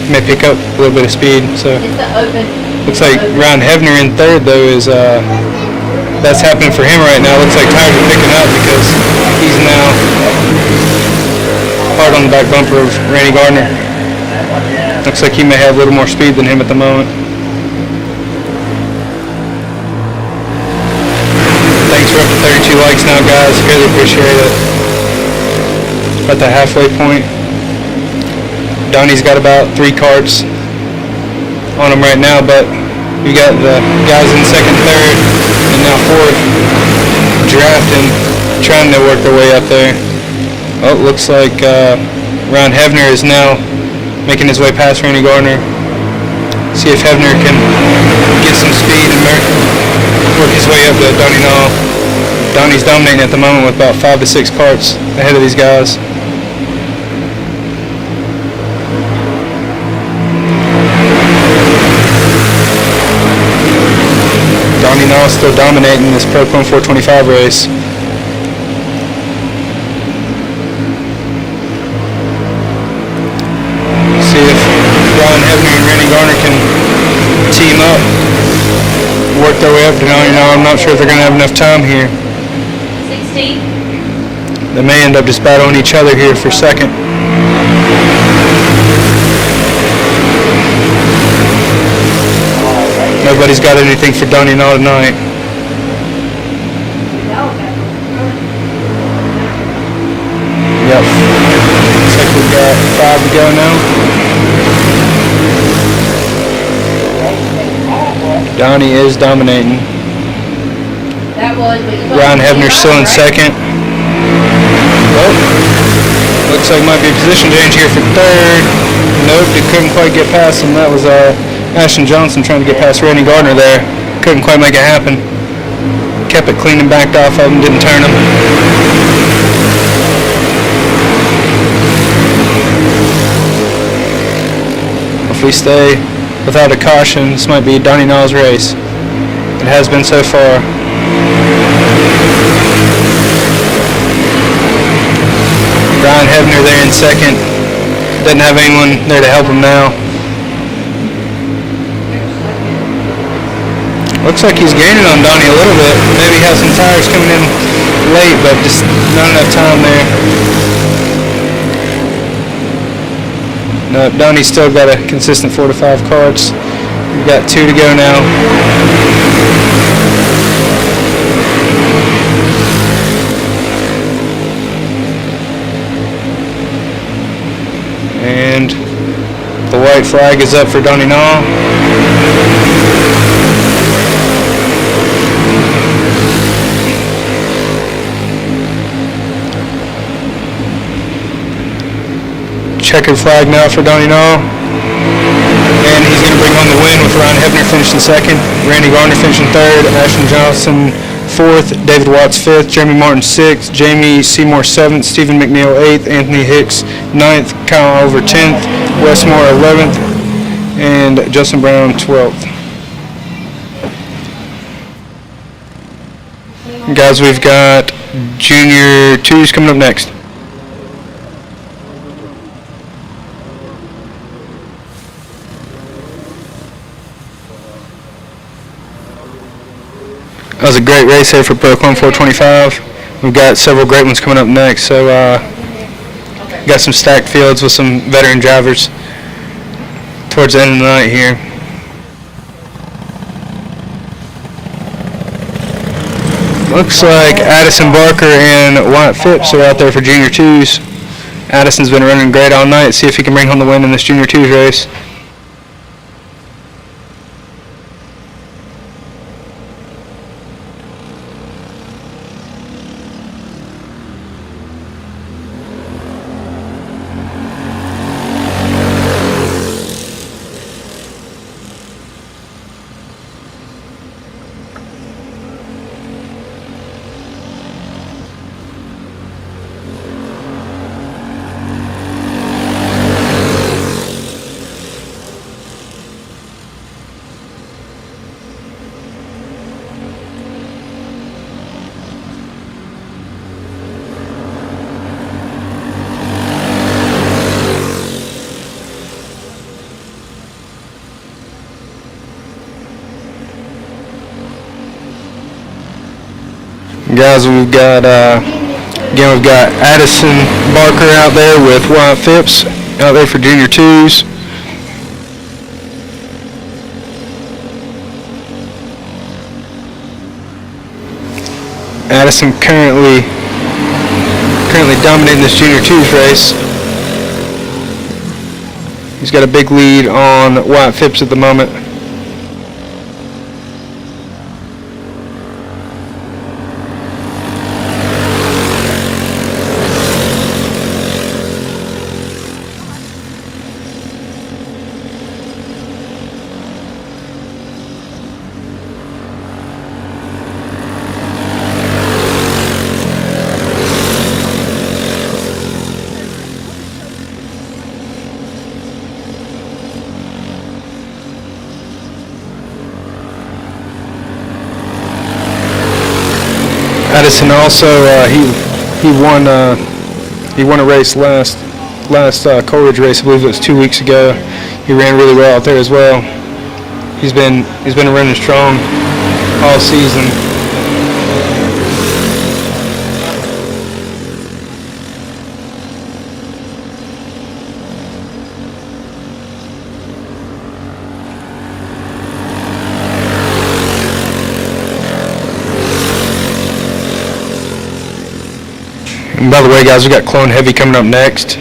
F: may pick up a little bit of speed. So looks like Ryan Hebner in third though is that's happening for him right now. Looks like tires are picking up because he's now hard on the back bumper of Randy Gardner. Looks like he may have a little more speed than him at the moment. Thanks for up to 32 likes now, guys. Really appreciate it. At the halfway point. Donnie's got about 3 carts on him right now, but we got the guys in second, third, and now fourth drafting, trying to work their way up there. Oh, looks like Ryan Hebner is now making his way past Randy Gardner. See if Hebner can get some speed and work his way up to Donnie Naw. Donnie's dominating at the moment with about 5 to 6 carts ahead of these guys. Donnie Naw still dominating this Procon 425 race. way up to I'm not sure if they're going to have enough time here.
B: 16.
F: They may end up just battling each other here for second. Nobody's got anything for Donnie Naw tonight. Yep. Looks like we've got 5 to go now. Donnie is dominating.
B: That was, but you
F: Ryan Hebner's still in second. Well, looks like might be a position change here for third. Nope, they couldn't quite get past him. That was Ashton Johnson trying to get past Randy Gardner there. Couldn't quite make it happen. Kept it clean and backed off of him, didn't turn him. If we stay without a caution, this might be Donnie Naw's race. It has been so far. Ryan Hebner there in second. Doesn't have anyone there to help him now. Looks like he's gaining on Donnie a little bit. Maybe has some tires coming in late, but just not enough time there. No, Donnie's still got a consistent 4 to 5 carts. We've got 2 to go now. And the white flag is up for Donnie Naw. Checkered flag now for Donnie Naw. And he's going to bring home the win with Ryan Hebner finishing second, Randy Gardner finishing third, Ashton Johnson fourth, David Watts fifth, Jeremy Martin sixth, Jamie Seymour seventh, Stephen McNeil eighth, Anthony Hicks ninth, Kyle Oliver 10th, Wes Moore 11th, and Justin Brown 12th. Guys, we've got Junior 2s coming up next. That was a great race there for Brooklyn 425. We've got several great ones coming up next. So got some stacked fields with some veteran drivers towards the end of the night here. Looks like Addison Barker and Wyatt Phipps are out there for Junior 2s. Addison's been running great all night. See if he can bring home the win in this Junior 2s race. Guys, we've got Addison Barker out there with Wyatt Phipps out there for Junior 2s. Addison currently dominating this Junior 2s race. He's got a big lead on Wyatt Phipps at the moment. Addison also he won a race last Coleridge race. I believe it was 2 weeks ago. He ran really well out there as well. He's been running strong all season. And by the way, guys, we got Clone Heavy coming up next.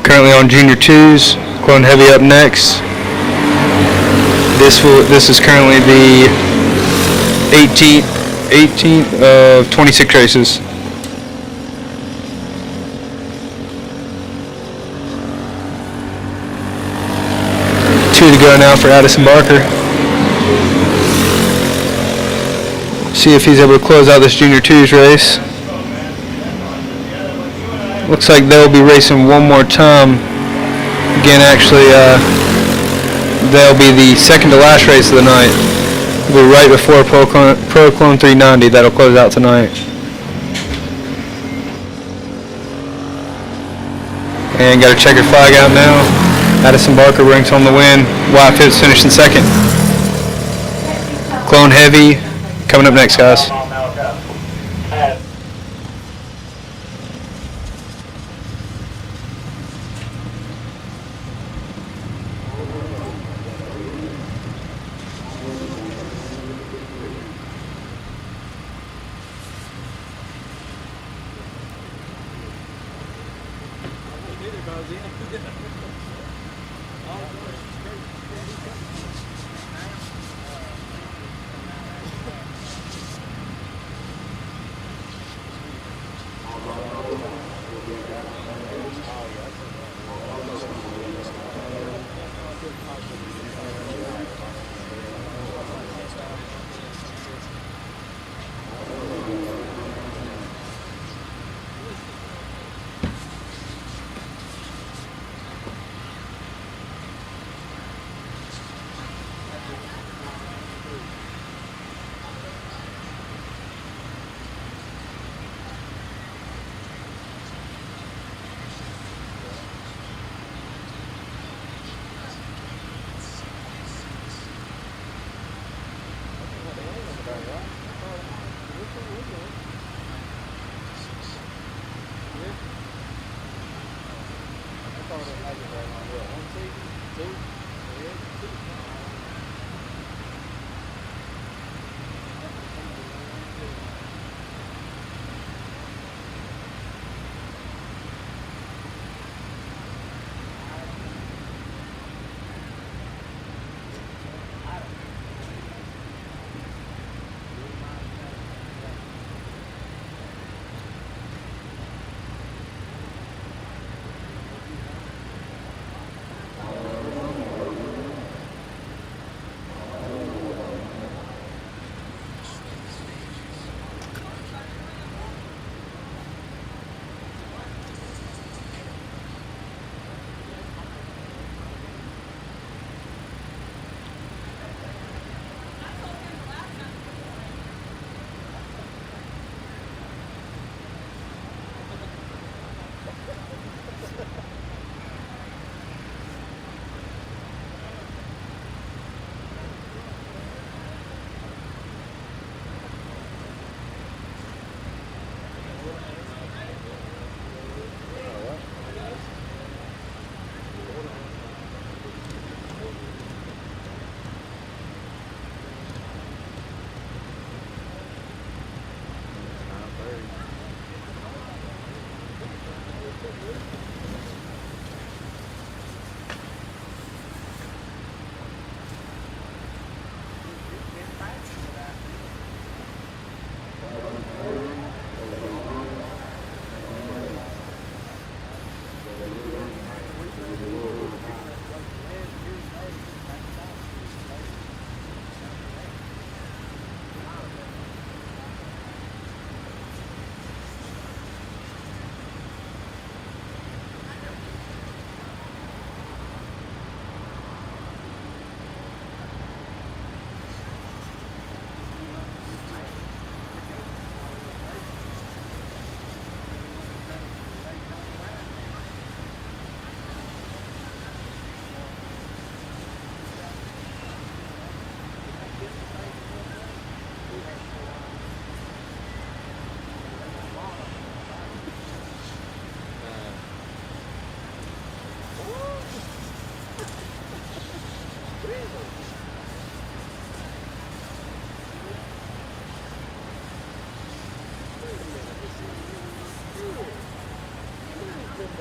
F: Currently on Junior 2s. Clone Heavy up next. This is currently the 18th of 26 races. Two to go now for Addison Barker. See if he's able to close out this Junior 2s race. Looks like they'll be racing one more time. Again, actually, they'll be the second to last race of the night. It'll be right before Pro Clone 390. That'll close out tonight. And got a checkered flag out now. Addison Barker brings home the win. Wyatt Phipps finishing second. Clone Heavy coming up next, guys.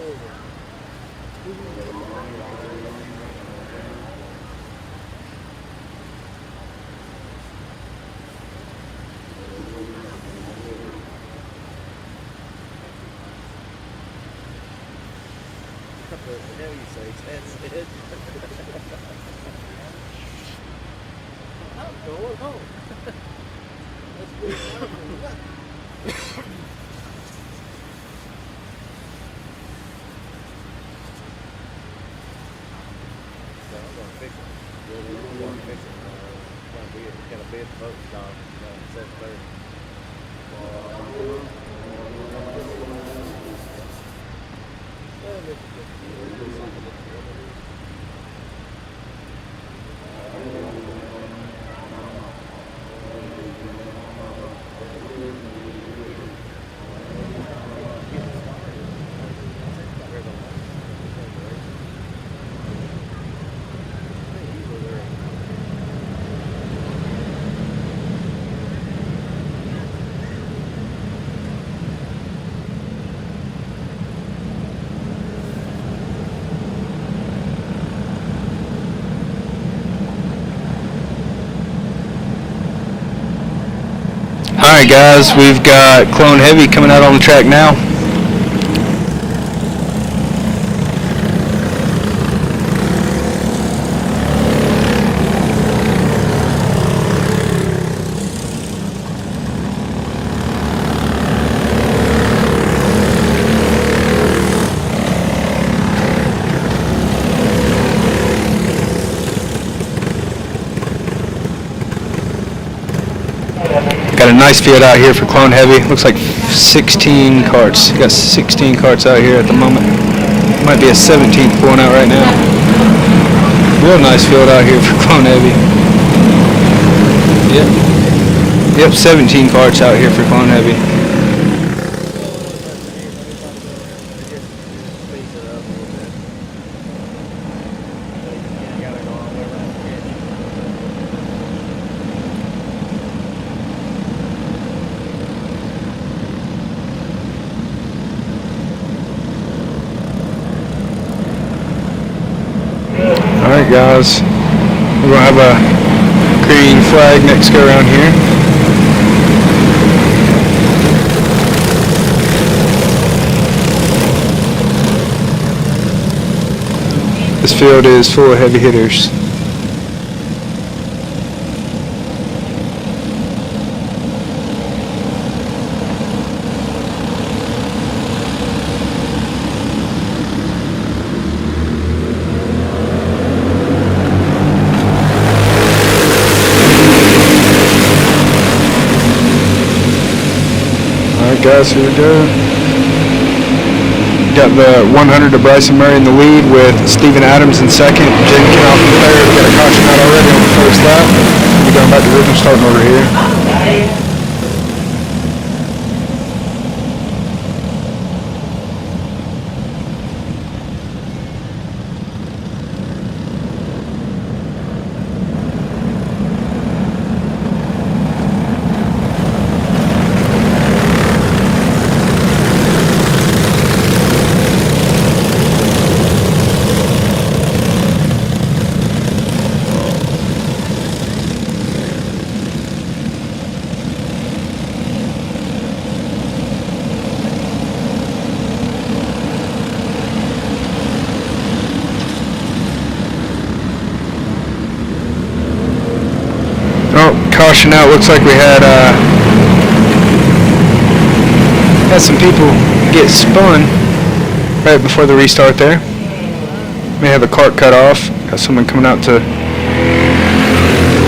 G: The hell you say, that's it. I'm going home. Let's go home. So I'm gonna fix it. I'm gonna fix it. Gonna be got a bid vote stop at 7:30.
F: Alright guys, we've got Clone Heavy coming out on the track now. Got a nice field out here for Clone Heavy. Looks like 16 carts. Got 16 carts out here at the moment. Might be a 17th going out right now. Real nice field out here for Clone Heavy. Yep, 17 carts out here for Clone Heavy. Alright guys, we're going to have a green flag next go around here. This field is full of heavy hitters. Alright guys, here we go. Got the 100 of Bryson Murray in the lead with Steven Adams in second. Jenkin off in third. We got a caution out already on the first lap. We're going back to rhythm starting order here. Caution out. Looks like we had some people get spun right before the restart there. May have a cart cut off. Got someone coming out to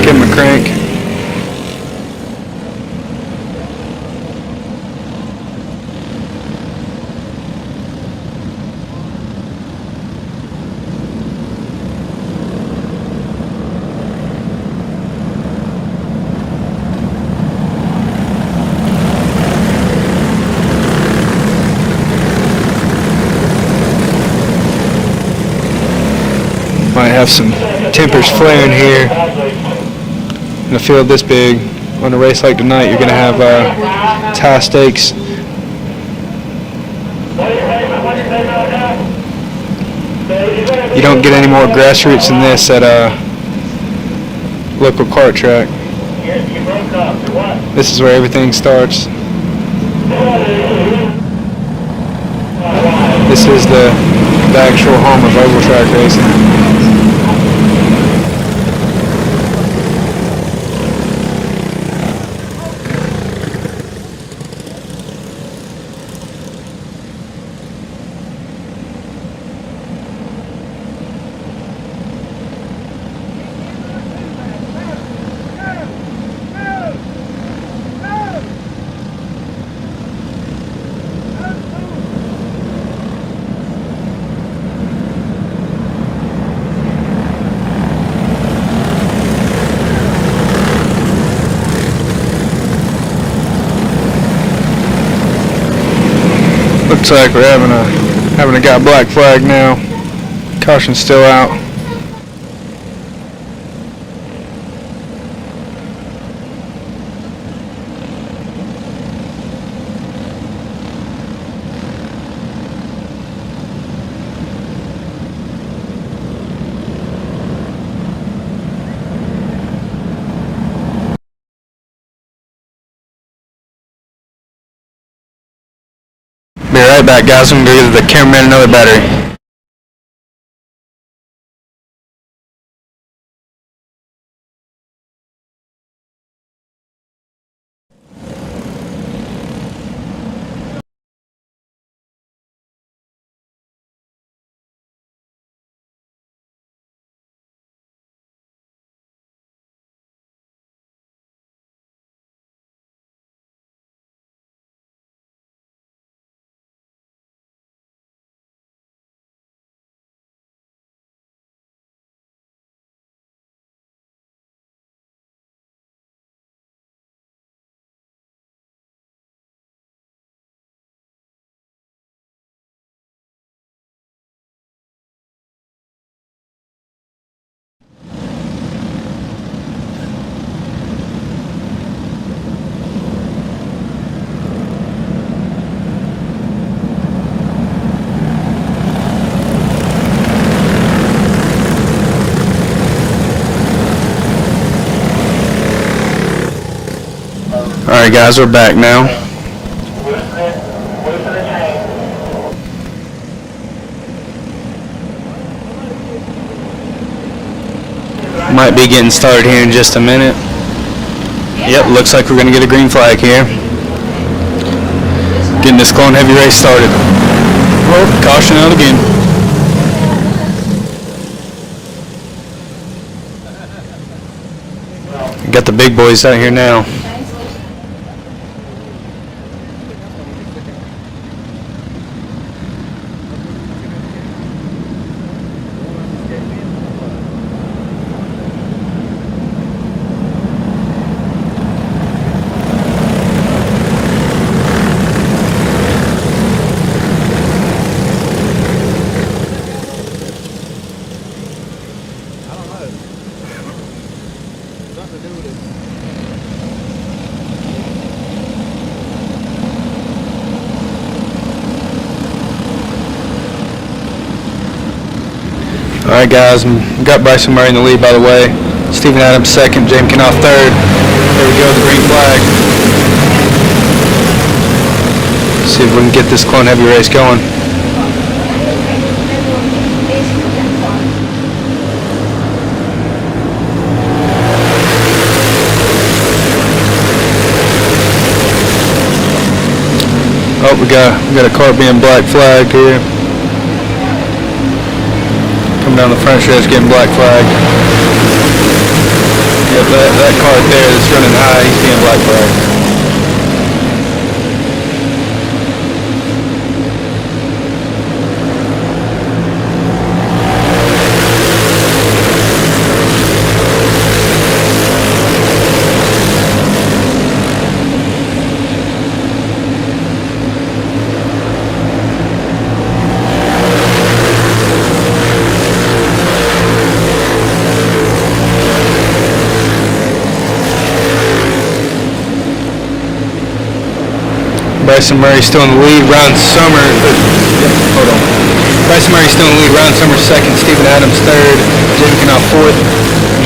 F: give him a crank. Might have some tempers flaring here in a field this big. On a race like tonight, you're going to have tie stakes. You don't get any more grassroots than this at a local kart track. This is where everything starts. This is the actual home of oval track racing. Looks like we're having a got black flag now. Caution's still out. Be right back, guys. I'm gonna give the cameraman another battery. Alright guys, we're back now. Might be getting started here in just a minute. Yep, looks like we're going to get a green flag here. Getting this clone heavy race started. Oh, caution out again. Got the big boys out here now. Alright guys, we got Bryson Murray in the lead by the way. Stephen Adams second, James Kinoff third. There we go, the green flag. See if we can get this clone heavy race going. Oh, we got a car being black flagged here. Coming down the front stretch, getting black flag. Yep, that car there that's running high, he's being black flag. Bryson Murray still in the lead. Ron Summer. Hold on. Bryson Murray still in the lead. Ryan Summers second. Steven Adams third. Jamie Knopf fourth.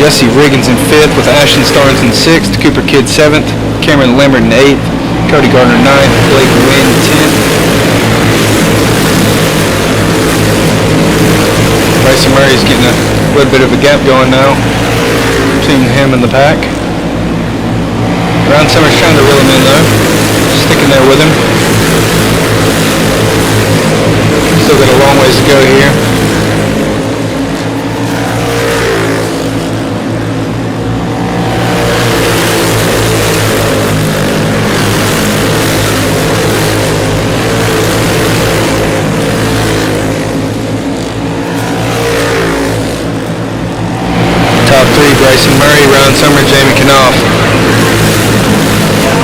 F: Jesse Riggins in fifth with Ashton Starnes in sixth. Cooper Kidd seventh. Cameron Lambert in eighth. Cody Gardner ninth. Blake Wynn 10th. Bryson Murray's getting a little bit of a gap going now between him and the pack. Ryan Summers trying to reel him in though. Sticking there with him. Still got a long ways to go here. Top three, Bryson Murray, Ryan Summers, Jamie Knopf.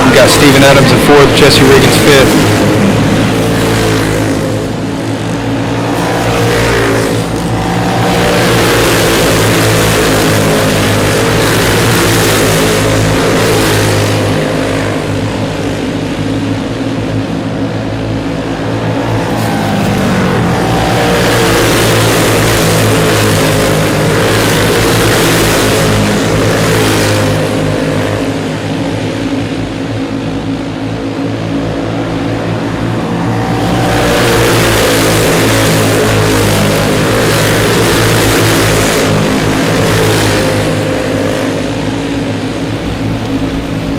F: We got Steven Adams in fourth, Jesse Riggins fifth.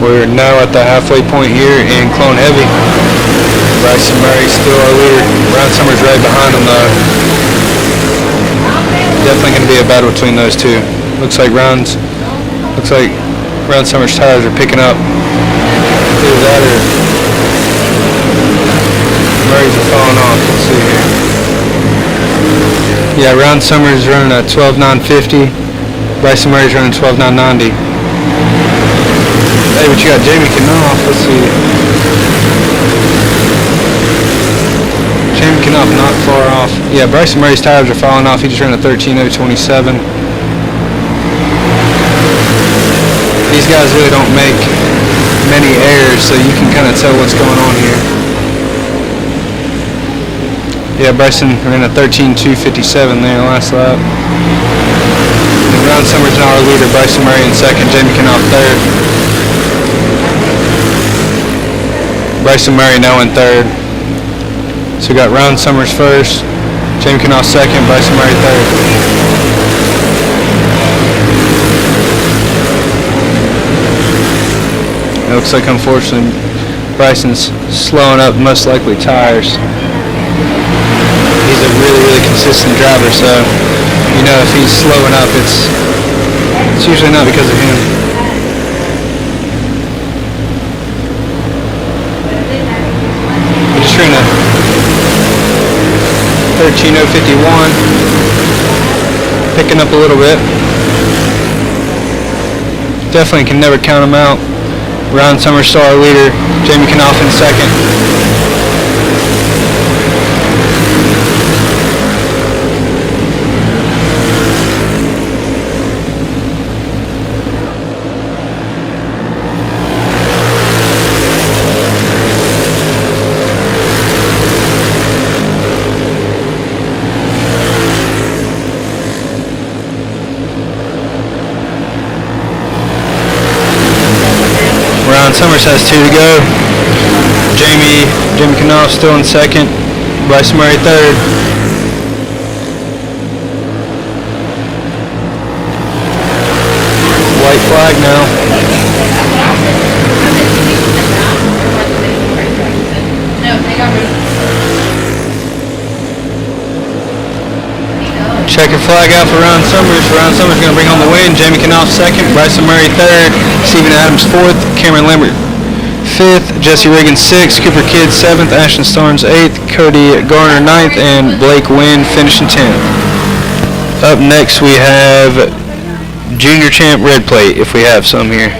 F: We're now at the halfway point here in Clone Heavy. Bryson Murray still our leader. Ryan Summers right behind him though. Definitely going to be a battle between those two. Looks like Ryan Summers' tires are picking up. Either that or Murray's are falling off. Let's see here. Yeah, Ryan Summers running at 12.950. Bryson Murray's running 12.990. Hey, but you got Jamie Knopf. Let's see. Jamie Knopf not far off. Yeah, Bryson Murray's tires are falling off. He just ran a 13.027. These guys really don't make many errors, so you can kind of tell what's going on here. Yeah, Bryson ran a 13.257 there last lap. And Ryan Summers now our leader. Bryson Murray in second. Jamie Knopf third. Bryson Murray now in third. So we got Ryan Summers first, Jamie Knopf second, Bryson Murray third. It looks like unfortunately Bryson's slowing up, most likely tires. He's a really consistent driver, so you know if he's slowing up it's usually not because of him. Just ran a 13.051, picking up a little bit. Definitely can never count him out. Ryan Summers still our leader, Jamie Knopf in second. Ryan Summers has two to go. Jamie Knopf still in second. Bryson Murray third. White flag now.
B: No, they got rid of
F: Checkered flag out for Ryan Summers. Ryan Summers going to bring home the win. Jamie Knopf second. Bryson Murray third. Steven Adams fourth. Cameron Lambert fifth. Jesse Riggins sixth. Cooper Kidd seventh. Ashton Starnes eighth. Cody Garner ninth. And Blake Wynn finishing 10th. Up next we have Junior Champ Red Plate, if we have some here.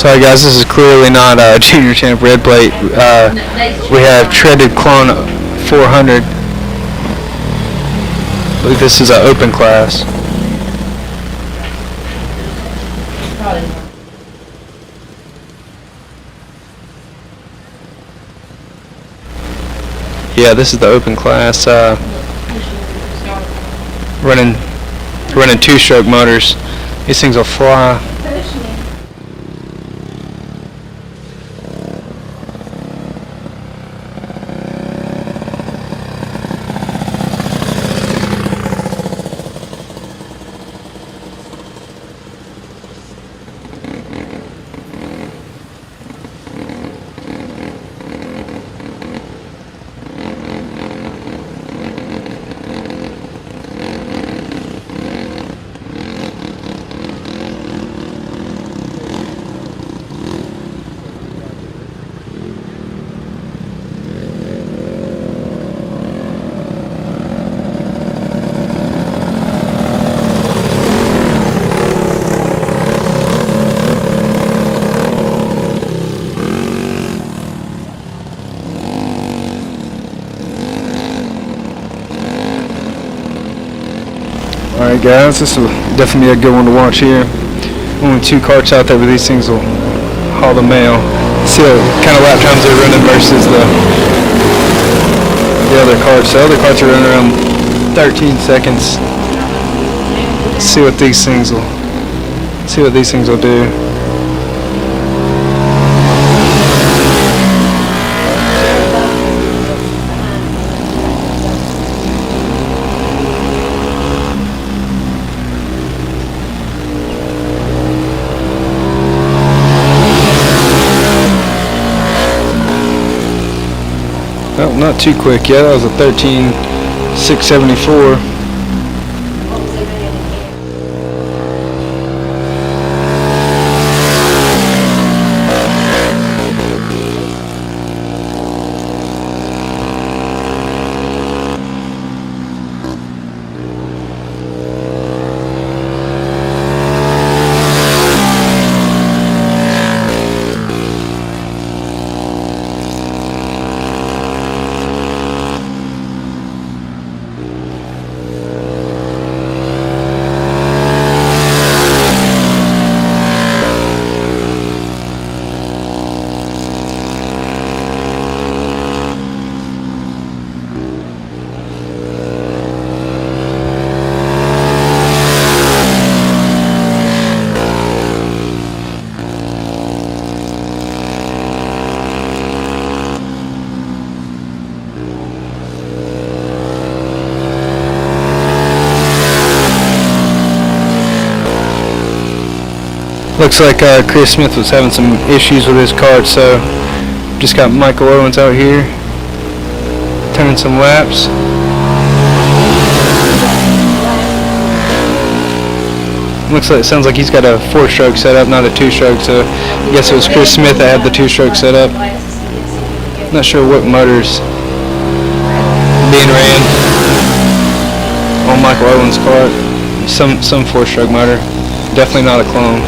F: Sorry guys, this is clearly not a junior champ red plate. We have treaded clone 400. I believe this is an open class.
B: Probably.
F: Yeah, this is the open class. Running 2-stroke motors. These things will fly. Alright guys, this will definitely be a good one to watch here. Only 2 carts out there, but these things will haul the mail. See what kind of lap times they're running versus the other carts. The other carts are running around 13 seconds. See what these things will do. Well, not too quick yet. That was a 13.674. Looks like Chris Smith was having some issues with his cart, so just got Michael Owens out here turning some laps. Sounds like he's got a 4-stroke setup, not a 2-stroke. So I guess it was Chris Smith that had the 2-stroke setup. Not sure what motors being ran on Michael Owens' cart. Some 4-stroke motor. Definitely not a clone.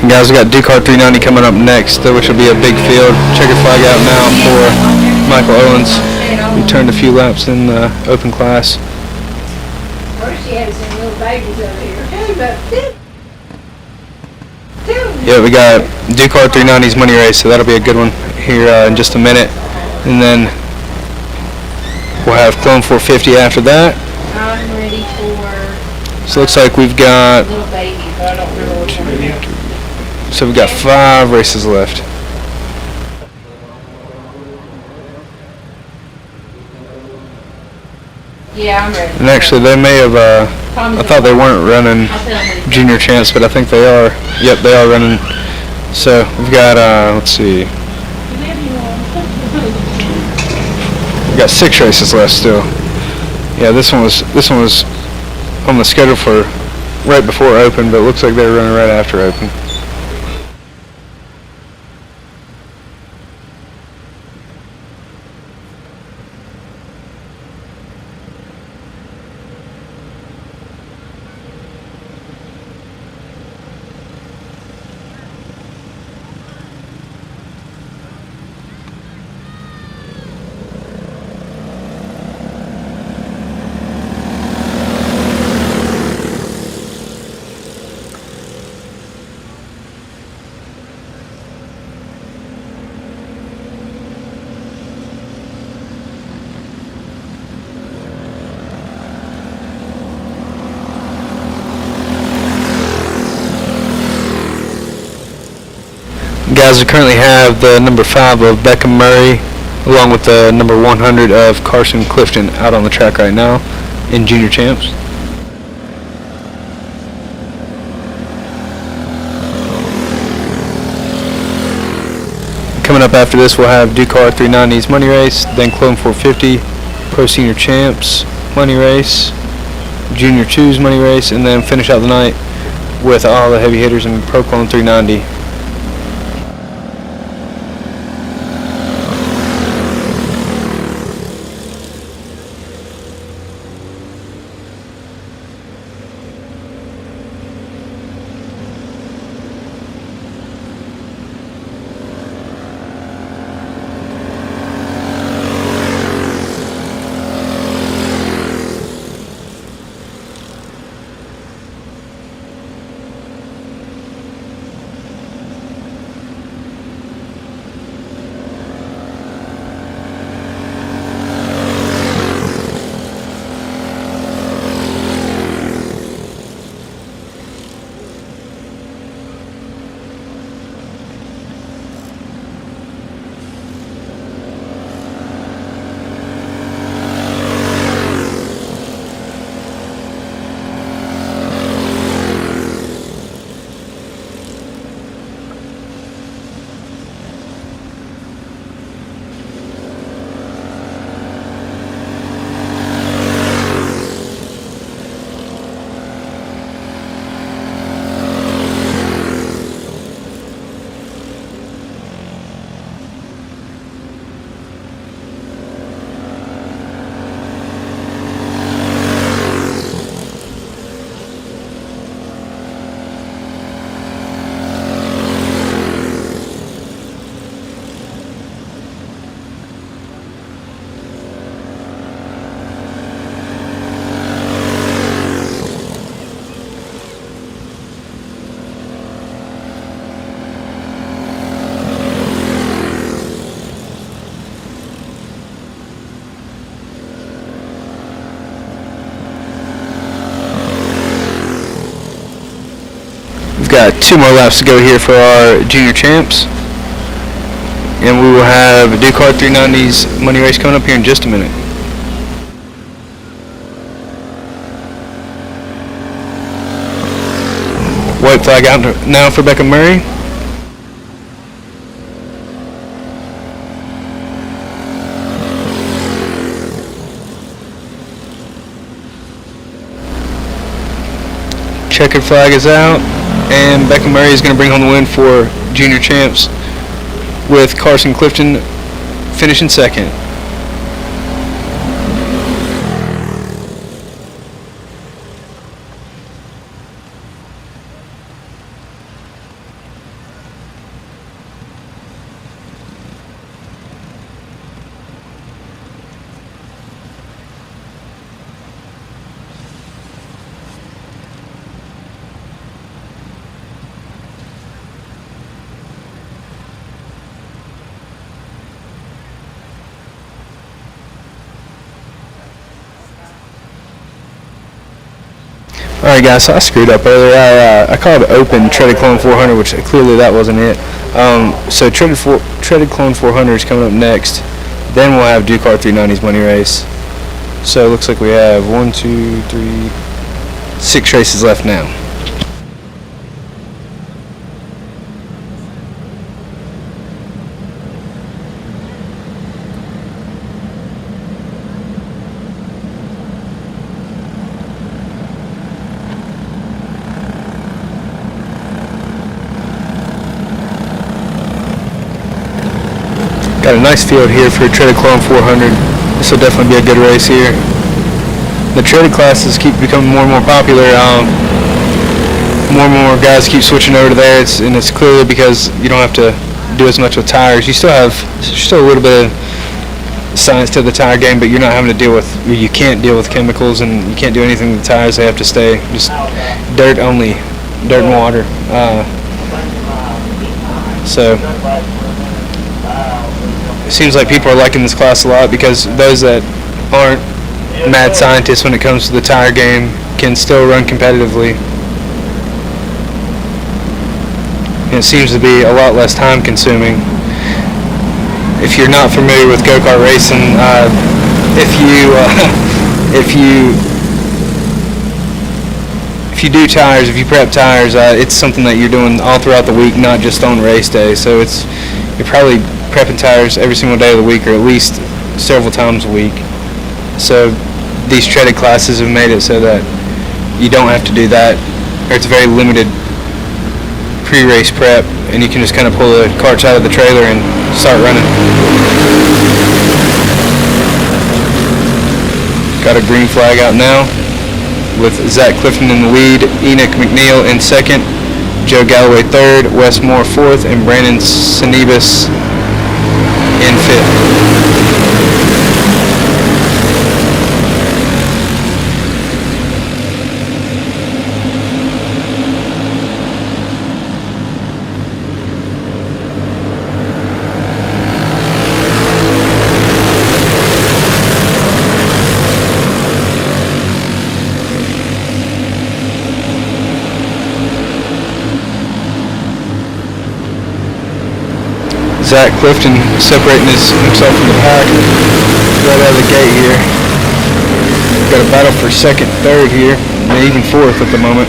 F: And guys, we got Ducar 390 coming up next, which will be a big field. Checker flag out now for Michael Owens. We turned a few laps in the open class.
C: First she had some little babies over here.
F: Yeah, we got Ducar 390's money race, so that'll be a good one here in just a minute. And then we'll have Clone 450 after that.
B: I'm ready for
F: So it looks like we've got,
B: little baby. I don't remember which one it is.
F: so we've got 5 races left.
B: Yeah, I'm ready.
F: And actually, they may have, I thought they weren't running
B: I'll tell them.
F: junior champs, but I think they are. Yep, they are running. So we've got, let's see, we've got 6 races left still. Yeah, this one was on the schedule for right before open, but it looks like they were running right after open.
A: guys, we currently have the number 5 of Beckham Murray along with the number 100 of Carson Clifton out on the track right now in Junior Champs. Coming up after this, we'll have Ducar 390's Money Race, then Clone 450, Pro Senior Champs Money Race, Junior 2's Money Race, and then finish out the night with all the heavy hitters in Pro Clone 390. We've got 2 more laps to go here for our Junior Champs. And we will have Ducar 390's Money Race coming up here in just a minute. White flag out now for Beckham Murray. Checkered flag is out, and Beckham Murray is going to bring home the win for Junior Champs with Carson Clifton finishing second. Alright guys, so I screwed up earlier. I called open Treaded Clone 400, which clearly that wasn't it. So Treaded Clone 400 is coming up next. Then we'll have Ducar 390's Money Race. So it looks like we have 1, 2, 3, 6 races left now. Got a nice field here for Treaded Clone 400. This will definitely be a good race here. The treaded classes keep becoming more and more popular. More and more guys keep switching over to there, and it's clearly because you don't have to do as much with tires. You still have a little bit of science to the tire game, but you're not having to deal with. You can't deal with chemicals, and you can't do anything with the tires. They have to stay just dirt only, dirt and water. So it seems like people are liking this class a lot because those that aren't mad scientists when it comes to the tire game can still run competitively.
F: and it seems to be a lot less time consuming. If you're not familiar with go-kart racing, if you do tires, if you prep tires, it's something that you're doing all throughout the week, not just on race day. So you're probably prepping tires every single day of the week, or at least several times a week. So these treaded classes have made it so that you don't have to do that, or it's a very limited pre-race prep, and you can just kind of pull the carts out of the trailer and start running. Got a green flag out now, with Zach Clifton in the lead, Enoch McNeil in second, Joe Galloway third, Wes Moore fourth, and Brandon Senebus in fifth. Zach Clifton separating himself from the pack right out of the gate here. Got a battle for second, third here, and even fourth at the moment.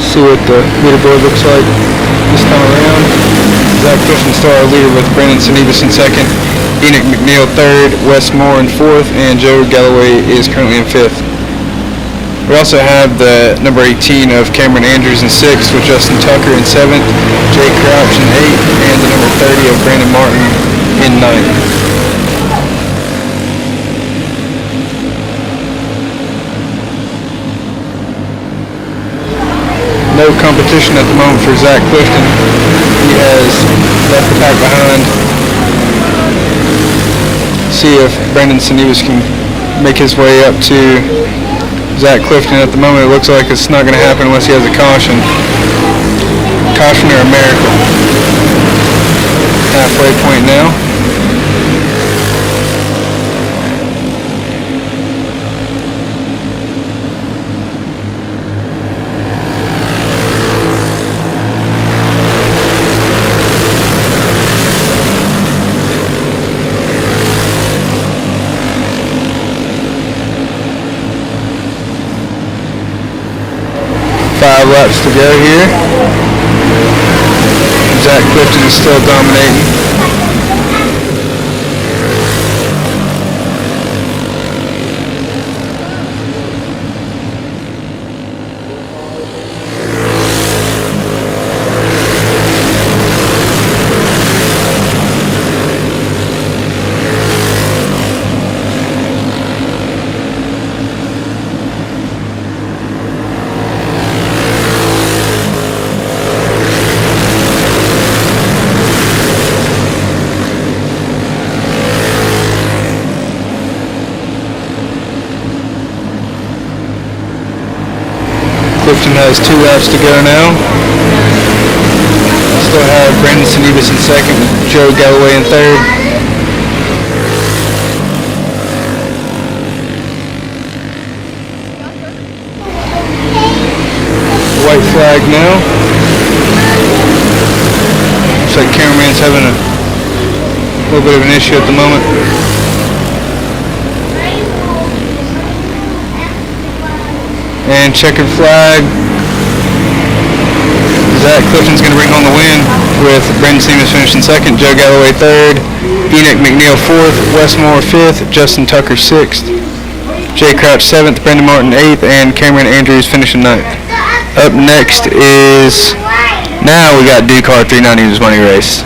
F: See what the leaderboard looks like this time around. Zach Clifton still our leader with Brandon Senebus in second, Enoch McNeil third, Wes Moore in fourth, and Joe Galloway is currently in fifth. We also have the number 18 of Cameron Andrews in 6th, with Justin Tucker in 7th, Jay Crouch in 8th, and the number 30 of Brandon Martin in 9th. No competition at the moment for Zach Clifton. He has left the pack behind. See if Brandon Senebus can make his way up to Zach Clifton. At the moment, it looks like it's not going to happen unless he has a caution. Caution or a miracle. Halfway point now. Five laps to go here. Zach Clifton is still dominating. Clifton has 2 laps to go now. Still have Brandon Senebus in second, with Joe Galloway in third. White flag now. Looks like cameraman's having a little bit of an issue at the moment. And checkered flag. Zach Clifton's going to bring home the win, with Brandon Senebus finishing second, Joe Galloway third, Enoch McNeil fourth, Wes Moore fifth, Justin Tucker 6th, Jay Crouch 7th, Brandon Martin 8th, and Cameron Andrews finishing 9th. Up next is, now we got DCAR 390 money race.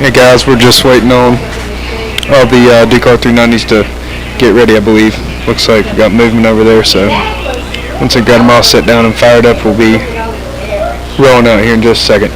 F: Hey guys, we're just waiting on all the Ducar 390s to get ready, I believe. Looks like we got movement over there, so once I got them all set down and fired up, we'll be rolling out here in just a second.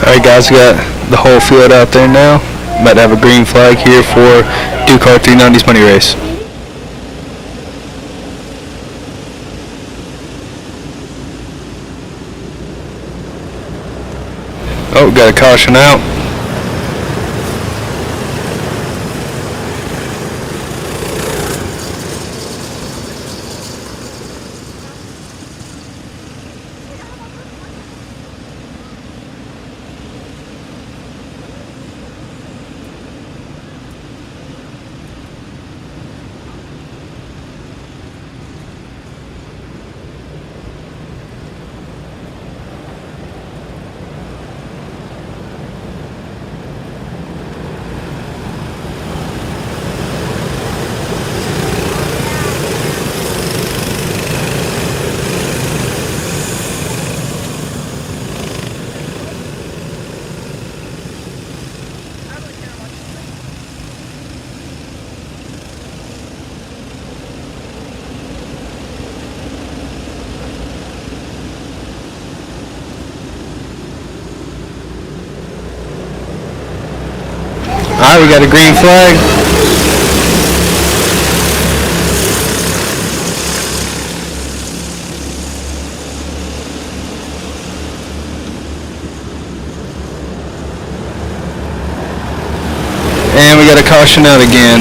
F: Alright guys, we got the whole field out there now. About to have a green flag here for Ducar 390's money race. Oh, got a caution out. right, we got a green flag. And we got a caution out again.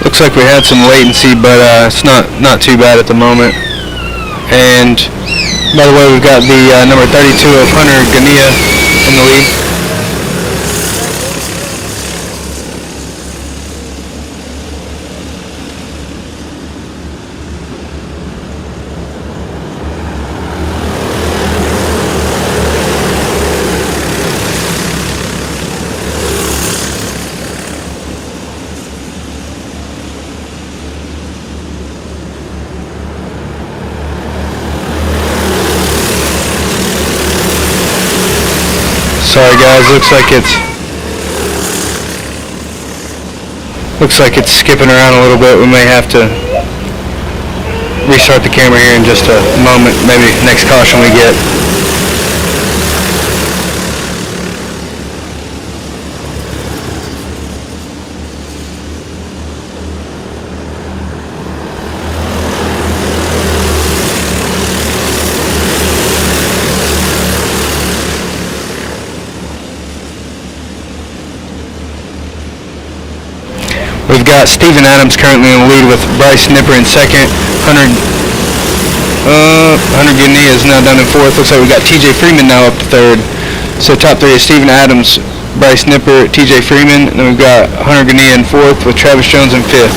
F: Looks like we had some latency, but it's not too bad at the moment. And by the way, we've got the number 32 of Hunter Gania in the lead. Sorry guys, looks like it's skipping around a little bit. We may have to restart the camera here in just a moment, maybe next caution we get. We've got Steven Adams currently in the lead with Bryce Nipper in second. Hunter Gania is now down in fourth. Looks like we've got TJ Freeman now up to third. So top three is Steven Adams, Bryce Nipper, TJ Freeman, and then we've got Hunter Gania in fourth with Travis Jones in fifth.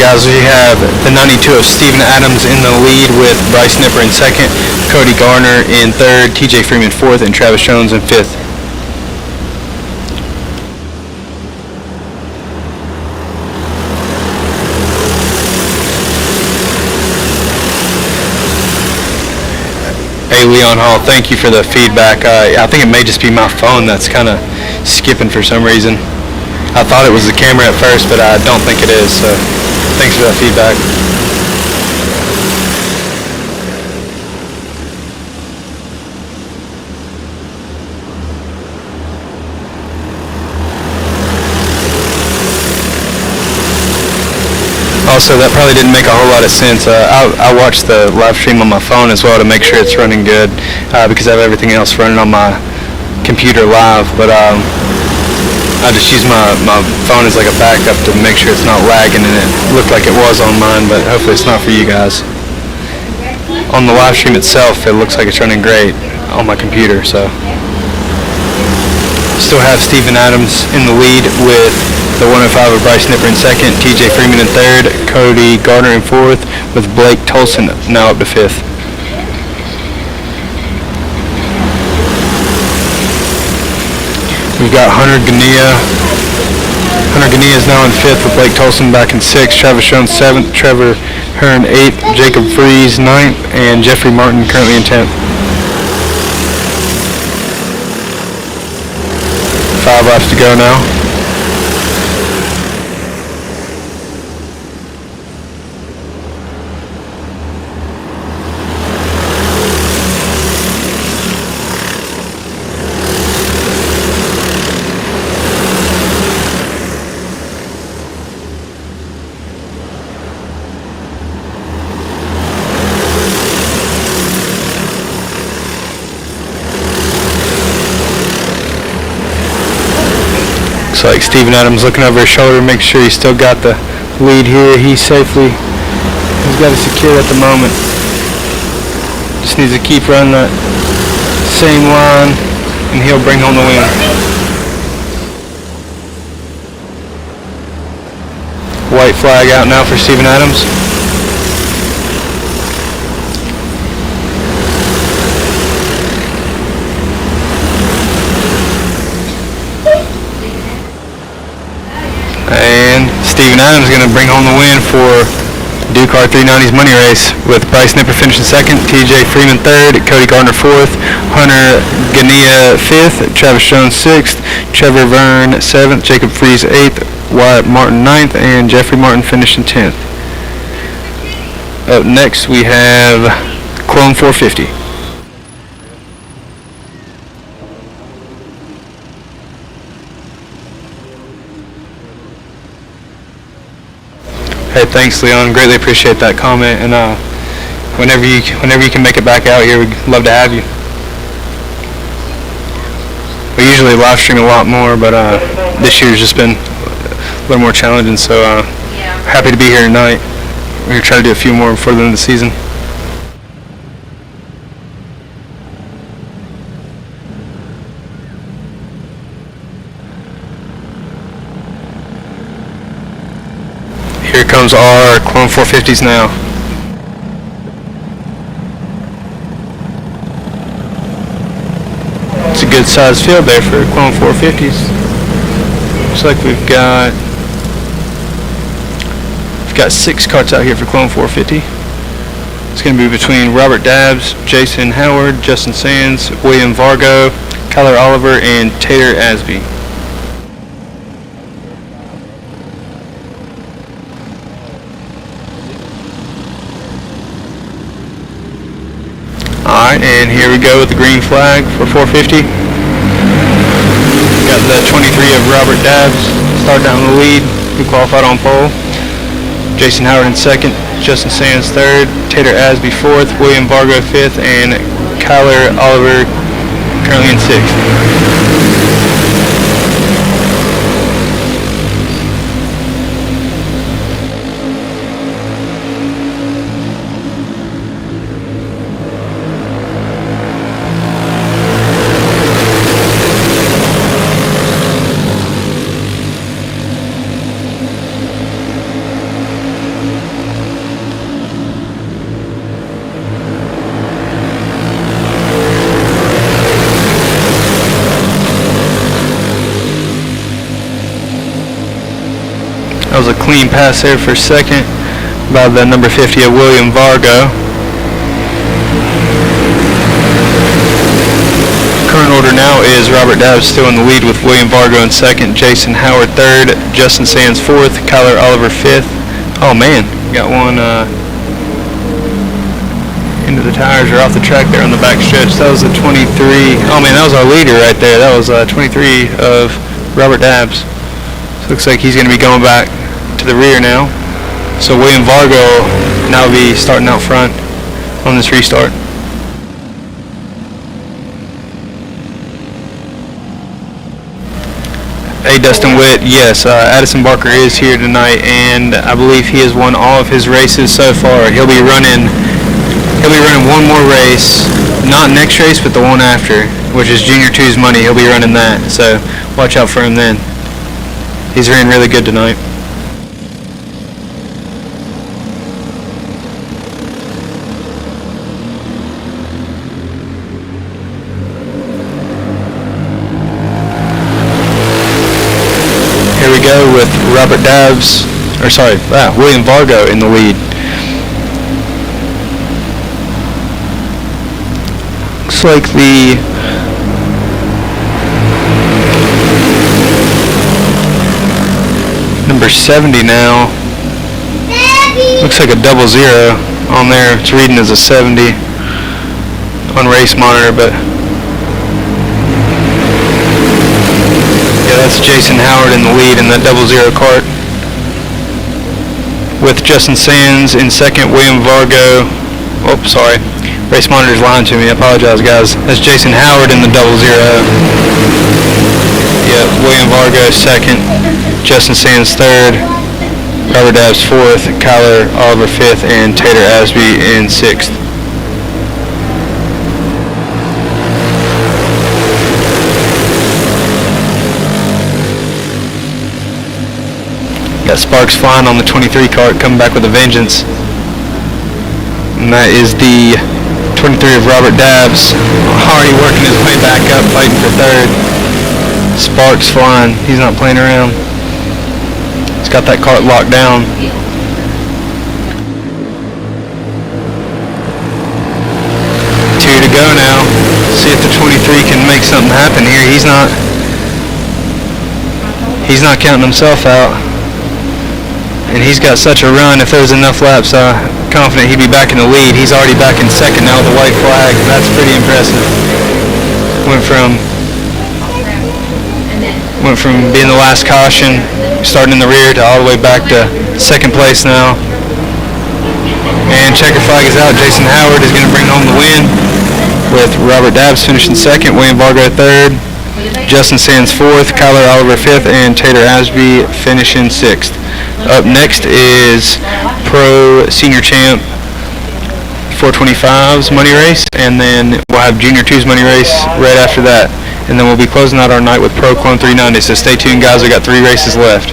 A: guys, we have the 92 of Steven Adams in the lead with Bryce Nipper in second, Cody Garner in third, TJ Freeman fourth, and Travis Jones in fifth. Hey, Leon Hall, thank you for the feedback. I think it may just be my phone that's kind of skipping for some reason. I thought it was the camera at first, but I don't think it is, so thanks for that feedback. Also, that probably didn't make a whole lot of sense. I watched the live stream on my phone as well to make sure it's running good because I have everything else running on my computer live, but I just use my phone as like a backup to make sure it's not lagging, and it looked like it was on mine, but hopefully it's not for you guys. On the live stream itself, it looks like it's running great on my computer, so. Still have Steven Adams in the lead with the 105 of Bryce Nipper in second, TJ Freeman in third, Cody Gardner in fourth, with Blake Tolson now up to fifth. We've got Hunter Gania. Hunter Gania is now in fifth with Blake Tolson back in sixth, Travis Jones seventh, Trevor Hearn eighth, Jacob Freeze ninth, and Jeffrey Martin currently in 10th. 5 laps to go now. Like Steven Adams looking over his shoulder, make sure he's still got the lead here. He's got it secured at the moment. Just needs to keep running that same line and he'll bring home the win. White flag out now for Steven Adams. And Steven Adams is going to bring home the win for Ducar 390's money race with Bryce Nipper finishing second, TJ Freeman third, Cody Gardner fourth, Hunter Gania fifth, Travis Jones sixth, Trevor Verne seventh, Jacob Freeze eighth, Wyatt Martin ninth, and Jeffrey Martin finishing 10th. Up next we have Clone 450. Hey, thanks, Leon. Greatly appreciate that comment. And whenever you can make it back out here, we'd love to have you. We usually live stream a lot more, but this year's just been a little more challenging. So happy to be here tonight. We're gonna try to do a few more before the end of the season. Here comes our Clone 450s now. It's a good sized field there for Clone 450s. Looks like we've got 6 carts out here for Clone 450. It's going to be between Robert Dabbs, Jason Howard, Justin Sands, William Vargo, Kyler Oliver, and Tater Asby. Alright, and here we go with the green flag for 450. Got the 23 of Robert Dabbs, start down the lead, who qualified on pole. Jason Howard in second, Justin Sands third, Tater Asby fourth, William Vargo fifth, and Kyler Oliver currently in sixth. That was a clean pass there for second by the number 50 of William Vargo. Current order now is Robert Dabbs still in the lead with William Vargo in second, Jason Howard third, Justin Sands fourth, Kyler Oliver fifth. Oh man, got one into the tires or off the track there on the back stretch. That was a 23. Oh man, that was our leader right there. That was 23 of Robert Dabbs. So looks like he's going to be going back to the rear now. So William Vargo now will be starting out front on this restart. Hey Dustin Witt, yes, Addison Barker is here tonight, and I believe he has won all of his races so far. He'll be running one more race, not next race, but the one after, which is Junior 2's money. He'll be running that, so watch out for him then. He's ran really good tonight. Here we go with Robert Dabbs, William Vargo in the lead. Looks like the number 70 now. Looks like a 00 on there. It's reading as a 70 on race monitor, but yeah, that's Jason Howard in the lead in that 00 cart. With Justin Sands in second, William Vargo. Oh, sorry. Race monitor's lying to me. I apologize, guys. That's Jason Howard in the 00. Yeah, William Vargo second, Justin Sands third, Robert Dabbs fourth, Kyler Oliver fifth, and Tater Asby in sixth. Got sparks flying on the 23 cart, coming back with a vengeance. And that is the 23 of Robert Dabbs, already working his way back up, fighting for third. Sparks flying. He's not playing around. He's got that cart locked down. Two to go now. See if the 23 can make something happen here. He's not counting himself out. And he's got such a run. If there's enough laps, confident he'd be back in the lead. He's already back in second now with the white flag. That's pretty impressive. Went from being the last caution, starting in the rear, to all the way back to second place now. And checker flag is out. Jason Howard is going to bring home the win, with Robert Dabbs finishing second, William Vargo third, Justin Sands fourth, Kyler Oliver fifth, and Tater Asby finishing sixth. Up next is Pro Senior Champ 425's money race, and then we'll have Junior 2's money race right after that. And then we'll be closing out our night with Pro Clone 390, so stay tuned, guys. We got 3 races left.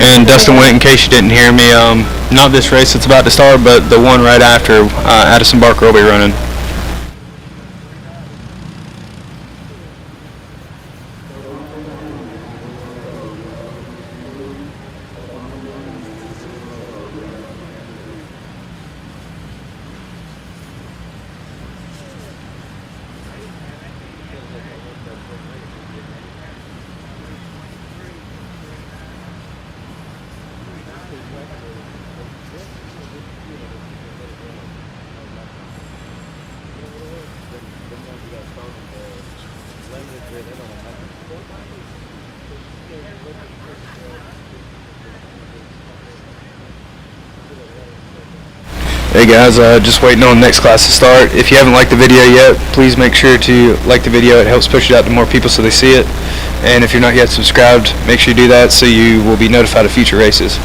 A: And Dustin Witt, in case you didn't hear me, not this race that's about to start, but the one right after, Addison Barker will be running. Hey guys, just waiting on the next class to start. If you haven't liked the video yet, please make sure to like the video. It helps push it out to more people so they see it. And if you're not yet subscribed, make sure you do that so you will be notified of future races.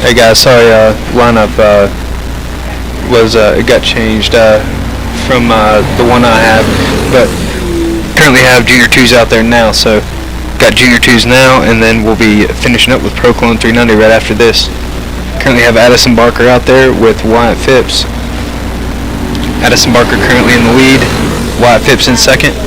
F: Hey guys, sorry, lineup it got changed from the one I have, but currently have junior 2s out there now, so got junior 2s now, and then we'll be finishing up with Pro Clone 390 right after this. Currently have Addison Barker out there with Wyatt Phipps. Addison Barker currently in the lead, Wyatt Phipps in second.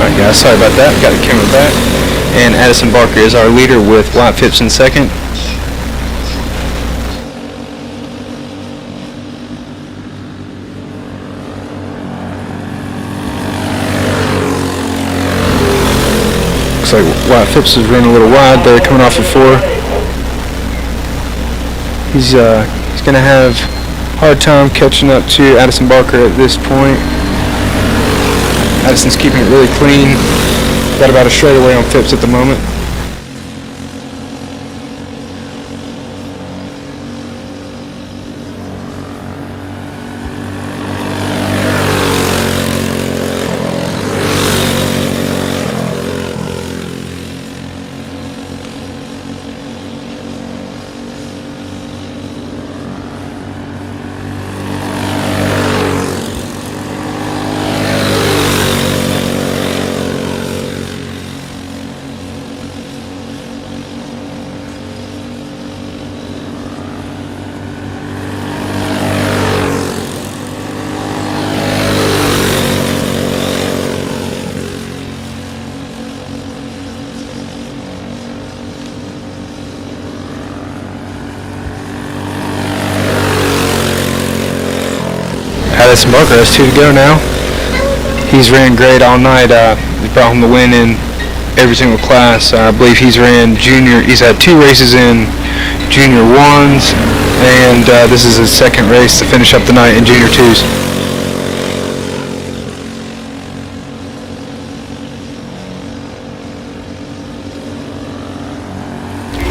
F: Alright guys, sorry about that, got the camera back. And Addison Barker is our leader with Wyatt Phipps in second. Looks like Wyatt Phipps is running a little wide there, coming off of 4. He's going to have a hard time catching up to Addison Barker at this point. Addison's keeping it really clean. Got about a straightaway on Phipps at the moment. Addison Barker has 2 to go now. He's ran great all night. He brought home the win in every single class. I believe he's ran junior. He's had 2 races in junior 1s, and this is his second race to finish up the night in junior 2s.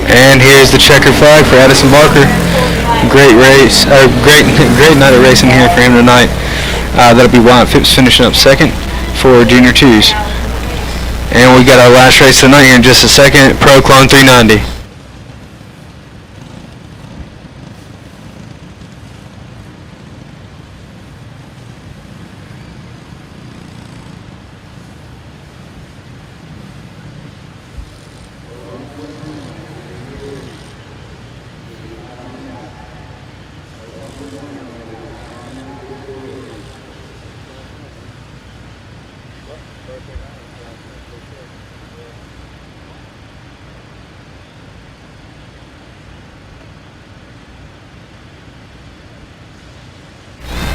F: And here's the checker flag for Addison Barker. Great race, great night of racing here for him tonight. That'll be Wyatt Phipps finishing up second for junior 2s. And we got our last race tonight here in just a second, Pro Clone 390.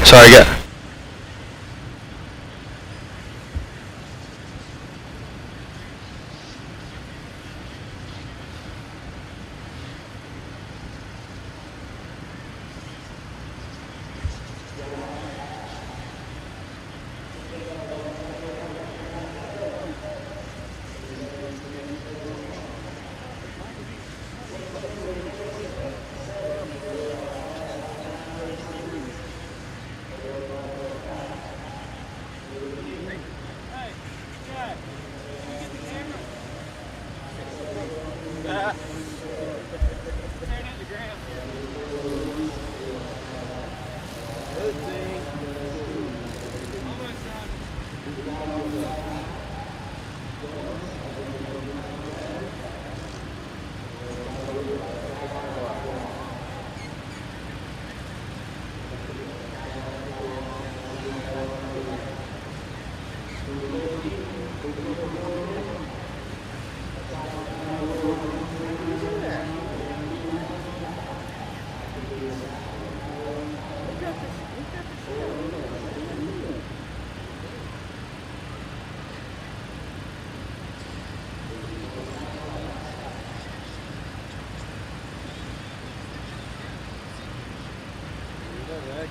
F: Sorry, got.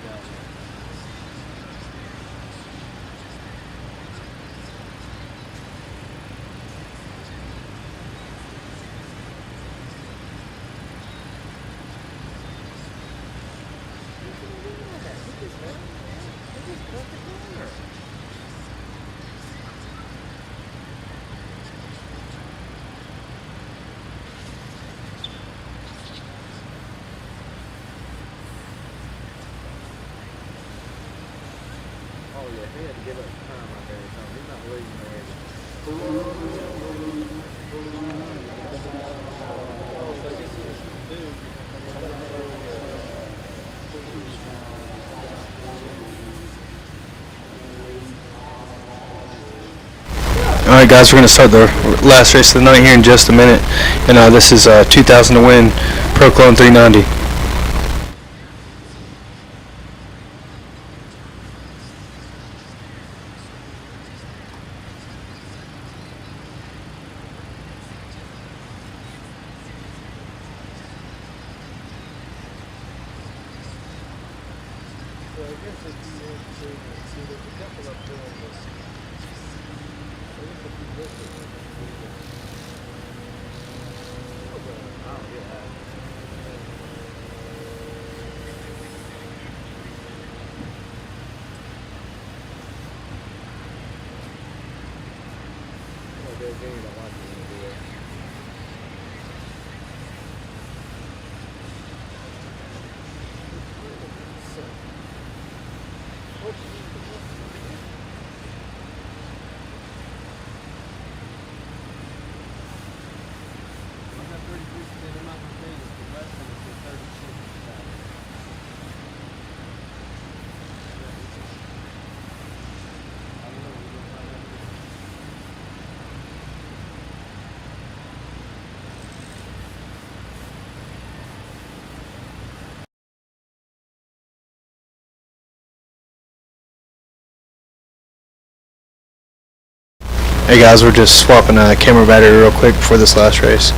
G: that guy? Oh yeah, he had to give up time out there or something. He's not leaving there. Oh, so this is
F: All right, guys, we're going to start the last race of the night here in just a minute, and this is 2,000 to win Pro Clone 390.
G: well, I guess if you want to see, there's a couple up there on the. There's a few different ones. Oh yeah. Oh, they're getting a lot to do it.
F: Hey guys, we're just swapping a camera battery real quick before this last race.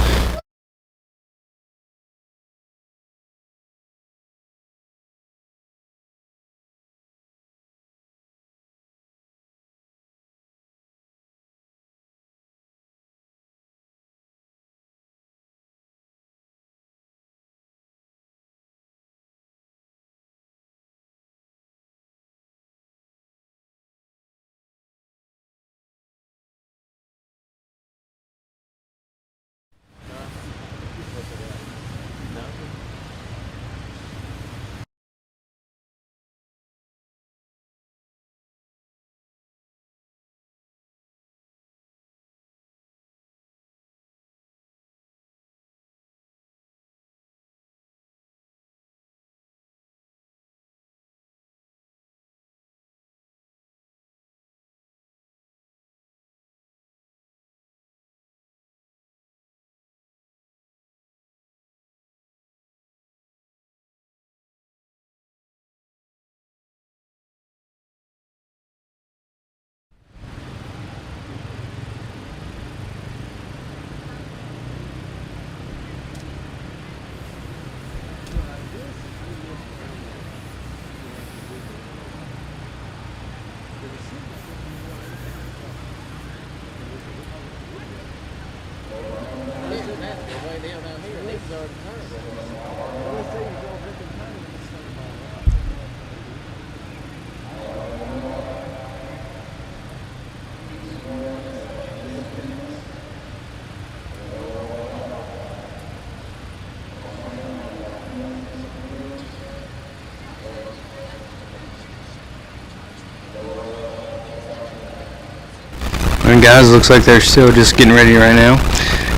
F: And guys, looks like they're still just getting ready right now.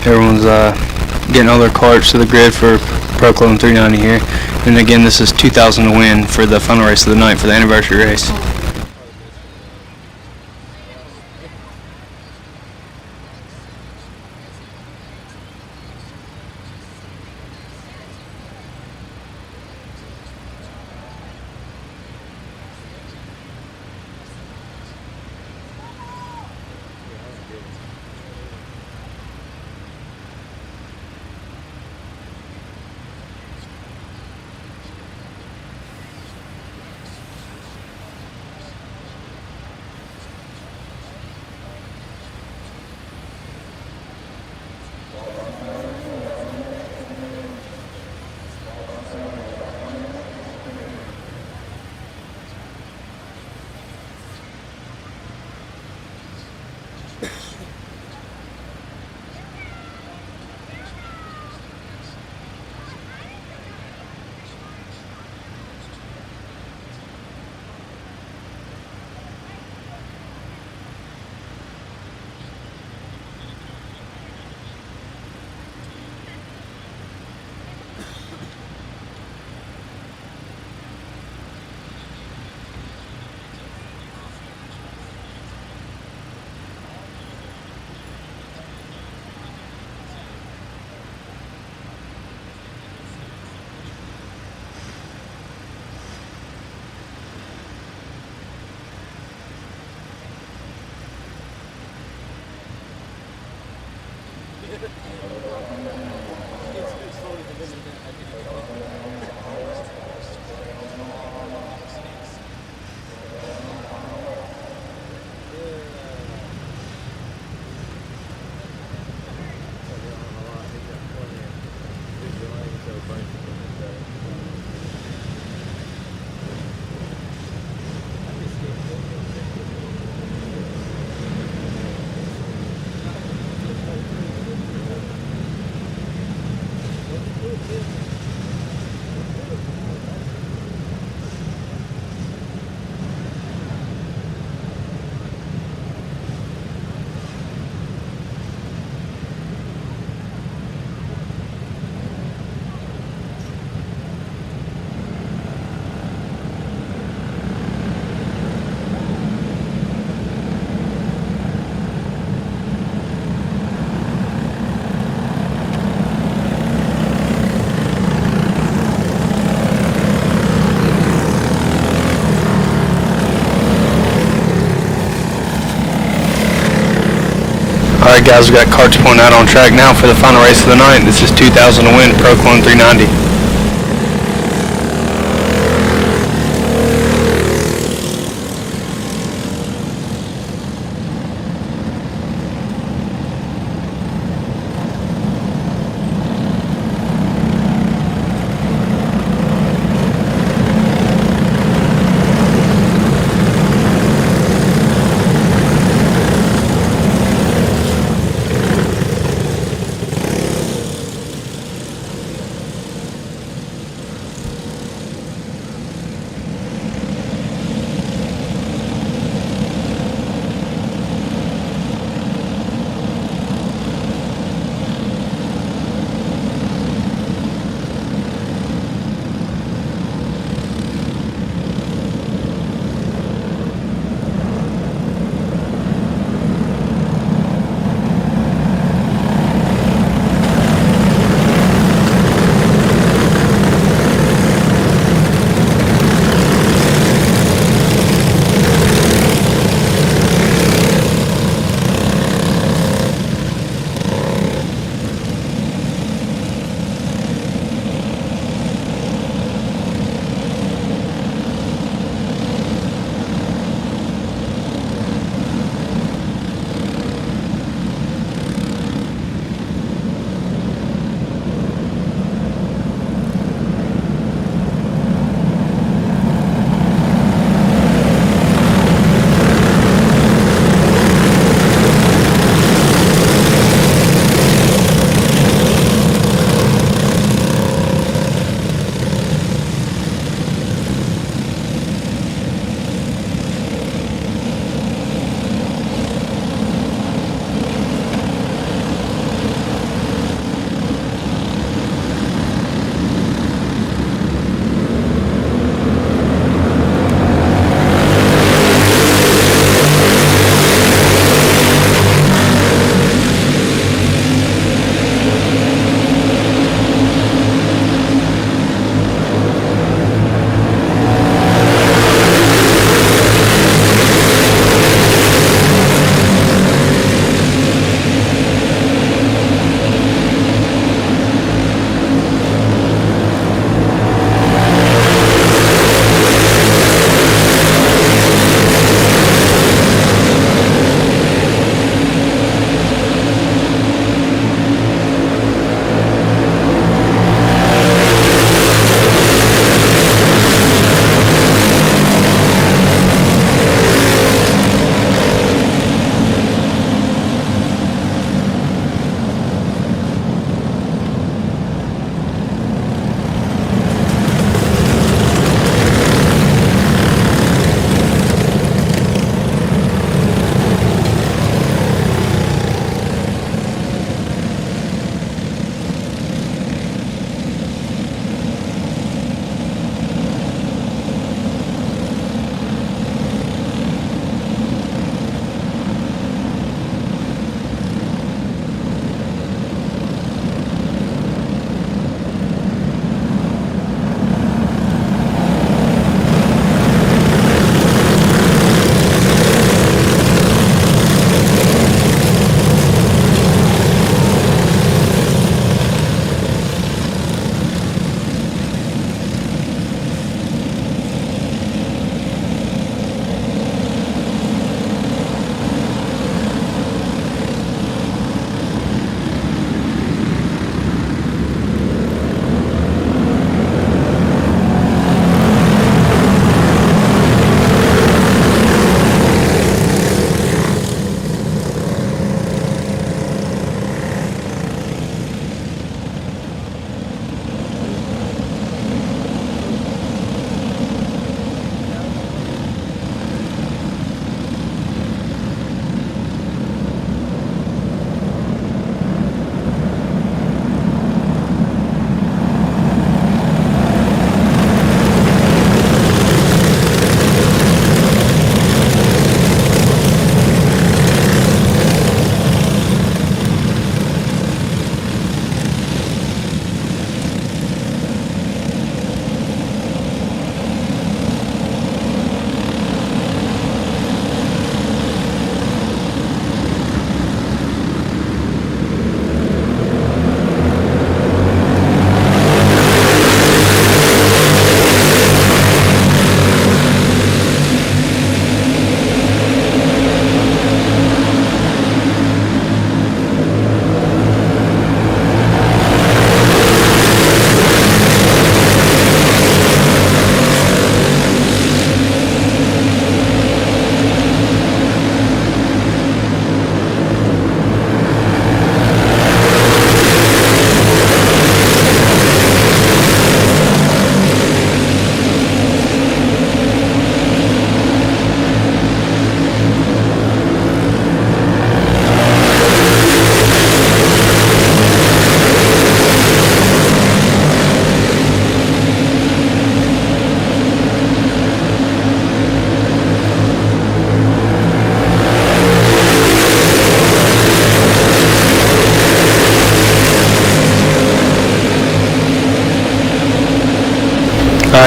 F: Everyone's getting all their carts to the grid for Pro Clone 390 here. And again, this is 2,000 to win for the final race of the night for the anniversary race.
A: Alright guys, we got carts pulling out on track now for the final race of the night. This is 2000 to win Pro Clone 390.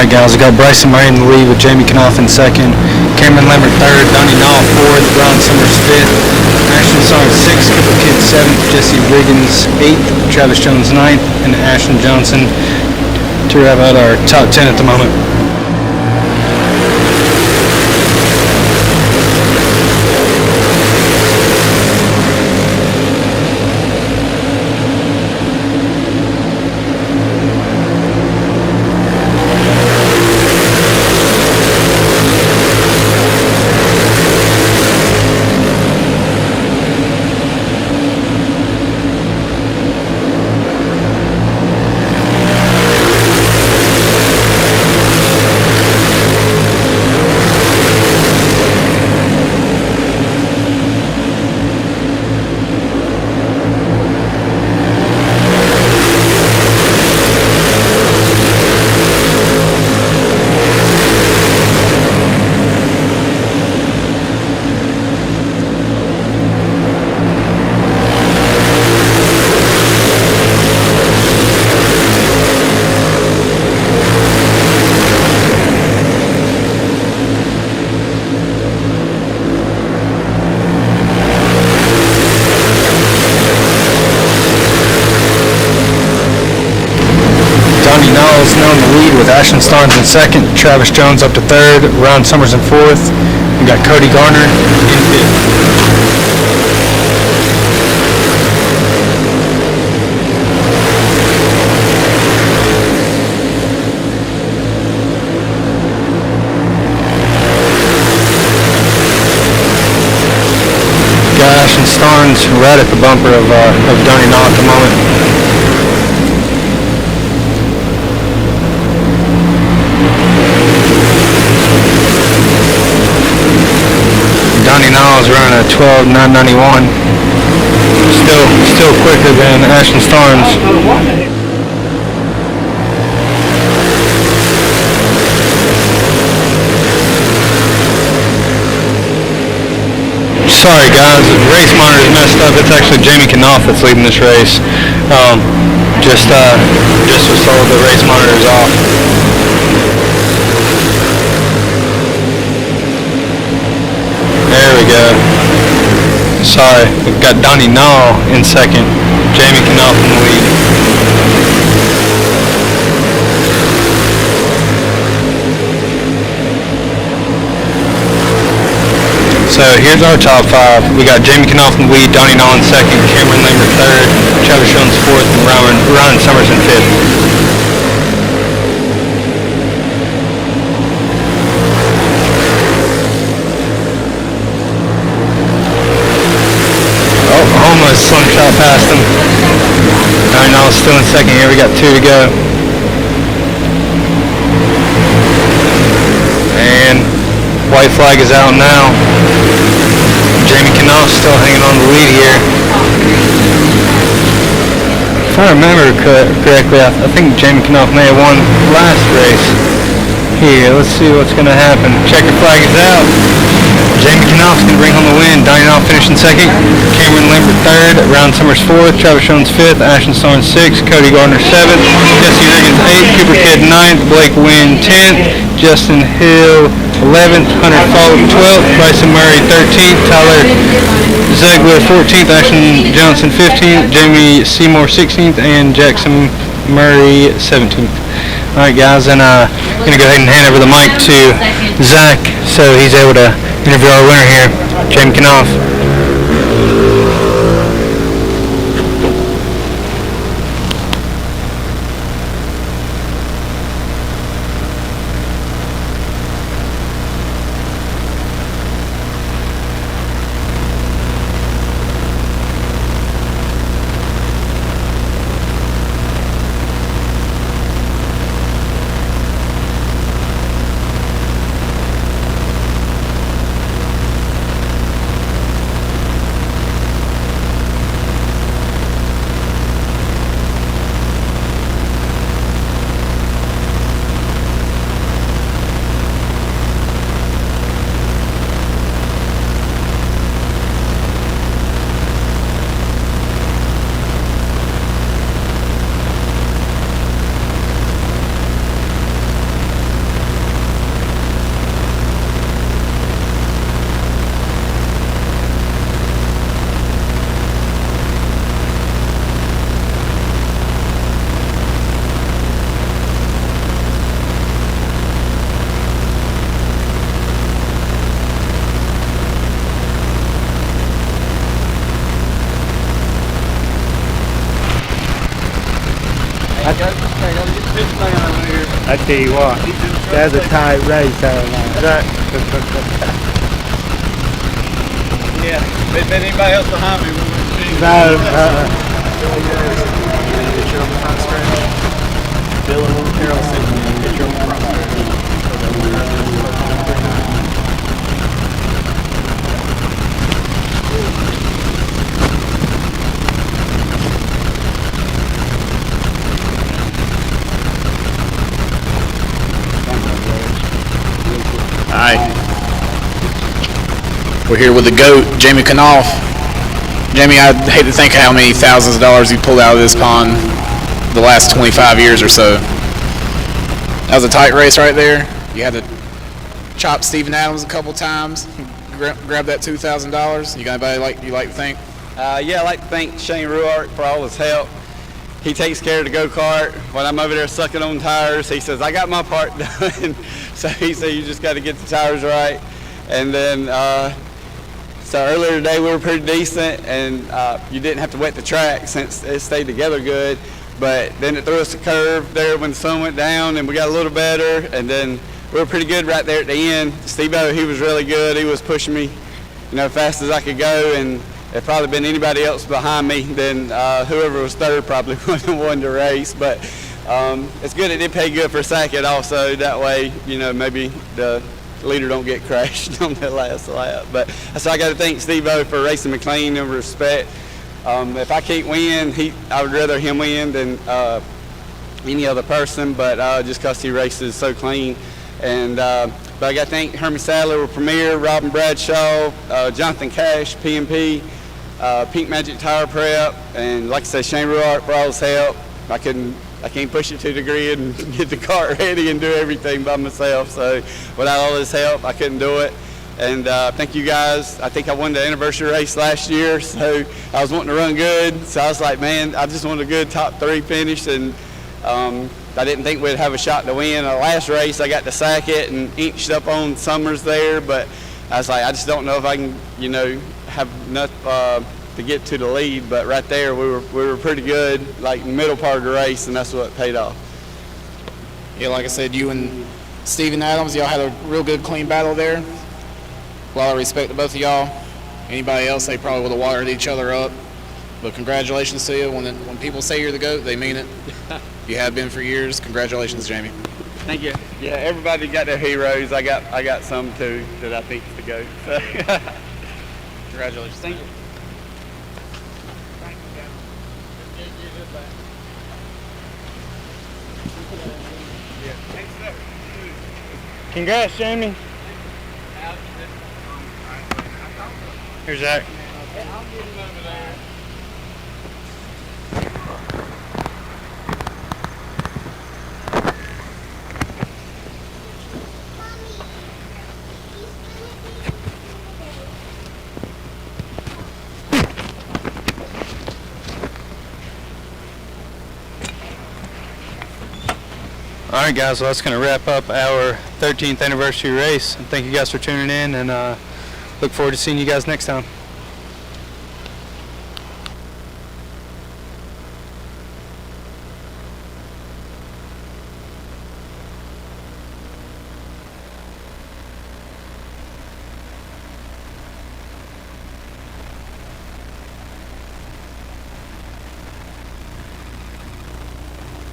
F: Alright guys, I got Bryson Murray in the lead with Jamie Knopf in second, Cameron Lambert third, Donnie Nall fourth, Ron Summers fifth, Ashton Starnes sixth, Cooper Kidd seventh, Jesse Riggins eighth, Travis Jones ninth, and Ashton Johnson to wrap out our top 10 at the moment. Niles now in the lead with Ashton Starnes in second, Travis Jones up to third, Ron Summers in fourth. We got Cody Garner in fifth. Got Ashton Starnes right at the bumper of Donnie Nall at the moment. Donnie Nall is running a 12.991. Still quicker than Ashton Starnes. Sorry guys, the race monitor's messed up. It's actually Jamie Knopf that's leading this race. Just was told the race monitor's off. There we go. Sorry, we've got Donnie Nall in second, Jamie Knopf in the lead. So here's our top five. We got Jamie Knopf in the lead, Donnie Nall in second, Cameron Lambert third, Travis Jones fourth, and Ron Summers in fifth. Almost slingshot past him. Donnie Nall's still in second here. We got two to go. And white flag is out now. Jamie Knopf still hanging on the lead here. If I remember correctly, I think Jamie Knopf may have won last race. Here, let's see what's going to happen. Checker flag is out. Jamie Knopf's going to bring home the win. Donnie Nall finishing second. Cameron Lambert third. Ron Summers fourth. Travis Jones fifth. Ashton Starnes sixth. Cody Garner seventh. Jesse Riggins eighth. Cooper Kidd ninth. Blake Wynn 10th. Justin Hill 11th. Hunter Falk 12th. Bryson Murray 13th. Tyler Ziegler 14th. Ashton Johnson 15th. Jamie Seymour 16th. And Jackson Murray 17th. Alright guys, and I'm going to go ahead and hand over the mic to Zach so he's able to interview our winner here, Jamie Knopf.
D: I tell you what, that's a tight race out there.
G: Yeah, if there's anybody else behind me, we wouldn't see.
D: No,
G: Picture on the front stretch. Bill and Carol said picture on the front stretch.
H: Hi. We're here with the GOAT, Jamie Knopf. Jamie, I hate to think how many thousands of dollars you pulled out of this pond the last 25 years or so. That was a tight race right there. You had to chop Steven Adams a couple times, grab that $2,000. You got anybody you like to thank?
I: Yeah, I'd like to thank Shane Ruart for all his help. He takes care of the go-kart. When I'm over there sucking on tires, he says, I got my part done. So he said, you just got to get the tires right. And then, so earlier today we were pretty decent, and you didn't have to wet the track since it stayed together good. But then it threw us a curve there when the sun went down, and we got a little better. And then we were pretty good right there at the end. Steve-O, he was really good. He was pushing me, fast as I could go. And if probably been anybody else behind me, then whoever was third probably wouldn't have won the race. But it's good. It did pay good for second also. That way, maybe the leader don't get crashed on that last lap. But so I got to thank Steve-O for racing McLean and respect. If I can't win, I would rather him win than any other person. But just because he races so clean. And but I got to thank Hermie Sadler with Premier, Robin Bradshaw, Jonathan Cash, P&P. Pink Magic Tire Prep, and like I said, Shane Ruart for all his help. I can't push it to the grid and get the cart ready and do everything by myself. So without all his help, I couldn't do it. And thank you guys. I think I won the anniversary race last year, so I was wanting to run good. So I was like, man, I just wanted a good top 3 finish, and I didn't think we'd have a shot to win. The last race, I got to sack it and inched up on Summers there, but I was like, I just don't know if I can, have enough to get to the lead. But right there, we were pretty good, like in the middle part of the race, and that's what paid off.
H: Yeah, like I said, you and Steven Adams, y'all had a real good, clean battle there. A lot of respect to both of y'all. Anybody else, they probably would have watered each other up. But congratulations to you. When people say you're the GOAT, they mean it. You have been for years. Congratulations, Jamie.
I: Thank you. Yeah, everybody got their heroes. I got some too that I think is the GOAT.
H: Congratulations.
I: Thank you.
D: congrats, Jamie. Here's Zach.
F: All right, guys, well, that's going to wrap up our 13th anniversary race. And thank you guys for tuning in, and look forward to seeing you guys next time.